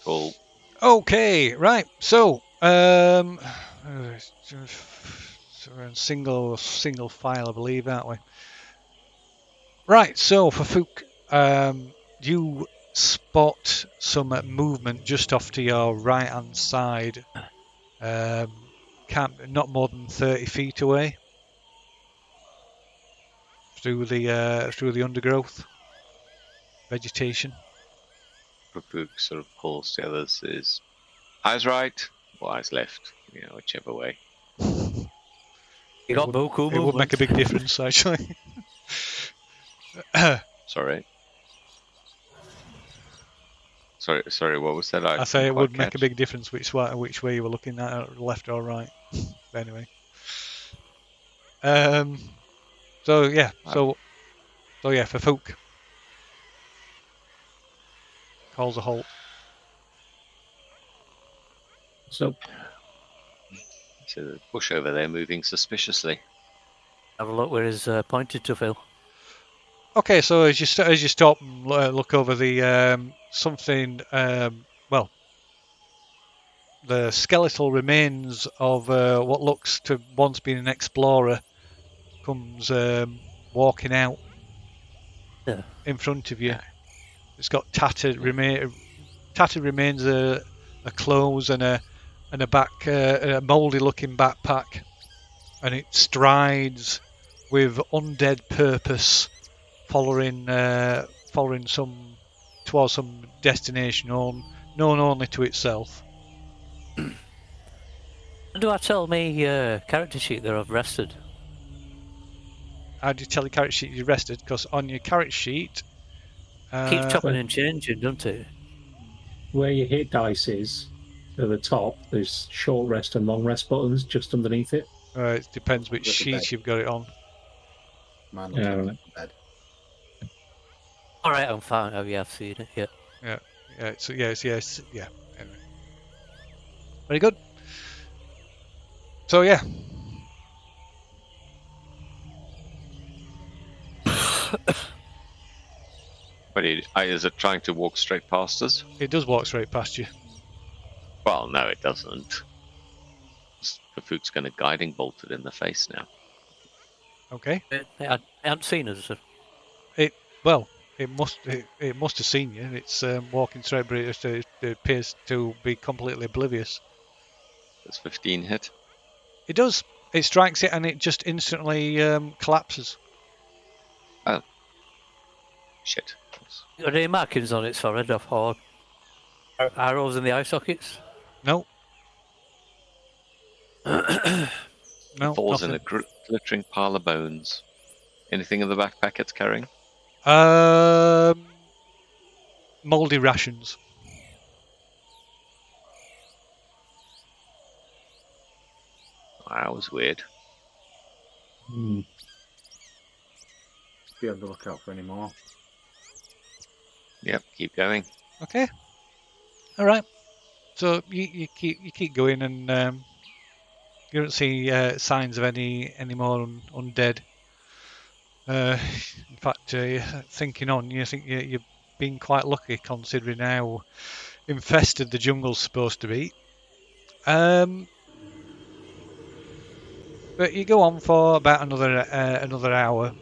Cool. Okay, right. So, so we're in single file, I believe, aren't we? Right. So for Fook, you spot some movement just off to your right hand side. Not more than 30 feet away through the undergrowth vegetation. Pukuk sort of pulls the others. Is eyes right or eyes left? Whichever way. You got Boku It would make a big movement. difference, actually. Sorry. Sorry. What was that? I say didn't it quite would make a catch. big difference which way you were looking at, left or right. But anyway. So yeah. So yeah, for Fook. Calls a halt. So So the bush over there moving suspiciously. Have a look where he's pointed to, Phil. Okay, so as you stop and look over the something, well, the skeletal remains of what looks to once been an explorer comes walking out Yeah. in front of you. Yeah. It's got tattered remains of clothes and a mouldy looking backpack, and it strides with undead purpose, following towards some destination known only to itself. Do I tell me character sheet that I've rested? How do you tell your character sheet you rested? Because on your character sheet, Keeps chopping Well- and changing, doesn't it? where your hit dice is, at the top, there's short rest and long rest buttons just underneath it. it depends which Look at that. sheet you've got it on. Mine looks Yeah, like right. it's bed. All right, I'm fine. Oh yeah, I've seen it. Yeah. Yeah. Anyway. Very good. So yeah. But is it trying to walk straight past us? It does walk straight past you. Well, no, it doesn't. Pukuk's going to guiding bolt it in the face now. Okay. I haven't seen us. Well, it must have seen you. It's walking straight, but it appears to be completely oblivious. Does 15 hit? It does. It strikes it and it just instantly collapses. Shit. Are there any markings on its forehead or arrows in the eye sockets? No. No. Falls in a Nothing. glittering pile of bones. Anything in the backpack it's carrying? Mouldy rations. That was weird. Hmm. Be on the lookout for any more. Yep, keep going. Okay. All right. So you keep going, and you don't see signs of any more undead. In fact, thinking on, you think you've been quite lucky considering how infested the jungle's supposed to be. But you go on for about another hour.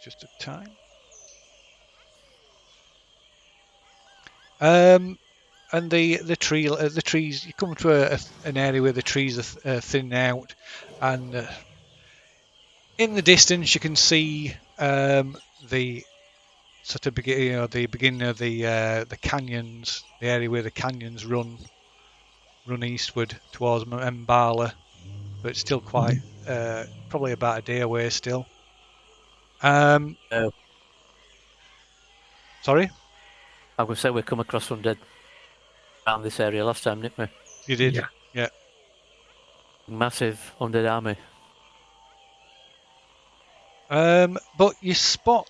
Just a time. And the trees. You come to an area where the trees are thinning out, and in the distance you can see the sort of beginning of the canyons, the area where the canyons run eastward towards Mbala, but it's still quite probably about a day away still. Oh. Sorry, I would say we come across undead around this area last time, didn't we? you did. Yeah. Massive undead army. But you spot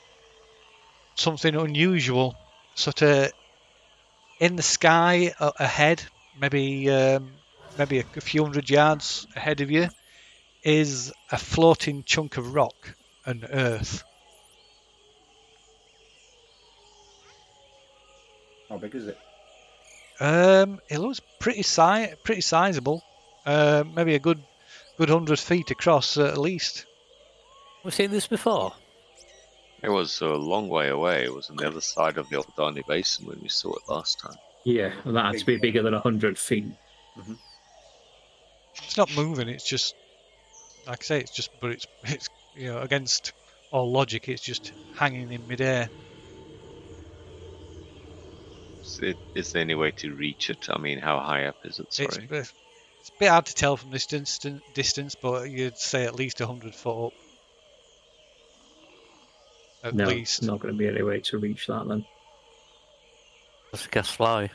something unusual, sort of in the sky ahead, maybe a few hundred yards ahead of you, is a floating chunk of rock and earth. How big is it? It looks pretty sizable. Maybe a good 100 feet across at least. We've seen this before. It was a long way away. It was on the other side of the Aldani Basin when we saw it last time. Yeah, and that had to be bigger than 100 feet. Mm-hmm. It's not moving. It's just, like I say, it's against all logic. It's just hanging in midair. Is there any way to reach it? I mean, how high up is it? Sorry. It's a bit hard to tell from this distance, but you'd say at least 100 foot up. At No, least. not going to be any way to reach that then. Let's guess fly.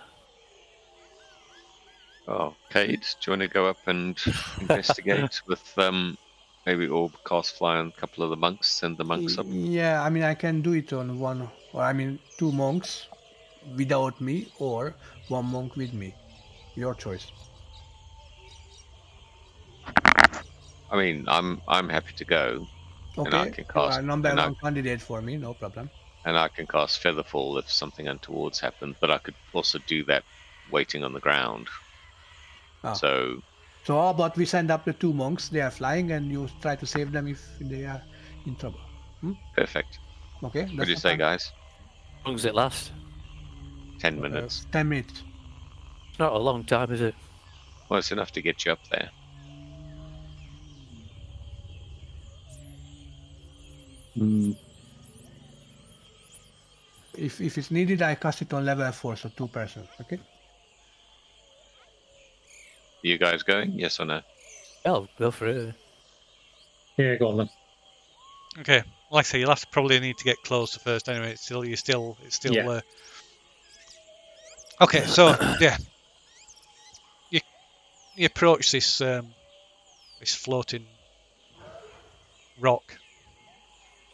Oh, Cade, do you want to go up and investigate with maybe orb, cast fly on a couple of the monks, send the monks up? Yeah, I mean, I can do it on one, or I mean, 2 monks without me, or 1 monk with me. Your choice. I mean, I'm happy to go, and I Okay, can you cast. are number 1 candidate for me, no problem. And I can cast Featherfall if something untoward's happened, but I could also do that waiting on the ground. Ah. So how about we send up the 2 monks? They are flying, and you try to save them if they are in trouble. perfect. Okay. What do you say, guys? How long does it last? 10 minutes. 10 minutes. It's not a long time, is it? Well, it's enough to get you up there. If it's needed, I cast it on level 4, so 2 persons. Okay. You guys going? Yes or no? Oh, go for it. Yeah, go on then. Okay, like I say, you'll probably need to get closer first. Anyway, it's still Yeah. Okay, so yeah, you approach this this floating rock,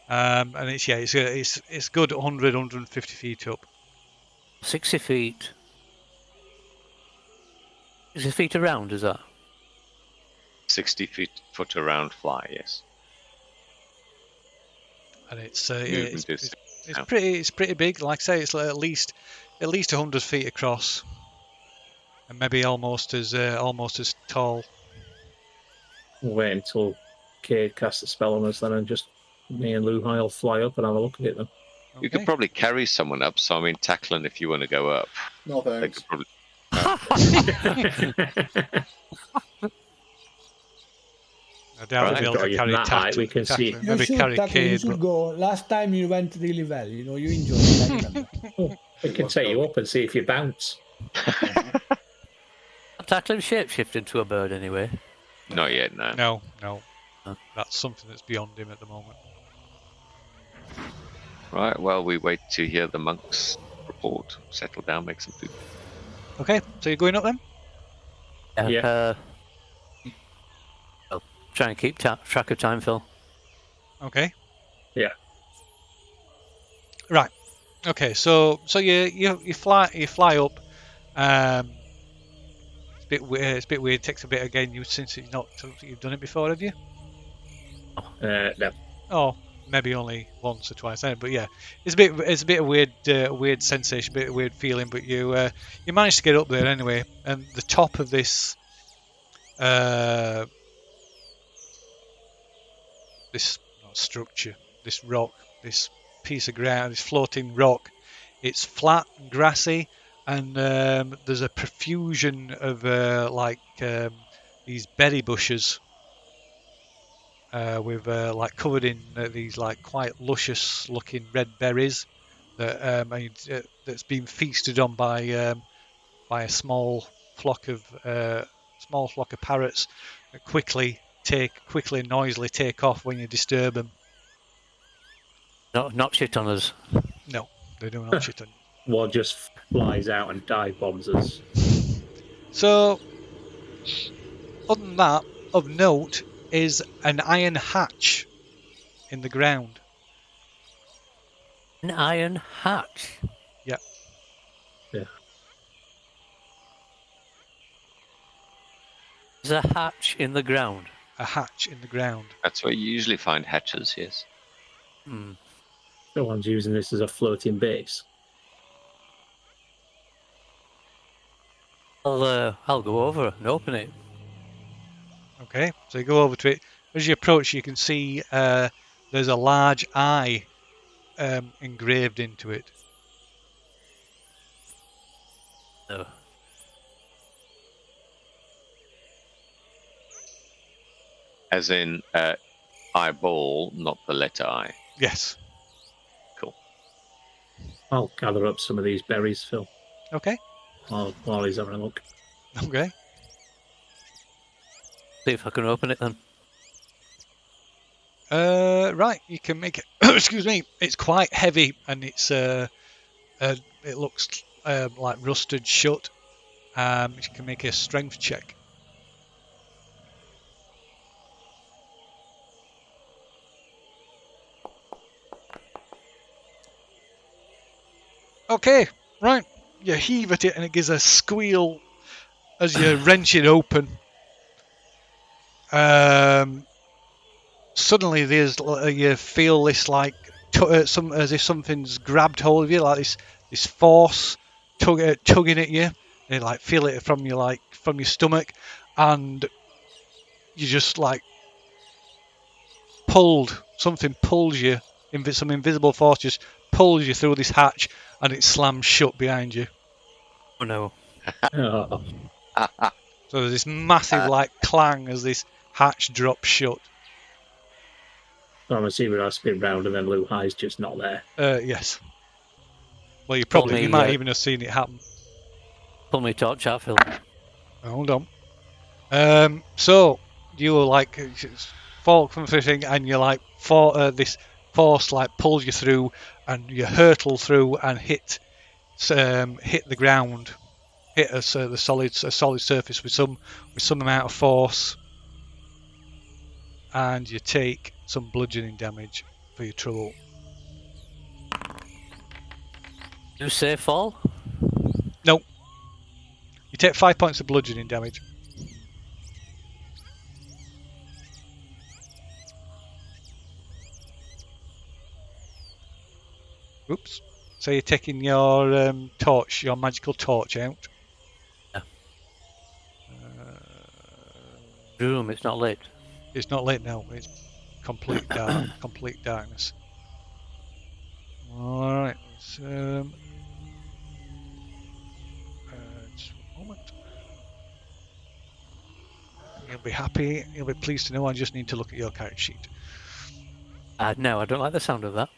and it's good 150 feet up. 60 feet. 60 feet around, is that? 60 foot around fly, yes. And it's Movement is it's pretty big. Like I say, it's at least 100 feet across, and maybe almost as tall. We'll wait until Cade casts a spell on us then, and just me and Luhai will fly up and have a look at it then. You could probably carry someone up, so I mean, Tackling, if you want to go up. No They thanks. could probably. I doubt Right. they'll be able to carry That height, we can see. Tackling. Maybe carry Tackle, you Cade, should but go. Last time you went really well. You know, you enjoyed it. I remember. We can take you up and see if you bounce. Tackling shapeshift into a bird anyway. Not yet, no. no, Huh. that's something that's beyond him at the moment. Right, well, we wait to hear the monks report. Settle down, make some food. Okay, so you're going up then? Yeah. I'll try and keep track of time, Phil. Okay. Yeah. Right. Okay. So you fly up. It's a bit weird. It's a bit weird. It takes a bit again. Since you've done it before, have you? No. Oh, maybe only once or twice. But yeah, it's a bit of weird sensation, a bit of weird feeling. But you managed to get up there anyway, and the top of this this structure, this rock, this piece of ground, this floating rock, it's flat and grassy, and there's a profusion of these berry bushes with covered in these quite luscious looking red berries that's been feasted on by a small flock of parrots that quickly and noisily take off when you disturb them. Not shit on us. No, they do not shit on you. One just flies out and dive bombs us. So, other than that, of note is an iron hatch in the ground. An iron hatch. Yep. Yeah. There's a hatch in the ground. A hatch in the ground. That's where you usually find hatches, yes. Hmm. No one's using this as a floating base. I'll go over and open it. Okay, so you go over to it. As you approach, you can see there's a large eye engraved into it. No. As in eyeball, not the letter I. Yes. Cool. I'll gather up some of these berries, Phil, Okay. while he's having a look. Okay. See if I can open it then. Right, you can make it. Excuse me. It's quite heavy, and it's it looks like rusted shut. You can make a strength check. Okay, right. You heave at it, and it gives a squeal as you wrench it open. Suddenly, you feel this like as if something's grabbed hold of you, like this force tugging at you. You like feel it from your stomach, and you just like pulled. Something pulls you. Some invisible force just pulls you through this hatch, and it slams shut behind you. Oh no. Oh, So there's this massive like clang as this hatch drops shut. I'm assuming I spin round and then Lou High's just not there. Yes. Well, you Only, might even have seen it happen. Pull me torch out, Phil. Hold on. So you like fall from fishing, and you like this force like pulls you through, and you hurtle through and hit the ground, hit a solid surface with some amount of force, and you take some bludgeoning damage for your trouble. You say fall? Nope. You take 5 points of bludgeoning damage. Oops. So you're taking your torch, your magical torch out. Yeah. Room, it's not lit. It's not lit now. It's complete dark, complete darkness. All right. Just a moment. You'll be happy. You'll be pleased to know I just need to look at your character sheet. No, I don't like the sound of that.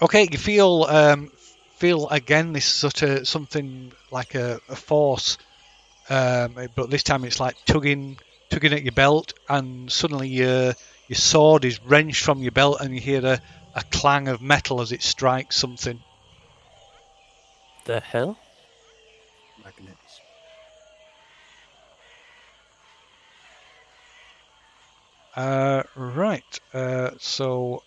Okay, you feel again this sort of something like a force, but this time it's like tugging at your belt, and suddenly your sword is wrenched from your belt, and you hear a clang of metal as it strikes something. The hell? Magnets. Right. So.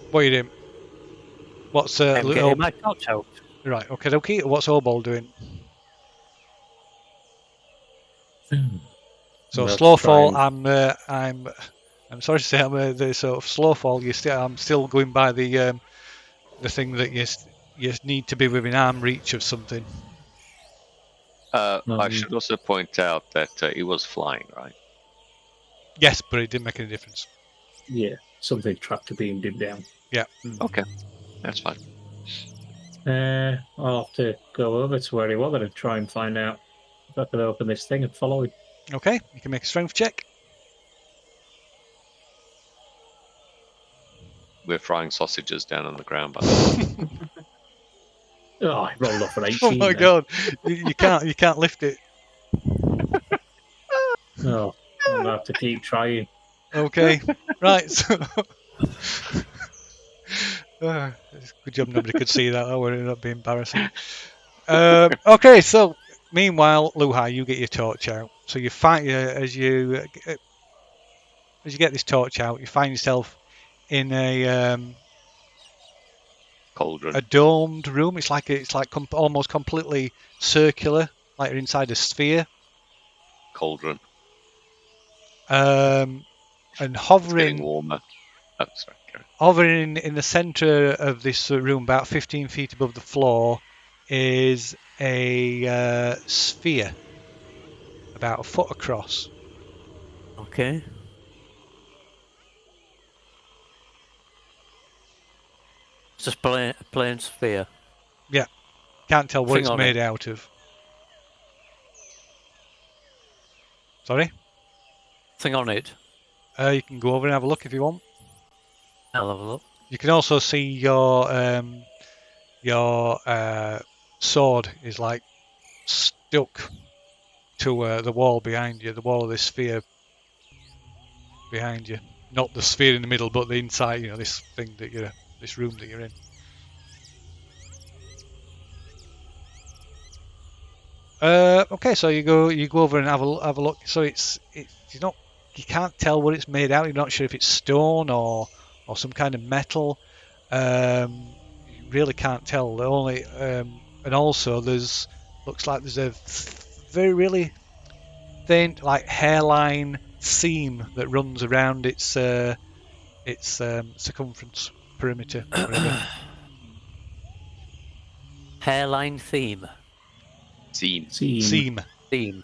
What are you doing? What's I'm getting my torch out. right? Okay. What's Obol doing? So Let's slow try fall. and- I'm sorry to say I'm the sort of slow fall. I'm still going by the thing that you need to be within arm reach of something. I should also point out that it was flying, right? Yes, but it didn't make any difference. Yeah, something tractor beamed him down. Yeah. Okay, that's fine. I'll have to go over to where he was and try and find out if I can open this thing and follow him. Okay, you can make a strength check. We're frying sausages down on the ground, by the way. Oh, I rolled off an 18. Oh my then. god, you can't lift it. Oh, I'm gonna have to keep trying. Okay, right. So Good job nobody could see that. That would not be embarrassing. Okay, so meanwhile, Luhai, you get your torch out. So you find as you get this torch out, you find yourself in a Cauldron. domed room. It's like almost completely circular, like you're inside a sphere. Cauldron. And It's getting hovering warmer. Oh, sorry. Karen. hovering in the center of this room, about 15 feet above the floor, is a sphere about a foot across. Okay. It's just plain sphere. Can't tell what Thing it's on made it. out of. Sorry? Thing on it. You can go over and have a look if you want. I'll have a look. You can also see your sword is like stuck to the wall behind you, the wall of this sphere behind you. Not the sphere in the middle, but the inside, this thing that this room that you're in. Okay, so you go over and have a look. So it's you can't tell what it's made out. You're not sure if it's stone or some kind of metal. You really can't tell. The only and also looks like there's a very really thin like hairline seam that runs around its circumference perimeter. Whatever. Hairline theme. Seam. Seam. Theme.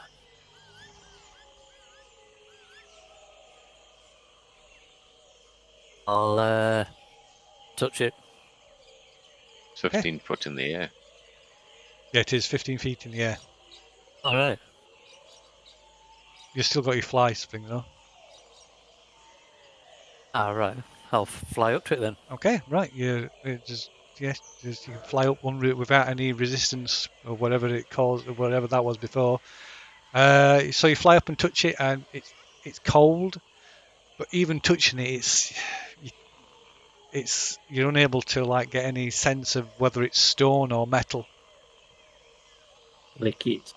I'll touch it. It's 15 foot in the air. Yeah, it is 15 feet in the air. All right. You've still got your fly thing though. All right. I'll fly up to it then. Okay, right. You you can fly up one route without any resistance or whatever it calls, or whatever that was before. So you fly up and touch it, and it's cold, but even touching it, you're unable to like get any sense of whether it's stone or metal. Lick it.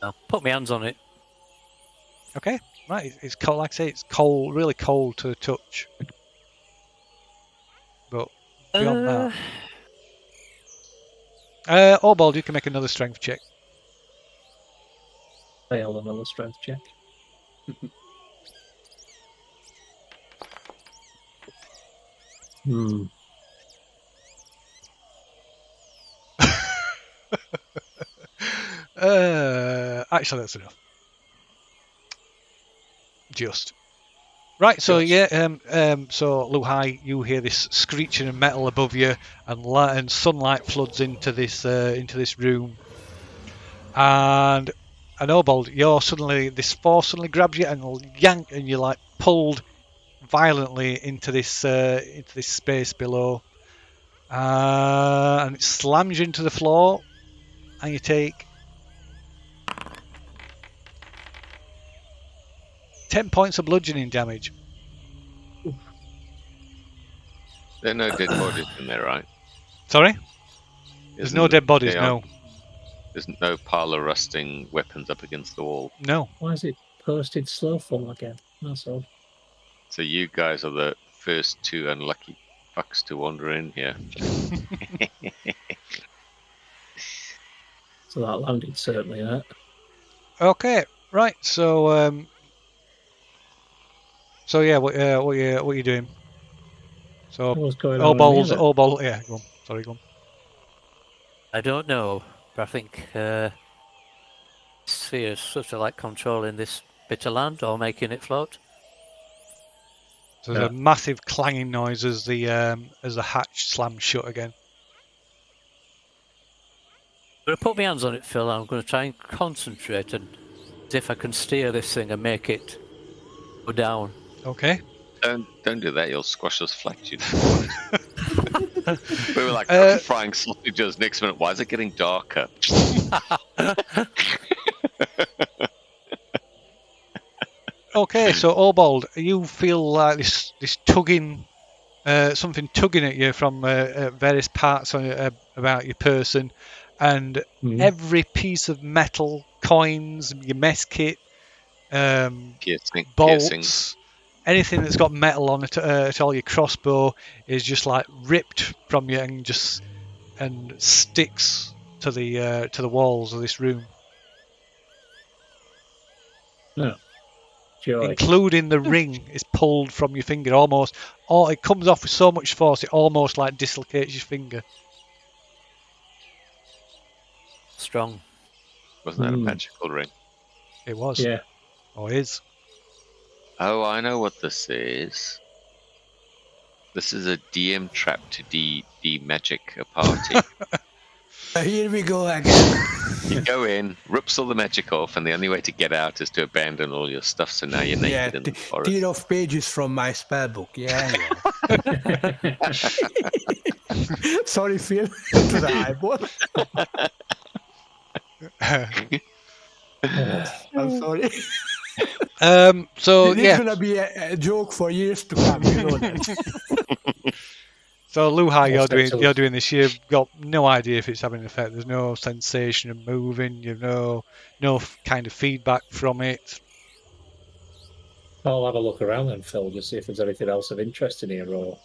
I'll put my hands on it. Okay, right. It's cold. Like I say, it's cold, really cold to the touch. But beyond that, Orbald, you can make another strength check. Fail another strength check. Actually, that's enough. Just. Right, so yeah, so Luhai, you hear this screeching of metal above you, and sunlight floods into this room, and Obald, this force suddenly grabs you and will yank, and you're like pulled violently into this space below, and it slams you into the floor, and you take 10 points of bludgeoning damage. There are no dead bodies in there, right? Sorry? There's no dead bodies, no. There's no pile of rusting weapons up against the wall. No. Why is it posted slow fall again? That's odd. So you guys are the first two unlucky fucks to wander in here. So that landed certainly that. Okay, right. So yeah, what are you doing? So What's going on? Obald, yeah, go on. Sorry, go on. I don't know, but I think sphere is sort of like controlling this bit of land or making it float. So there's a massive clanging noise as the hatch slams shut again. I'm going to put my hands on it, Phil. I'm going to try and concentrate and see if I can steer this thing and make it go down. Okay. Don't do that. You'll squash those flat tubes. We were like frying sausages. Next minute, why is it getting darker? Okay, so Obald, you feel like this tugging, something tugging at you from various parts about your person, and every piece of metal, coins, your mess kit, Piercing. bolts, anything that's got metal on it at all, your crossbow is just like ripped from you and sticks to the walls of this room, No. Joy. including the ring is pulled from your finger almost. Or it comes off with so much force it almost like dislocates your finger. Strong. Wasn't that a magical ring? It was. Yeah. Or is. Oh, I know what this is. This is a DM trap to de-magic a party. Here we go again. You go in, rips all the magic off, and the only way to get out is to abandon all your stuff. So now you're naked in the forest. Tear off pages from my spell book. Yeah. Sorry, Phil. To the eyeball. I'm sorry. So This is gonna be a joke for years to come. You know that. So Luhai, Yes, you're doing this. You've got no idea if it's having an effect. There's no sensation of moving. You've no kind of feedback from it. I'll have a look around then, Phil, just see if there's anything else of interest in here or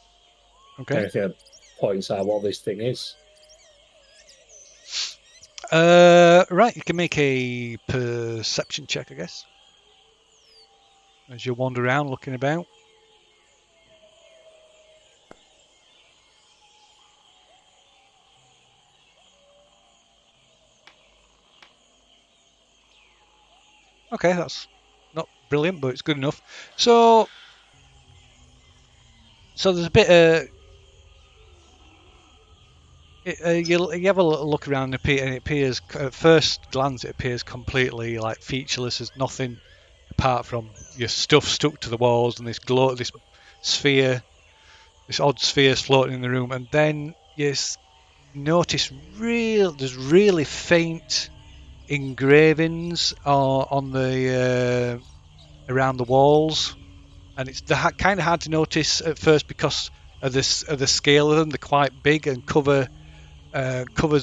anything that points out what this thing is. Right, you can make a perception check, I guess, as you wander around looking about. Okay, that's not brilliant, but it's good enough. So there's a bit. You have a little look around, and it appears at first glance it appears completely like featureless. There's nothing apart from your stuff stuck to the walls and this sphere, this odd spheres floating in the room. And then you notice there's really faint engravings on the around the walls, and it's kind of hard to notice at first because of the scale of them. They're quite big and covers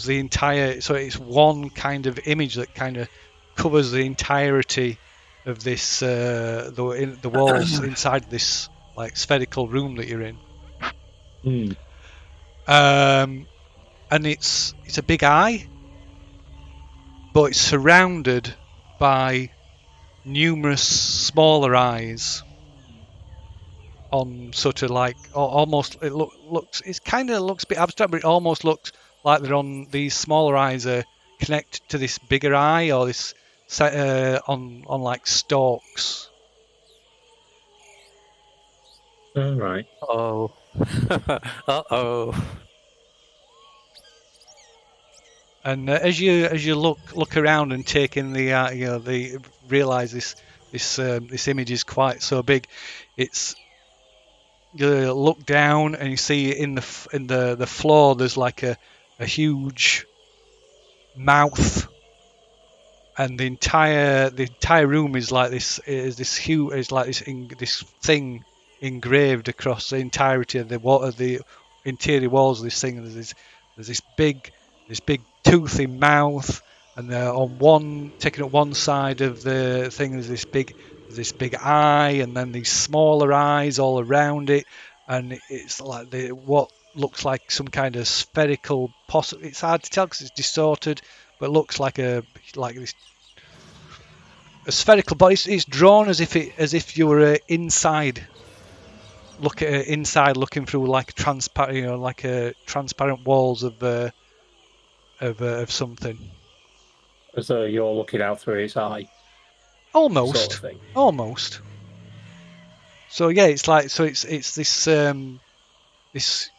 the entire. So it's one kind of image that kind of covers the entirety of this the walls inside this like spherical room that you're in. And it's a big eye, but it's surrounded by numerous smaller eyes on sort of like almost it looks a bit abstract, but it almost looks like they're on these smaller eyes are connected to this bigger eye or this on like stalks. All right. Oh. Uh-oh. And as you look around and take in the realize this image is quite so big. You look down and you see in the floor there's like a huge mouth, and the entire room is like this thing engraved across the entirety of the interior walls of this thing. There's this big toothy mouth, and taking up one side of the thing there's this big eye, and then these smaller eyes all around it, and it's like what looks like some kind of spherical. It's hard to tell because it's distorted, but it looks like a spherical body. It's drawn as if you were inside. Looking through like transparent walls of something. As though you're looking out through its eye. Almost. Sort of thing. Almost. So yeah, it's this this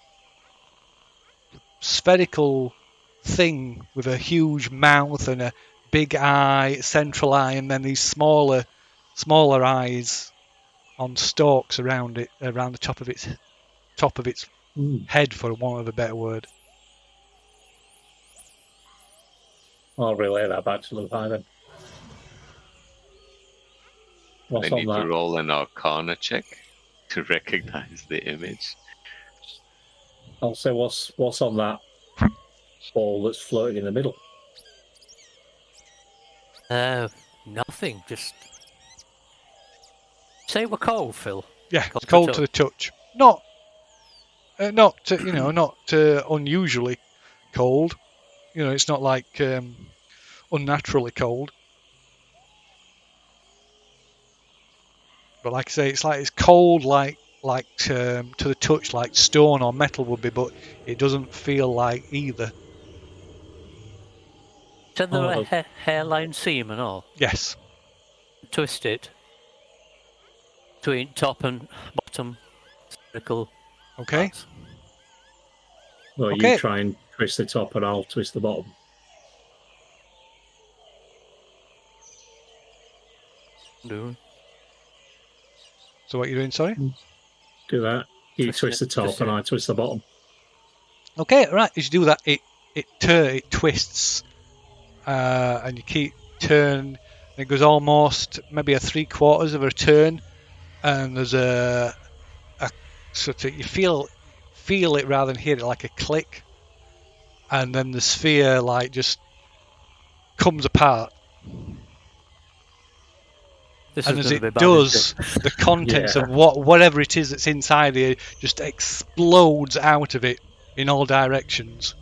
spherical thing with a huge mouth and a big eye, central eye, and then these smaller eyes on stalks around it, around the top of its head, for want of a better word. I'll relay that back to Luhai then. What's I on need to that? roll an Arcana check to recognize the image. Also, what's on that ball that's floating in the middle? Nothing. Just say we're cold, Phil. Yeah, it's cold to the touch. Not unusually cold. You know, it's not like unnaturally cold. But like I say, it's cold like to the touch, like stone or metal would be, but it doesn't feel like either. Said there Oh, a hairline seam and all. Yes. Twist it between top and bottom circle. Okay. parts. well, Okay. you try and twist the top, and I'll twist the bottom. Do So what are you doing? Sorry. Do that. You Twist twist it, the top, twist and it. I twist the bottom. Okay. Right. As you do that, it twists, and you keep turn. And it goes almost maybe a 3/4 of a turn, and there's a sort of you feel it rather than hear it, like a click, and then the sphere like just comes apart. This And is as going to it be bad. does, the contents of whatever it is that's inside here just explodes out of it in all directions.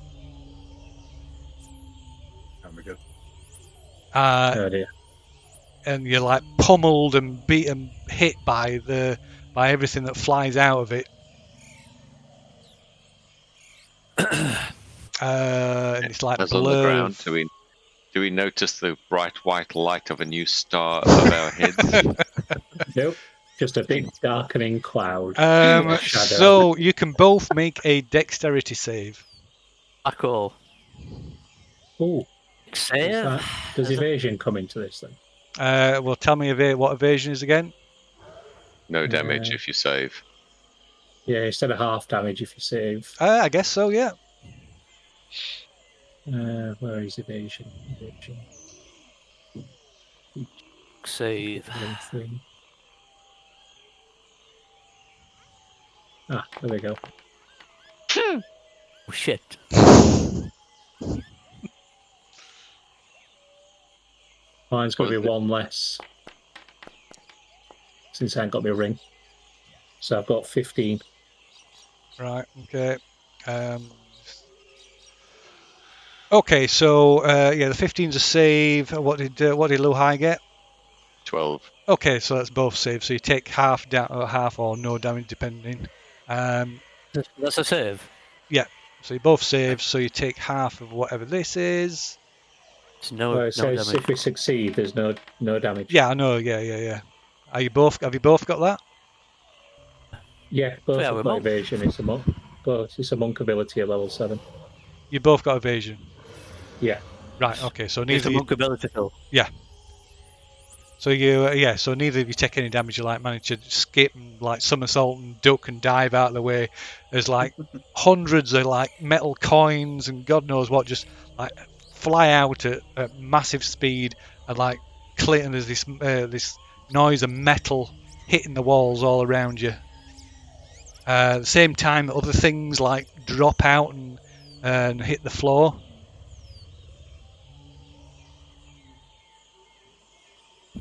That'll be good. Oh dear. And you're like pummeled and beat and hit by everything that flies out of it. And it's like As on the blur. ground, do we notice the bright white light of a new star above our heads? Nope. Just a big darkening cloud. Shadow. So you can both make a dexterity save. Back all. Oh, Save. does evasion come into this then? Well, tell me what evasion is again. No damage if you save. Yeah, instead of half damage if you save. I guess so. Yeah. Where is evasion? Save. Ah, there we go. Oh, shit. Mine's got to be one less. Since I ain't got my ring. So I've got 15. Right. Okay. Okay. So yeah, the 15's a save. What did Luhai get? 12. Okay, so that's both saves. So you take half or no damage depending. That's a save. Yeah. So you both save. So you take half of whatever this is. It's no Well, it says damage. if we succeed, there's no damage. Yeah, I know. Yeah. Have you both got that? Yeah, both Yeah, have we're got monk. evasion. It's a monk. But it's a monk ability at level 7. You both got evasion. Yeah. Right. Okay. So It's neither a of you. monk ability, Phil. So you so neither of you take any damage. You like manage to skip and like somersault and duck and dive out of the way. There's like hundreds of like metal coins and God knows what just like fly out at massive speed and like and there's this noise of metal hitting the walls all around you. At the same time, other things like drop out and hit the floor.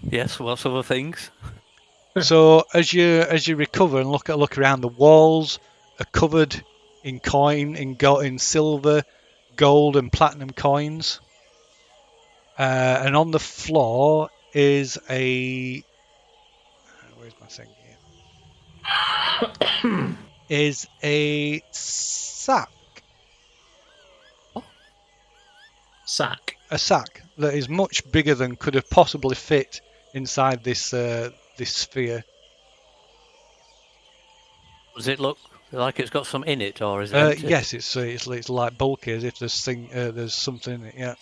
Yes, what's other things? So as you recover and look around, the walls are covered in in silver, gold, and platinum coins. And on the floor is where's my thing here? Is a sack. Sack. A sack that is much bigger than could have possibly fit inside this sphere. Does it look like it's got some in it, or is it empty? Yes, it's like bulky, as if there's something in it. Yeah.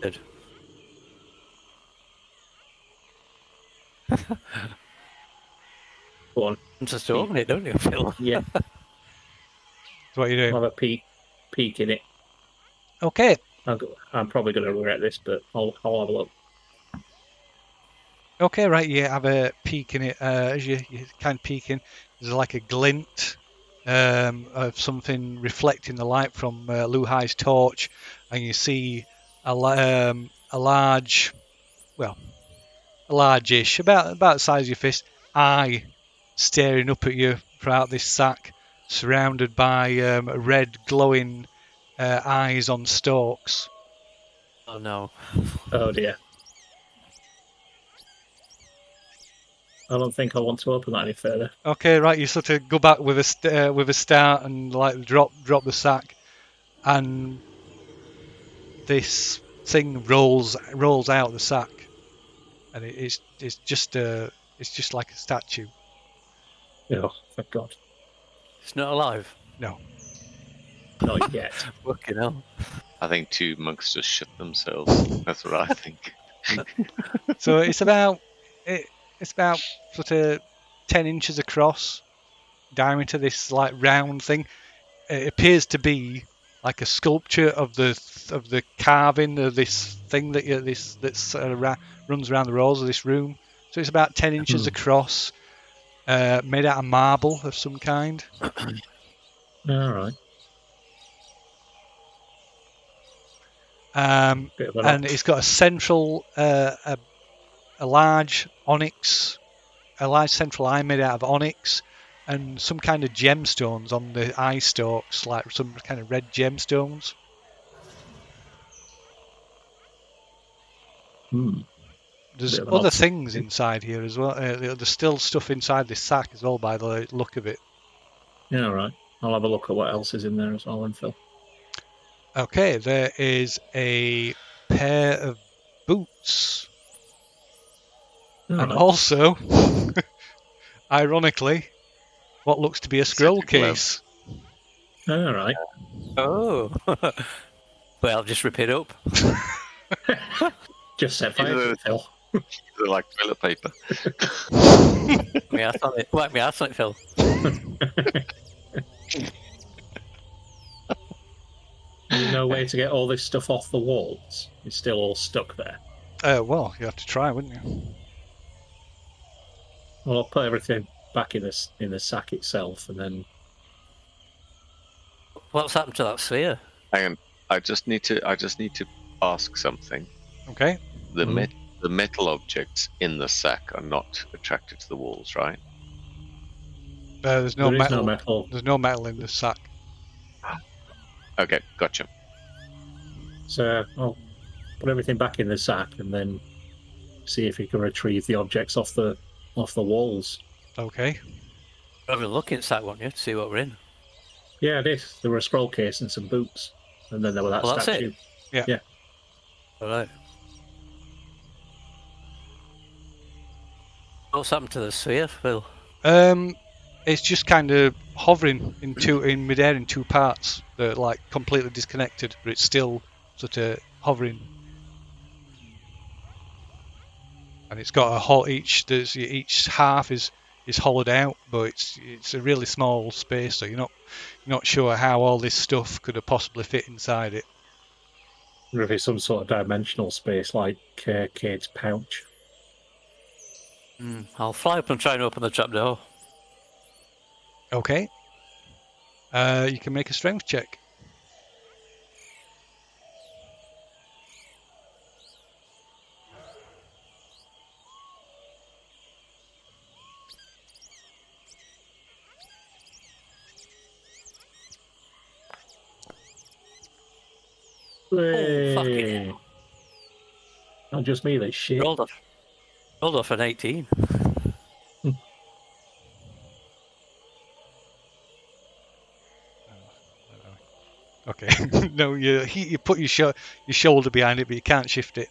Good. Go on. Just to open it, don't you, Phil? Yeah. So what are you doing? I'll have a peek in it. Okay. I'm probably going to regret this, but I'll have a look. Okay, right. You have a peek in it. As you're kind of peeking, there's like a glint of something reflecting the light from Luhai's torch, and you see a large, well, a large-ish, about the size of your fist, eye staring up at you throughout this sack, surrounded by red glowing eyes on stalks. Oh no. Oh dear. I don't think I want to open that any further. Okay, right. You sort of go back with a start and like drop the sack, and this thing rolls out the sack, and it's just like a statue. Oh, thank God. It's not alive. No. Not yet. Fucking hell. I think 2 monks just shit themselves. That's what I think. So it's about sort of 10 inches across, diameter. This like round thing. It appears to be like a sculpture of the carving of this thing that runs around the walls of this room. So it's about 10 inches across, made out of marble of some kind. All right. And it's got a central, a large onyx, a large central eye made out of onyx, and some kind of gemstones on the eye stalks, like some kind of red gemstones. There's Bit of an other odd things thing. inside here as well. There's still stuff inside this sack as well, by the look of it. Yeah, all right. I'll have a look at what else is in there as well, then, Phil. Okay, there is a pair of boots. All And right. also, ironically, what looks to be a scroll Set of gloves. case. All right. Oh. Well, I'll just rip it up. Just set fire to it, Phil. They're like toilet paper. My ass on it. Wipe my ass on it, Phil. There's no way to get all this stuff off the walls. It's still all stuck there. Well, you have to try, wouldn't you? Well, I'll put everything back in the sack itself, and then What's happened to that sphere? Hang on. I just need to ask something. Okay. The metal objects in the sack are not attracted to the walls, right? There's no there is metal. no metal. There's no metal in the sack. Okay, gotcha. So I'll put everything back in the sack, and then see if you can retrieve the objects off the walls. Okay. Have a look inside, won't you, to see what we're in? Yeah, it is. There were a scroll case and some boots, and then there were that Well, that's statue. it? Yeah. All right. What's happened to the sphere, Phil? It's just kind of hovering in midair in two parts. They're like completely disconnected, but it's still sort of hovering. And it's got a hole. Each half is hollowed out, but it's a really small space, so you're not sure how all this stuff could have possibly fit inside it. Or if it's some sort of dimensional space like Kate's pouch. I'll fly up and try and open the trapdoor. Okay. You can make a strength check. Oh, fuck it. Hey. Not just me, this shit. Rolled off an 18. Okay. No, you put your shoulder behind it, but you can't shift it.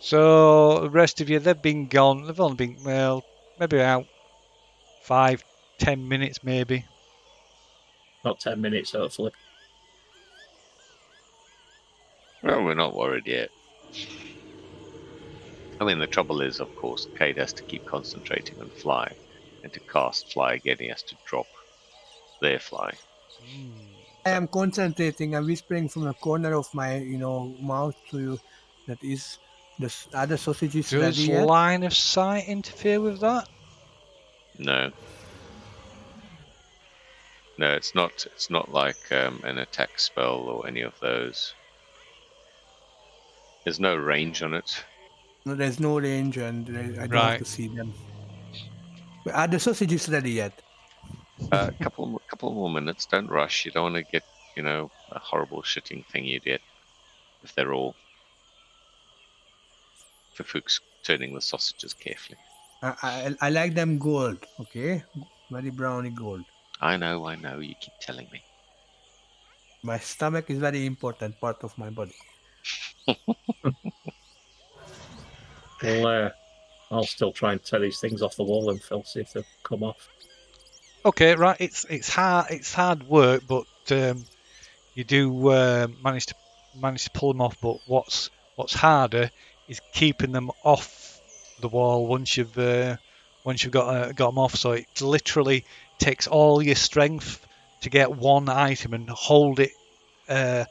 So the rest of you, they've been gone. They've only been, well, maybe about 5-10 minutes, maybe. Not 10 minutes, hopefully. Well, we're not worried yet. I mean, the trouble is, of course, Kate has to keep concentrating on fly, and to cast fly again, he has to drop their fly. I am concentrating. I'm whispering from the corner of my, mouth to you. That is, are the sausages ready Does yet? line of sight interfere with that? No. No, it's not. It's not like an attack spell or any of those. There's no range on it. No, there's no range, and I don't have Right. to see them. But are the sausages ready yet? A couple more minutes. Don't rush. You don't want to get, a horrible shitting thing you get if they're all. For Fuchs turning the sausages carefully. I like them gold, okay? Very browny gold. I know. You keep telling me. My stomach is very important part of my body. Well, I'll still try and tear these things off the wall and Phil, see if they'll come off. Okay, right. It's hard work, but you do manage to pull them off. But what's harder is keeping them off the wall once you've got them off. So it literally takes all your strength to get one item and hold it, and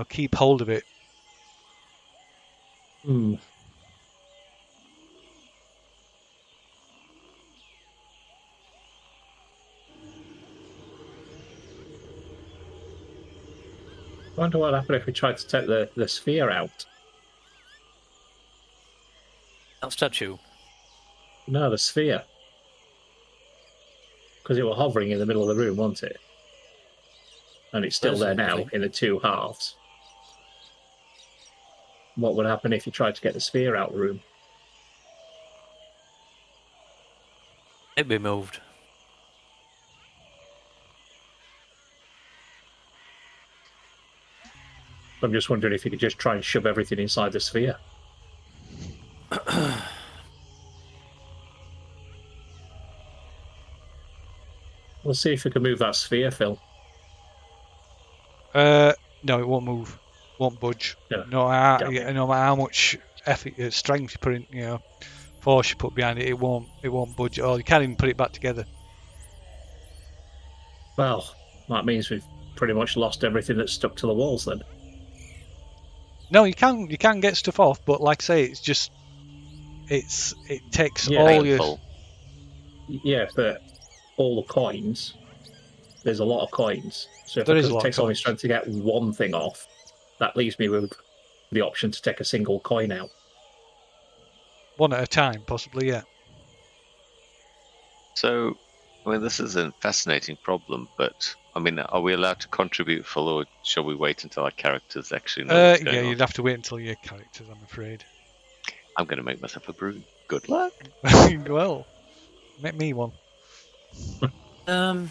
keep hold of it. I wonder what happened if we tried to take the sphere out. That statue. No, the sphere. Because it was hovering in the middle of the room, wasn't it? And it's still there now in the two halves. What would happen if you tried to get the sphere out of the room? It'd be moved. I'm just wondering if you could just try and shove everything inside the sphere. We'll see if we can move that sphere, Phil. No, it won't move. Won't budge. Yeah. No matter how much effort, strength you put in, force you put behind it, it won't budge at all. You can't even put it back together. Well, that means we've pretty much lost everything that's stuck to the walls then. No, you can get stuff off, but like I say, it takes all your. Yeah, but all the coins. There's a lot of coins, so if it takes all my strength to get one thing off, that leaves me with the option to take a single coin out. One at a time, possibly, yeah. So, this is a fascinating problem, but, are we allowed to contribute, Phil, or shall we wait until our characters actually know what's going on? You'd have to wait until your characters, I'm afraid. I'm going to make myself a brew. Good luck. Well, make me one. I'm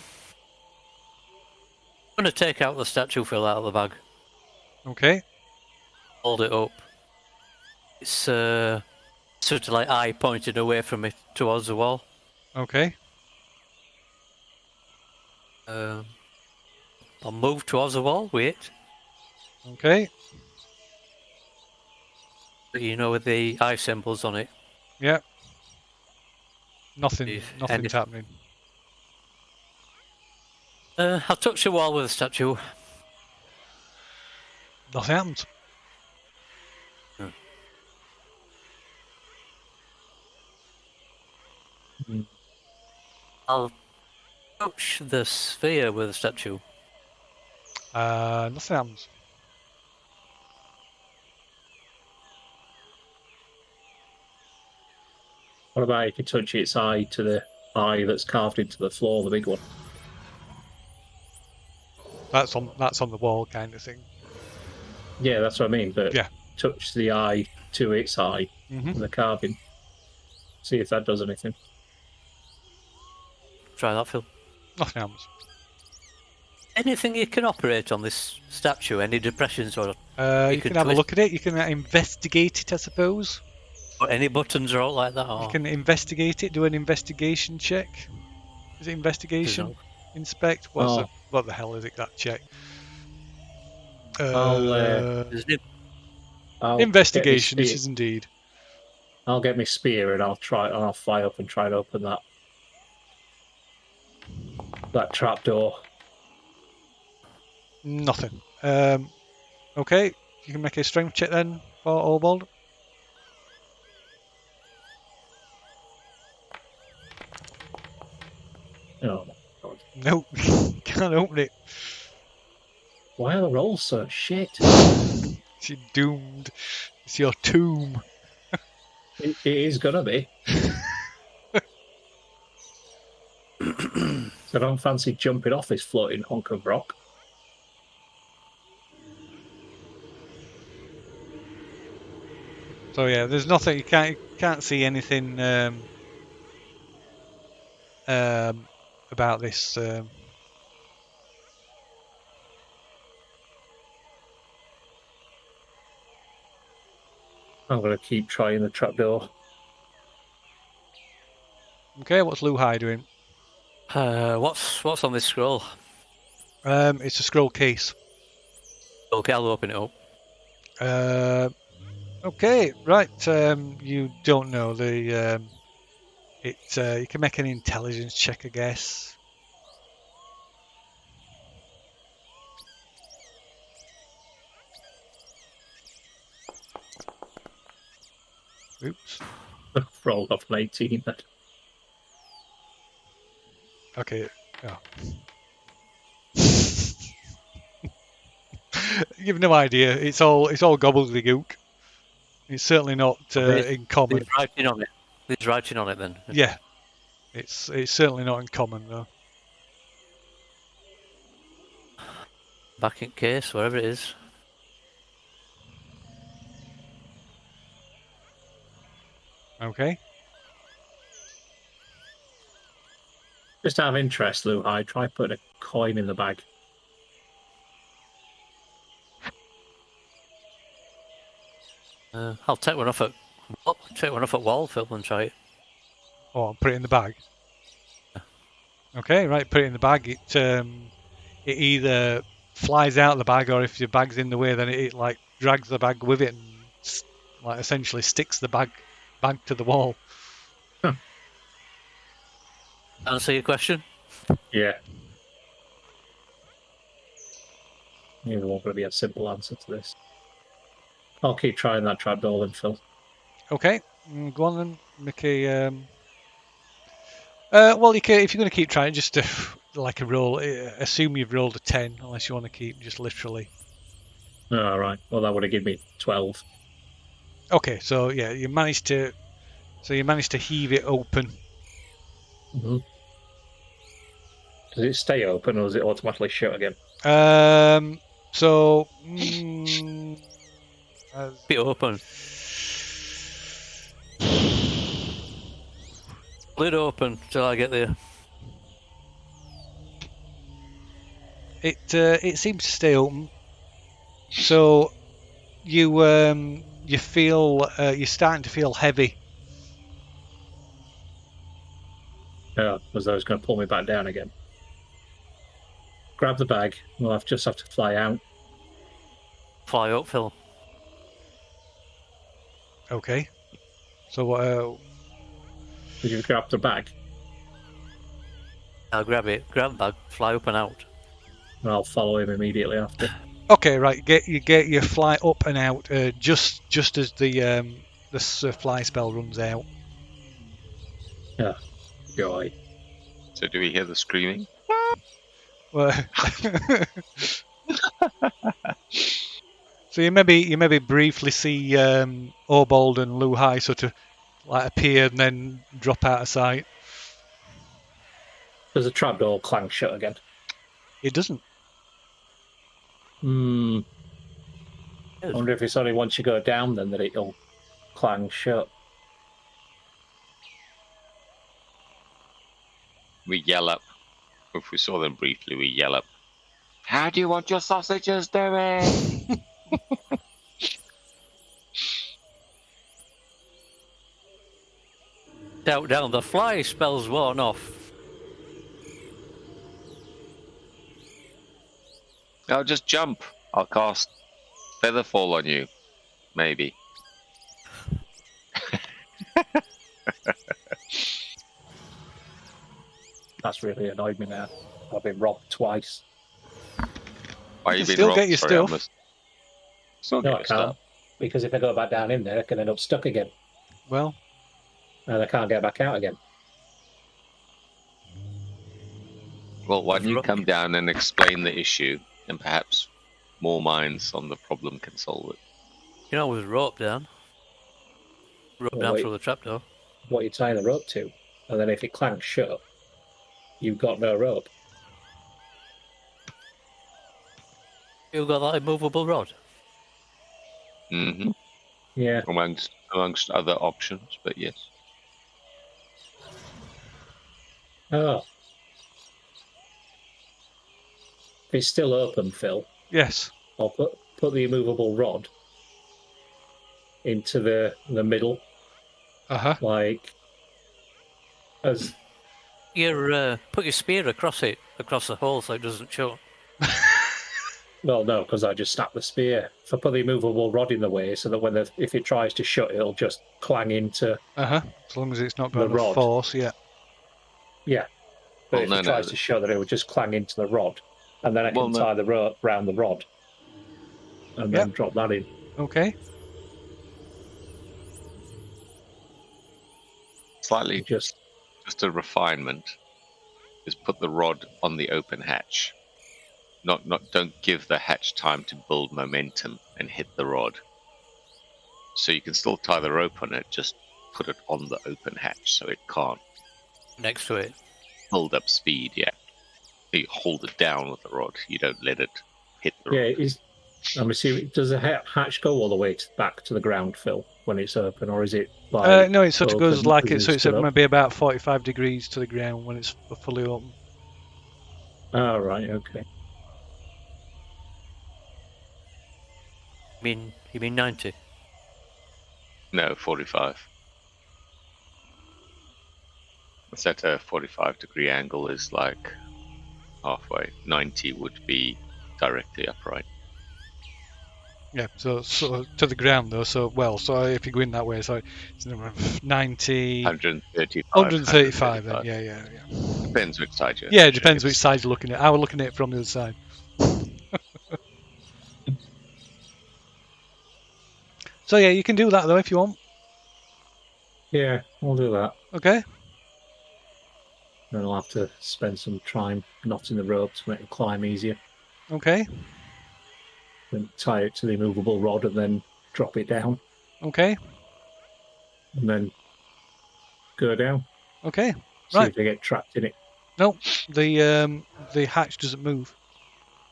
going to take out the statue, Phil, out of the bag. Okay. Hold it up. It's sort of like eye pointed away from it towards the wall. Okay. I'll move towards the wall, wait. Okay. With the eye symbols on it. Yeah. Nothing's happening. I'll touch the wall with the statue. Nothing happens. I'll touch the sphere with the statue. Nothing happens. What about if you touch its eye to the eye that's carved into the floor, the big one? That's on the wall, kind of thing. Yeah, that's what I mean. But yeah, touch the eye to its eye, the carving. See if that does anything. Try that, Phil. Nothing happens. Anything you can operate on this statue? Any depressions or? You can have a look at it. You can investigate it, I suppose. Or any buttons or all like that? Or? You can investigate it. Do an investigation check. Is it investigation? Inspect. What the hell is it? That check. Investigation. This is indeed. I'll get my spear and I'll fly up and try and open that trapdoor. Nothing. Okay, you can make a strength check then for Orbold. Oh, God. Nope, can't open it. Why are the rolls so shit? You're doomed. It's your tomb. It is gonna be. So I don't fancy jumping off this floating hunk of rock. So yeah, there's nothing. You can't see anything about this. I'm gonna keep trying the trapdoor. Okay, what's Luhai doing? What's on this scroll? It's a scroll case. Okay, I'll open it up. Okay, right. You don't know the. You can make an intelligence check, I guess. Oops. Rolled off an 18. Then. Okay. Oh. You've no idea. It's all gobbledygook. It's certainly not in common. There's writing on it. There's writing on it then. Yeah, it's certainly not in common though. Back in case, wherever it is. Okay. Just out of interest, Luhai, try putting a coin in the bag. I'll take one off at Wallfield and try it. Oh, put it in the bag. Okay, right. Put it in the bag. It either flies out of the bag, or if your bag's in the way, then it like drags the bag with it and like essentially sticks the bag to the wall. Answer your question? Yeah. There won't going to be a simple answer to this. I'll keep trying that trapdoor then, Phil. Okay, go on then. Make a. Well, if you're going to keep trying, just like a roll. Assume you've rolled a 10, unless you want to keep just literally. All right. Well, that would have given me 12. Okay, so yeah, you managed to heave it open. Mm-hmm. Does it stay open, or does it automatically shut again? So. Be open. Lid open till I get there. It seems to stay open. So you feel you're starting to feel heavy. Yeah, as though it's going to pull me back down again. Grab the bag. We'll just have to fly out. Fly up, Phil. Okay. So Did you grab the bag? I'll grab it. Grab the bag. Fly up and out. And I'll follow him immediately after. okay, right. Get your fly up and out just as the fly spell runs out. Yeah. Joy. So do we hear the screaming? Well, so you maybe briefly see Orbold and Luhai sort of like appear and then drop out of sight. Does the trapdoor clang shut again? It doesn't. I wonder if it's only once you go down then that it'll clang shut. We yell up. If we saw them briefly, we yell up. How do you want your sausages doing? Down. The fly spell's worn off. I'll just jump. I'll cast Featherfall on you. Maybe. That's really annoyed me now. I've been robbed twice. Why You you can being still robbed? get your Sorry, I stuff. missed. Still No, get I your can't. stuff. Because if I go back down in there, I can end up stuck again. Well, And I can't get back out again. Well, why don't you Right. come down and explain the issue, and perhaps more minds on the problem can solve it. You know, with rope down. Rope Well, down wait. through the trapdoor. What you're tying the rope to. And then if it clanks shut, you've got no rope. You've got that immovable rod. Mm-hmm. Yeah. Amongst other options, but yes. Oh. If it's still open, Phil, yes. I'll put the immovable rod into the middle, like as Put your spear across it, across the hole, so it doesn't show. well, no, because I just snap the spear. If I put the immovable rod in the way, so that if it tries to shut, it'll just clang into As long as it's not got the enough rod. force, yeah. Yeah. But Well, if no, it tries no. to shut, then it would just clang into the rod, and then I can Well, no. tie the rope round the rod, and then drop that in. Okay. Slightly, Just a refinement is put the rod on the open hatch. Don't give the hatch time to build momentum and hit the rod. So you can still tie the rope on it, just put it on the open hatch so it can't Next to it. build up speed. Yeah, you hold it down with the rod. You don't let it hit the rod. yeah. I'm assuming, does the hatch go all the way back to the ground, Phil, when it's open, or is it like no, it sort of goes open like as it. So it's stood up? maybe about 45 degrees to the ground when it's fully open. Oh, right, okay. You mean 90? No, 45. It's at a 45-degree angle is like halfway. 90 would be directly upright. Yeah, so to the ground though. So if you go in that way, so it's 90, 135. 135. Then yeah. Depends which side you're. Yeah, it depends which side you're looking at. I was looking at it from the other side. So yeah, you can do that though if you want. Yeah, I'll do that. Okay. Then I'll have to spend some time knotting the rope to make it climb easier. Okay. Then tie it to the immovable rod and then drop it down. Okay. And then go down. Okay. See if they get trapped in it. No, the hatch doesn't move.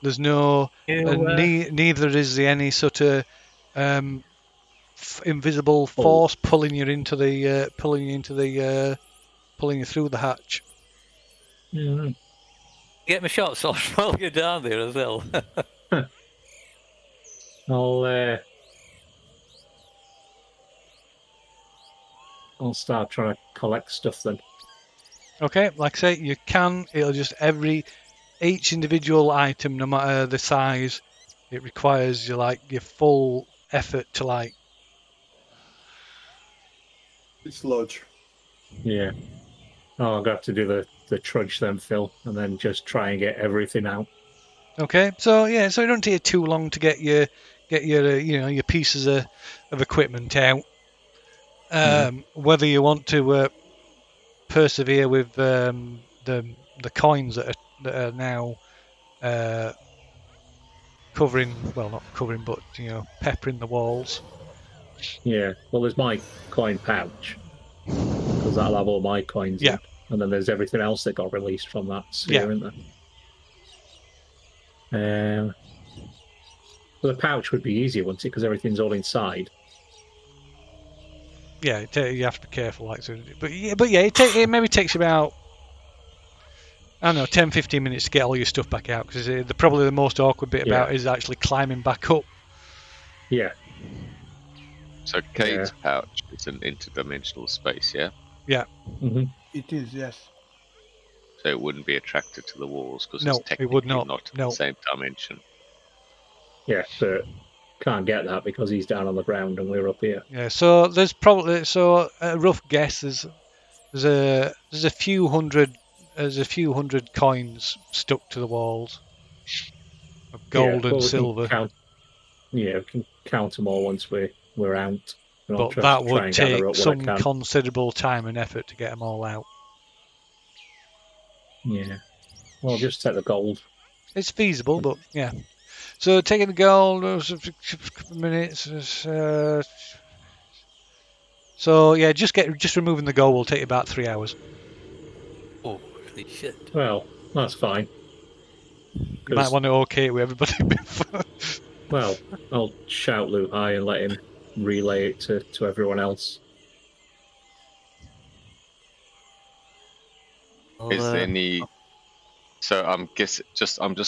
There's no neither is there any sort of invisible force pulling you through the hatch. Yeah. Get my shots off while you're down there as well. I'll start trying to collect stuff then. Okay, like I say, you can. It'll just each individual item, no matter the size, it requires your full effort to Dislodge. Yeah. Oh, I'm gonna have to do the trudge then, Phil, and then just try and get everything out. Okay, so yeah, so it don't take you too long to get your your pieces of equipment out. Whether you want to persevere with the coins that are now covering, well, not covering, but peppering the walls. Yeah. Well, there's my coin pouch because that'll have all my coins. Yeah. In. And then there's everything else that got released from that sphere, isn't there? Well, the pouch would be easier, wouldn't it? Because everything's all inside. Yeah, you have to be careful, it maybe takes about, I don't know, 10-15 minutes to get all your stuff back out, because probably the most awkward bit about is actually climbing back up. Yeah. So Cade's pouch is an interdimensional space, yeah? Yeah. Mm-hmm. It is, yes. So it wouldn't be attracted to the walls because No, it's technically it would not. in No. the same dimension. Yeah, but can't get that because he's down on the ground and we're up here. Yeah, so there's probably a rough guess there's a few hundred coins stuck to the walls. of gold and we can silver. we can count them all once we're out. And I'll But try that and would gather take up what I some can. considerable time and effort to get them all out. Yeah. Well, just take the gold. It's feasible, but yeah. So taking the gold, a couple of minutes. So yeah, just removing the gold will take about 3 hours. Holy shit. Well, that's fine. You might want to okay it with everybody before. Well, I'll shout Lou High and let him relay it to everyone else. Is there any? So I'm just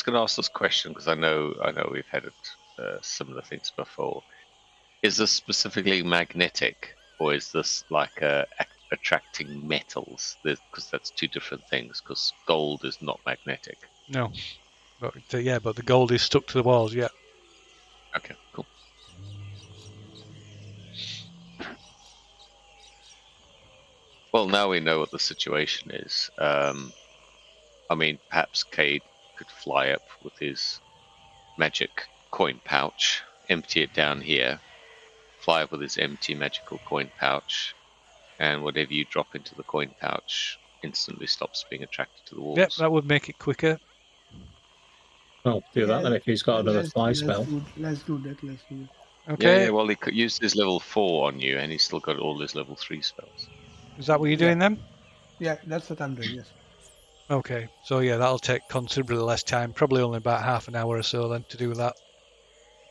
going to ask this question because I know we've had similar things before. Is this specifically magnetic, or is this like attracting metals? Because that's two different things. Because gold is not magnetic. No, but but the gold is stuck to the walls. Yeah. Okay, cool. Well, now we know what the situation is. I mean, perhaps Cade could fly up with his magic coin pouch, empty it down here, fly up with his empty magical coin pouch, and whatever you drop into the coin pouch instantly stops being attracted to the walls. Yep, that would make it quicker. I'll do that then if he's got another fly spell. Let's do that. Okay. Yeah, well, he could use his level 4 on you, and he's still got all his level 3 spells. Is that what you're doing then? Yeah, that's what I'm doing, yes. Okay, so yeah, that'll take considerably less time, probably only about half an hour or so then to do that.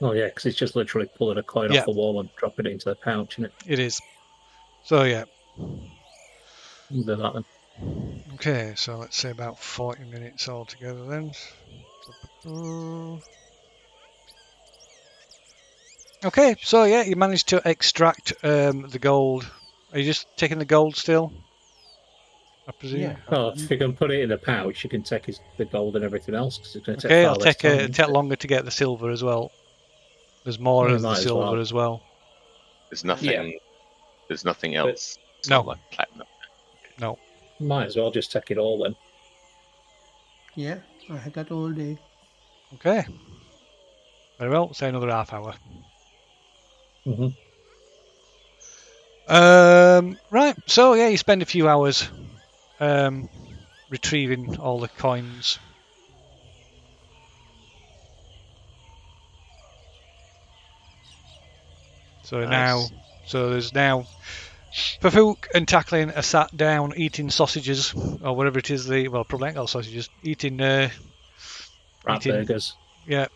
Oh yeah, because it's just literally pulling a coin off the wall and dropping it into the pouch, isn't it? It is. So yeah. We'll do that then. Okay, so let's say about 40 minutes altogether then. Okay, so yeah, you managed to extract the gold. Are you just taking the gold still? I presume. Yeah. Well, if you can put it in a pouch, you can take the gold and everything else because it's going to take Okay, far I'll less time. take longer to get the silver as well. There's more of the silver as well. There's nothing. Yeah. There's nothing else. It's No. not like platinum. No. Might as well just take it all then. Yeah, I had that all day. Okay. Very well. Say another half hour. Mm-hmm. Right. So yeah, you spend a few hours retrieving all the coins. So Nice. there's now Pafook and Tackling are sat down eating sausages or whatever it is. Probably ain't got sausages. Eating Rat burgers. Yeah.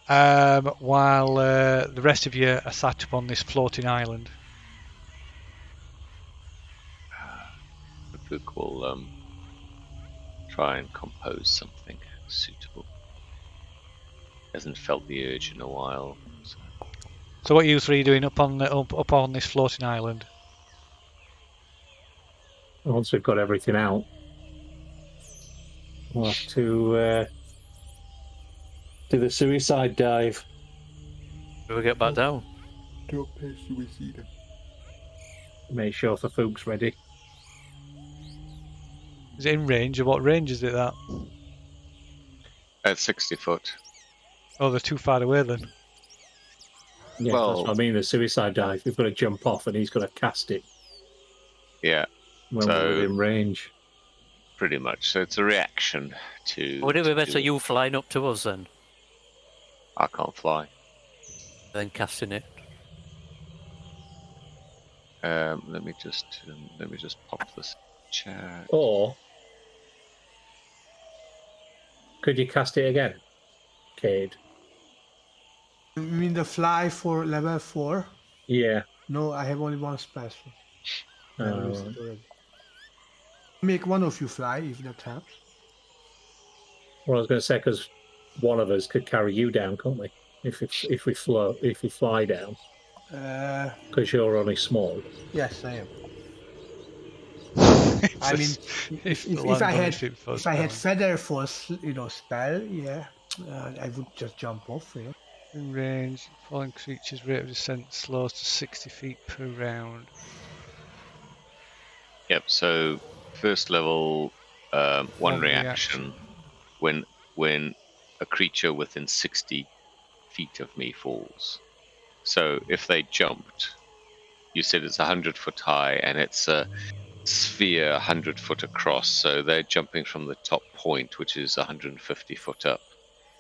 While the rest of you are sat up on this floating island. The book will try and compose something suitable. Hasn't felt the urge in a while. So what are you three doing up on this floating island? Once we've got everything out, we'll have to do the suicide dive. Do we get back down? Don't pay suicide. Make sure the Fook's ready. Is it in range? Or what range is it that? At 60 foot. Oh, they're too far away then. Yeah, Well- that's what I mean. The suicide dive. We've got to jump off, and he's got to cast it Yeah, when So- we're within range. pretty much. So it's a reaction to. Would it be to better do- you flying up to us then? I can't fly. Than casting it? Let me just pop this chat. Or could you cast it again, Cade? You mean the fly for level 4? Yeah. No, I have only one spell. I have used Uh, it already. Make one of you fly if that helps. well, I was going to say because one of us could carry you down, couldn't we? If we fly down, because you're only small. Yes, I am. I mean, if I had feather for spell, yeah, I would just jump off. Yeah. In range, falling creature's rate of descent slows to 60 feet per round. Yep. So first level, one reaction. When when a creature within 60 feet of me falls. So if they jumped, you said it's 100 foot high and it's a sphere 100 foot across, so they're jumping from the top point, which is 150 foot up,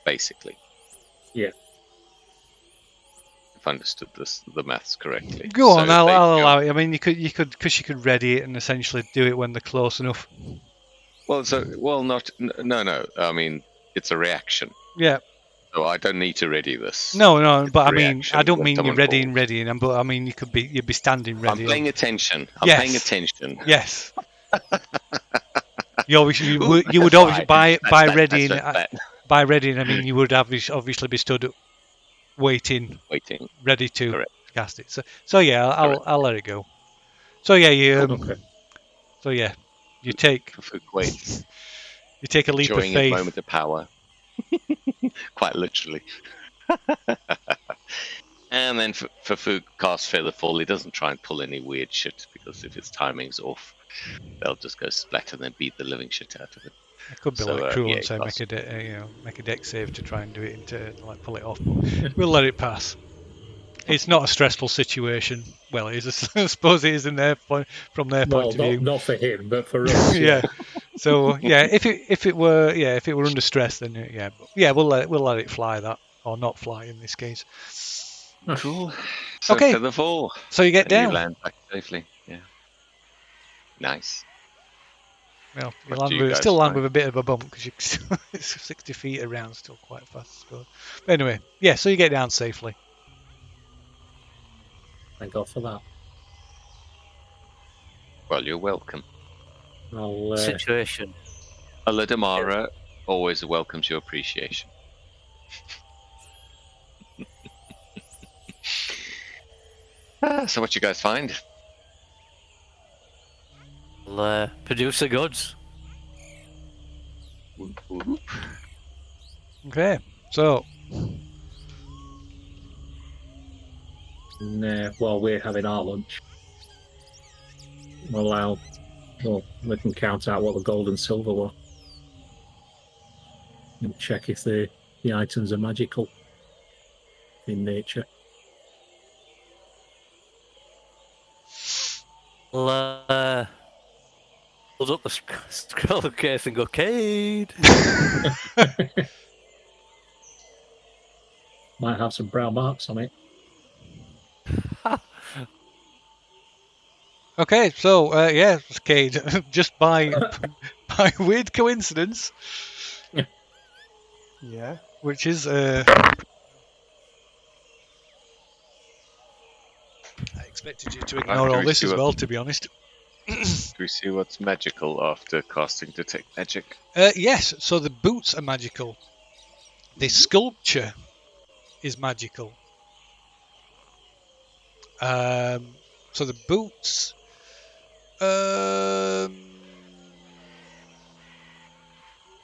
basically. Yeah. If I understood the maths correctly. Go on, So if I'll they allow jump- it. I mean, you could, because you could ready it and essentially do it when they're close enough. No. I mean, it's a reaction. Yeah. So I don't need to ready this. No, It's but a I mean, I reaction don't when mean you're someone readying, falls. but I mean you'd be standing I'm ready. paying attention. I'm Yes. paying attention. Yes. You obviously you would That's obviously right. by That's readying that. by readying. I mean you would obviously be stood waiting, Waiting. ready to Correct. cast it. So yeah, I'll let it go. So yeah, Okay. So yeah, you take Fafuk waits, you take a leap of enjoying his faith. moment of power. Quite literally. And then Fafuk casts Featherfall. He doesn't try and pull any weird shit, because if his timing's off, they'll just go splat and then beat the living shit out of it. It could be So, like cruel yeah, and say pass. make a deck save to try and do it into like pull it off, but we'll let it pass. It's not a stressful situation. Well, it is. I suppose it is in their point from their point of view. Not for him, but for us. Yeah. So yeah, if it were under stress, then we'll let it fly, that, or not fly in this case. Cool. So Okay. Featherfall. So you get And down. you land back safely. Yeah. Nice. Well, you What do you guys still land find? with a bit of a bump because it's 60 feet around, still quite fast, I suppose. But anyway, yeah. So you get down safely. Thank God for that. Well, you're welcome. I'll Situation. Aladamara always welcomes your appreciation. So what you guys find? Producer goods. Okay. So while we're having our lunch, we can count out what the gold and silver were and check if the items are magical in nature. Hold up the scroll case and go, Cade. Might have some brown marks on it. okay. So Cade, just by weird coincidence, Yeah. which is I expected you to ignore all this as well, to be honest. Do we see what's magical after casting Detect Magic? Yes, so the boots are magical. The sculpture is magical. So the boots.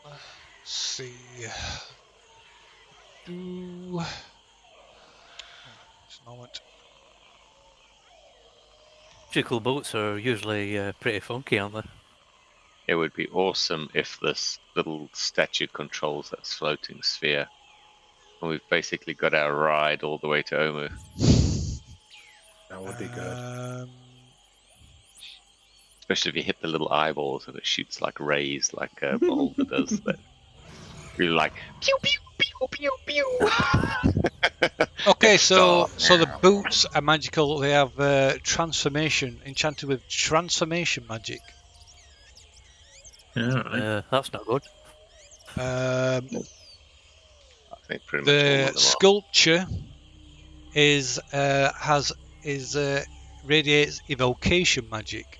Let's see. Just a moment. Magical boots are usually pretty funky, aren't they? It would be awesome if this little statue controls that floating sphere. And we've basically got our ride all the way to Omu. That would be good. Especially if you hit the little eyeballs and it shoots like rays, like a boulder does. That you're like, pew pew pew pew pew. Okay, It's so dark the now. boots are magical. They have transformation, enchanted with transformation magic. That's not good. I think pretty much all The of them are. sculpture is radiates evocation magic.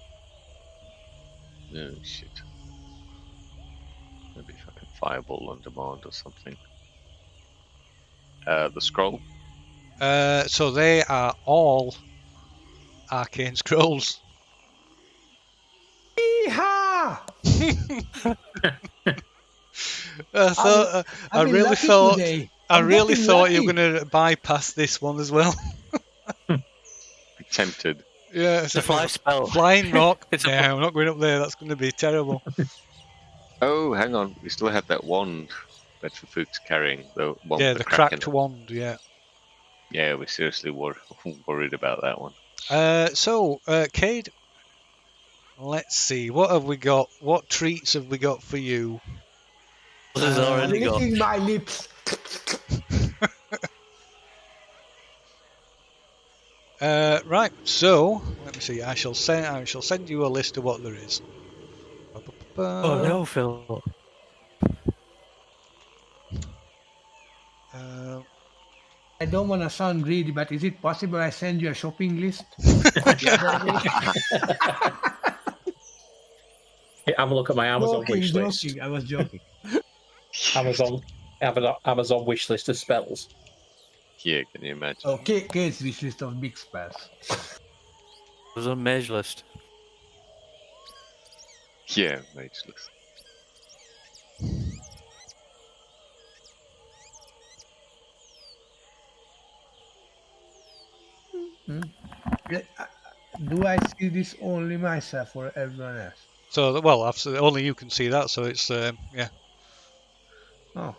Oh shit. Maybe fucking fireball on demand or something. The scroll. So they are all arcane scrolls. Yeehaw! I really lucky thought today. I I'm really getting thought you were lucky. going to bypass this one as well. Tempted. Yeah, It's a fly spell. Flying rock. It's a- Yeah, we're not going up there. That's going to be terrible. Oh, hang on. We still have that wand. that Fufu's carrying, the one Yeah, with the the crack in cracked it. wand. Yeah. Yeah, we're seriously worried about that one. So, Cade, let's see. What have we got? What treats have we got for you? This has I'm already got. licking my lips. Right. So, let me see. I shall send you a list of what there is. Oh no, Phil. Uh, I don't want to sound greedy, but is it possible I send you a shopping list? The other way? Have a look at my Amazon wish list. Joking. I was joking. Amazon wish list of spells. Yeah, can you imagine? Okay, Kate's wish list of big spells. It was on Mage list. Yeah, mageless. Do I see this only myself or everyone else? so, well, absolutely, only you can see that. So it's yeah. Oh, all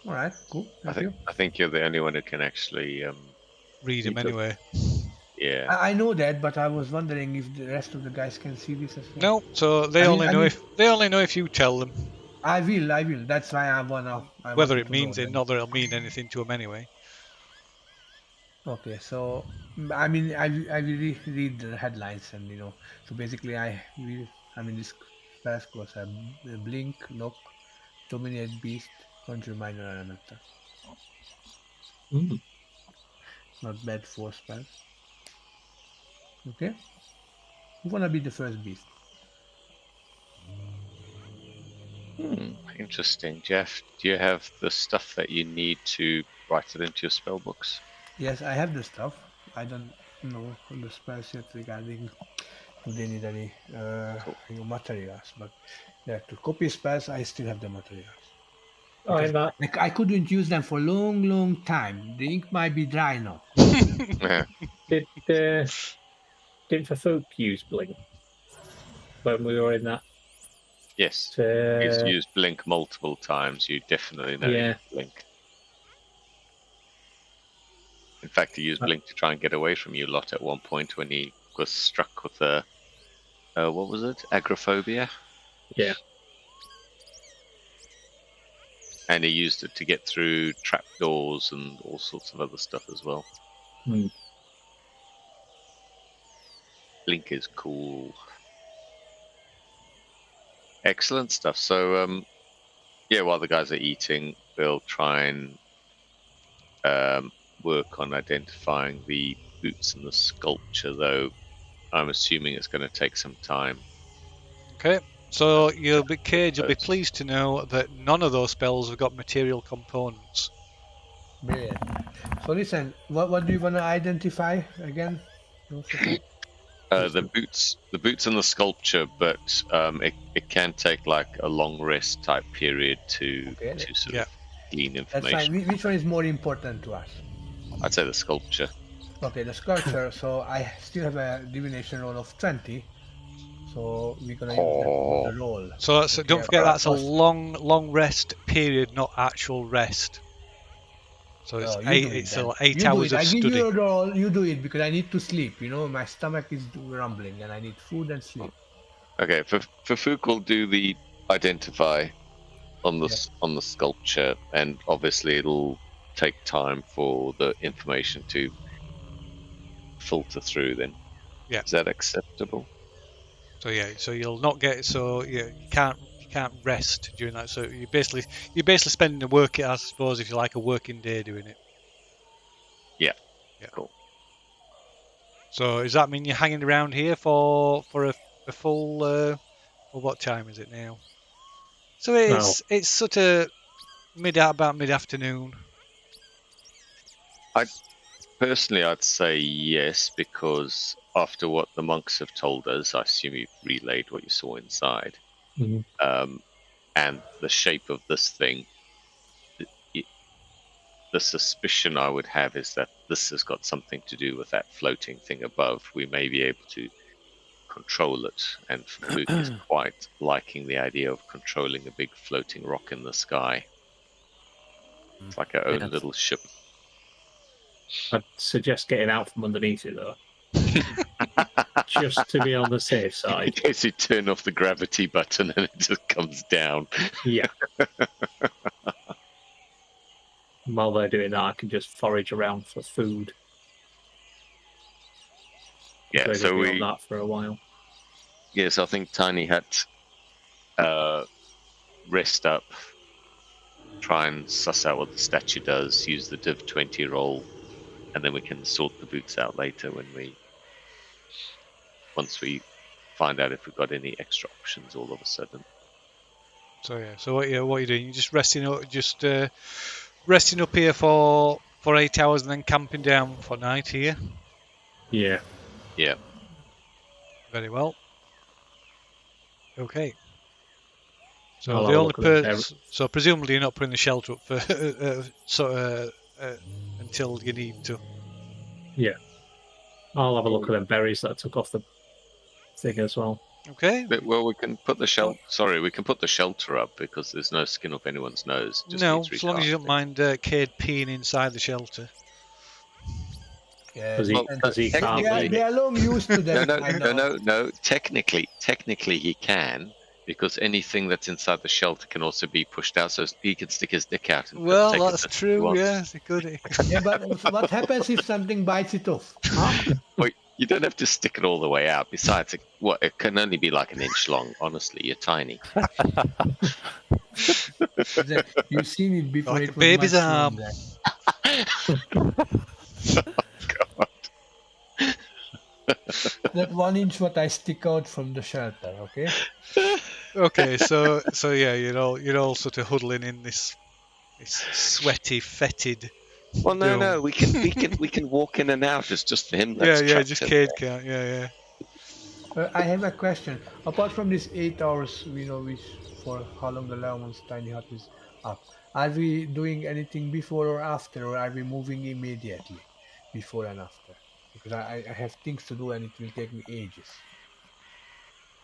right, cool. Thank you. I think you're the only one who can actually Read them read them. anyway. Yeah. I know that, but I was wondering if the rest of the guys can see this as well. No, so they only know if you tell them. I will. That's why I Whether wanted it to know means it, that. not that it'll mean anything to them anyway. Okay, so I mean, I will read the headlines and So basically, this spells course have blink, lock, dominate beast, conjure minor elemental. Not bad for spells. Okay, who wanna be the first beast? Interesting. Jeff, do you have the stuff that you need to write it into your spell books? Yes, I have the stuff. I don't know the spells yet regarding if they need any materials, but yeah, to copy spells, I still have the materials. Oh, in that. Like I couldn't use them for a long time. The ink might be dry now. Yeah. Did Fufu use blink when we were in that? Yes. He's used blink multiple times. You definitely know Yeah. blink. In fact, he used blink to try and get away from you lot at one point when he was struck with a what was it? Agoraphobia. Yeah. And he used it to get through trapdoors and all sorts of other stuff as well. Blink is cool. Excellent stuff. So, yeah, while the guys are eating, they'll try and work on identifying the boots and the sculpture, though I'm assuming it's going to take some time. Okay, so Cage, you'll be pleased to know that none of those spells have got material components. Brilliant. So listen, what do you want to identify again? The boots and the sculpture, but it can take like a long rest type period to sort of glean information. That's fine. Which one is more important to us? I'd say the sculpture. Okay, the sculpture. So I still have a divination roll of 20. So we're gonna use the roll. So don't forget that's a long rest period, not actual rest. So it's it's 8 hours of study. I give you a roll. You do it because I need to sleep. My stomach is rumbling and I need food and sleep. Okay, for Fuk will do the identify on the sculpture, and obviously it'll take time for the information to filter through. Then, is that acceptable? So so you'll not get you can't rest during that. So you're basically spending I suppose, if you like, a working day doing it. Yeah. Cool. So does that mean you're hanging around here for a full? Well, what time is it now? So it's sort of about mid-afternoon. I'd say yes, because after what the monks have told us, I assume you've relayed what you saw inside. And the shape of this thing, the suspicion I would have is that this has got something to do with that floating thing above. We may be able to control it, and Luke is quite liking the idea of controlling a big floating rock in the sky. It's like our own Yeah. little ship. I'd suggest getting out from underneath it though, just to be on the safe In side. case you turn off the gravity button and it just comes down. Yeah. While they're doing that, I can just forage around for food. Yeah, They're so going to be we. on that for a while. Yes, I think Tiny had rest up, try and suss out what the statue does, use the Div 20 roll, and then we can sort the boots out later once we find out if we've got any extra options all of a sudden. So yeah. So what you doing? You're just resting up, resting up here for 8 hours, and then camping down for night here. Yeah. Yeah. Very well. Okay. So I'll the have a only look at them. so presumably you're not putting the shelter up for until you need to. Yeah. I'll have a look at them berries that I took off the thing as well. Okay. Well, we can put the shelter up because there's no skin up anyone's nose. It just No, needs as long as you don't recasting. mind Cade peeing inside the shelter. Yeah, Does he, Well, does he can't technically- leave they it? are long used to that. No. Technically, he can because anything that's inside the shelter can also be pushed out, so he can stick his dick out. And Well, take that's it if he true. wants. Yeah, it's good. Yeah, but what happens if something bites it off? Huh? Well, you don't have to stick it all the way out. Besides, it can only be like an inch long. Honestly, you're tiny. You've seen it before. Like it a was baby's much arm. longer. God. That 1 inch what I stick out from the shelter, okay? Okay, so yeah, you're all sort of huddling in this sweaty, fetid. Well, no, dome. we can walk in and out. It's just him. Yeah, That's yeah, trapped just in Cade there. can't. Yeah. I have a question. Apart from these 8 hours, which for how long the Lawman's tiny hut is up, are we doing anything before or after, or are we moving immediately, before and after? Because I have things to do and it will take me ages.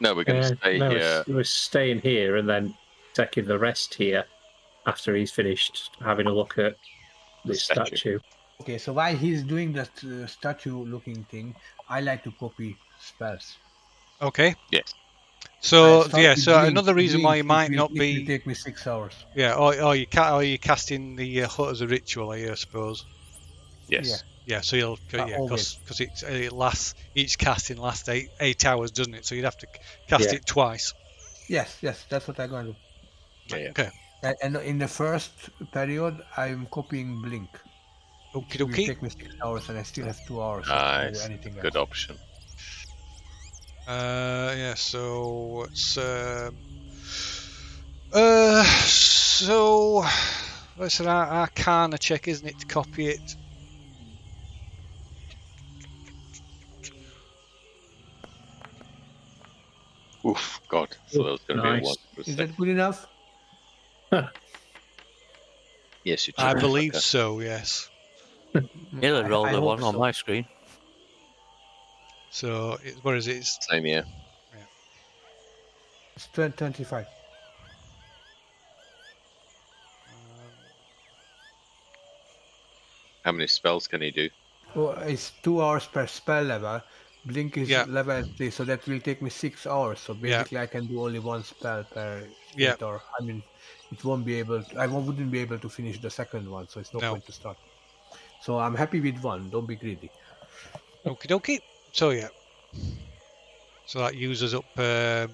No, we're going to stay no, here. we're staying here and then taking the rest here after he's finished having a look at this statue. statue. Okay, so while he's doing that statue-looking thing, I like to copy spells. Okay. Yes. So I start yeah, with so Blink. another reason why you Blink, might it not will be take me 6 hours. yeah, or you casting the hut as a ritual, I suppose. Yes. Yeah, so you'll always. because it lasts each casting lasts 8 hours, doesn't it? So you'd have to cast Yeah. it twice. Yes, that's what I'm going to do. Yeah. Okay. And in the first period, I'm copying Blink. Okie It will dokie. take me 6 hours, and I still have 2 hours to do Nice. anything Good else. option. Yeah. So it's so that's an Arcana check, isn't it, to copy it? Oof, God. So that was going to be a Nice. one. For a Is second. that good enough? Yes, you I check. believe Okay. so. Yes. Nearly rolled I a hope one on so. my screen. So what is it? It's Same here. It's 25. How many spells can he do? Oh, it's 2 hours per spell level. Blink is Yeah. level 3, so that will take me 6 hours. So basically, I can do only 1 spell per Yeah. 8 hour. I mean, it won't be able. I wouldn't be able to finish the second one, so it's no No. point to start. So I'm happy with 1. Don't be greedy. Okie dokie. So yeah. So that uses up the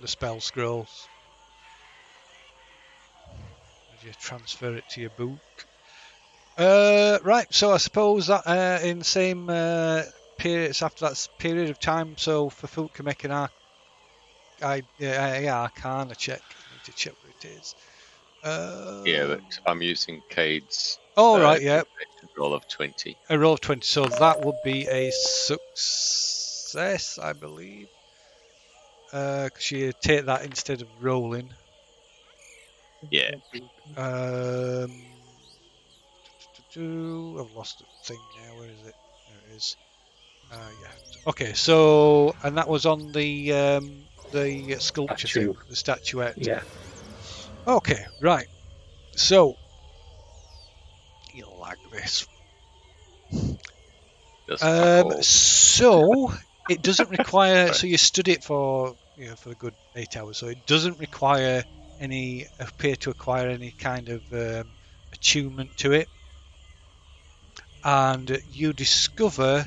spell scrolls. As you transfer it to your book. Right. So I suppose that in the same periods after that period of time. So for Fook can make an Arcana check. I need to check what it is. Yeah, but I'm using Cade's Oh right. Yeah. roll of 20. A roll of 20, so that would be a success, I believe. Because you take that instead of rolling. Yeah. I've lost the thing now. Where is it? There it is. Yeah. Okay. So, and that was on the sculpture Statue. thing, the statuette. Yeah. Okay. Right. So, You'll like this. Does fuck all. So it doesn't require. Sorry. So you study it for for a good 8 hours. So it doesn't require appear to acquire any kind of attunement to it, and you discover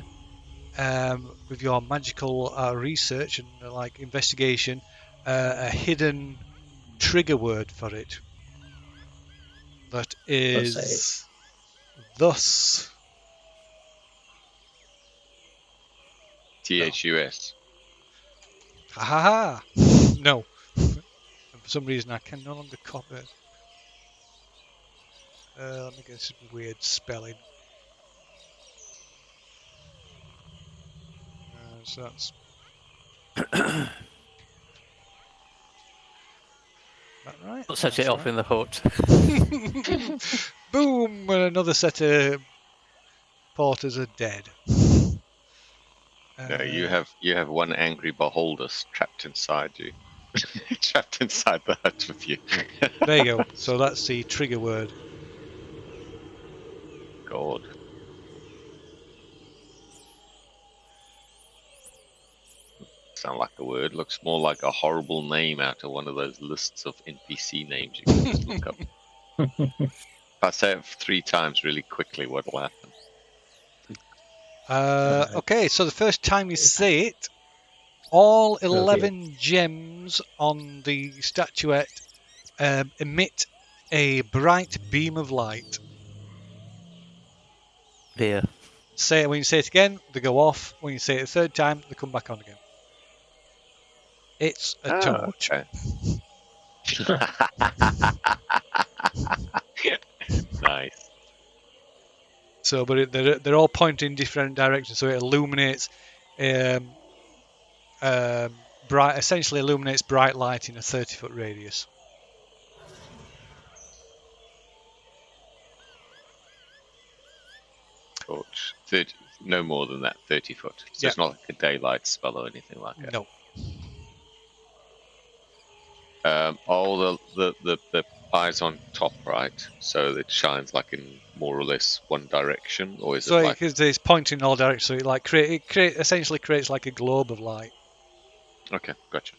with your magical research and like investigation a hidden trigger word for it that is thus. THUS. Ha ha ha! No. For some reason, I can no longer copy it. Let me get some weird spelling. So that's. That right? I'll set it off in the hut. Boom! And another set of porters are dead. No, you have one angry beholder trapped inside you. Trapped inside the hut with you. There you go. So that's the trigger word. God. Sound like a word. Looks more like a horrible name out of one of those lists of NPC names you can just look up. If I say it 3 times really quickly, what'll happen? Okay, so the first time you say it, all 11 gems on the statuette emit a bright beam of light. Dear. Say it when you say it again, they go off. When you say it a third time, they come back on again. It's a torch. Okay. Nice. So, but they're all pointing in different directions. So it illuminates, essentially illuminates bright light in a 30-foot radius. Torch. 30, no more than that. 30 foot. So it's not like a daylight spell or anything like that. No. All the pies on top, right? So it shines like in more or less one direction, or is So it like? it's pointing in all directions. So it like essentially creates like a globe of light. Okay, gotcha.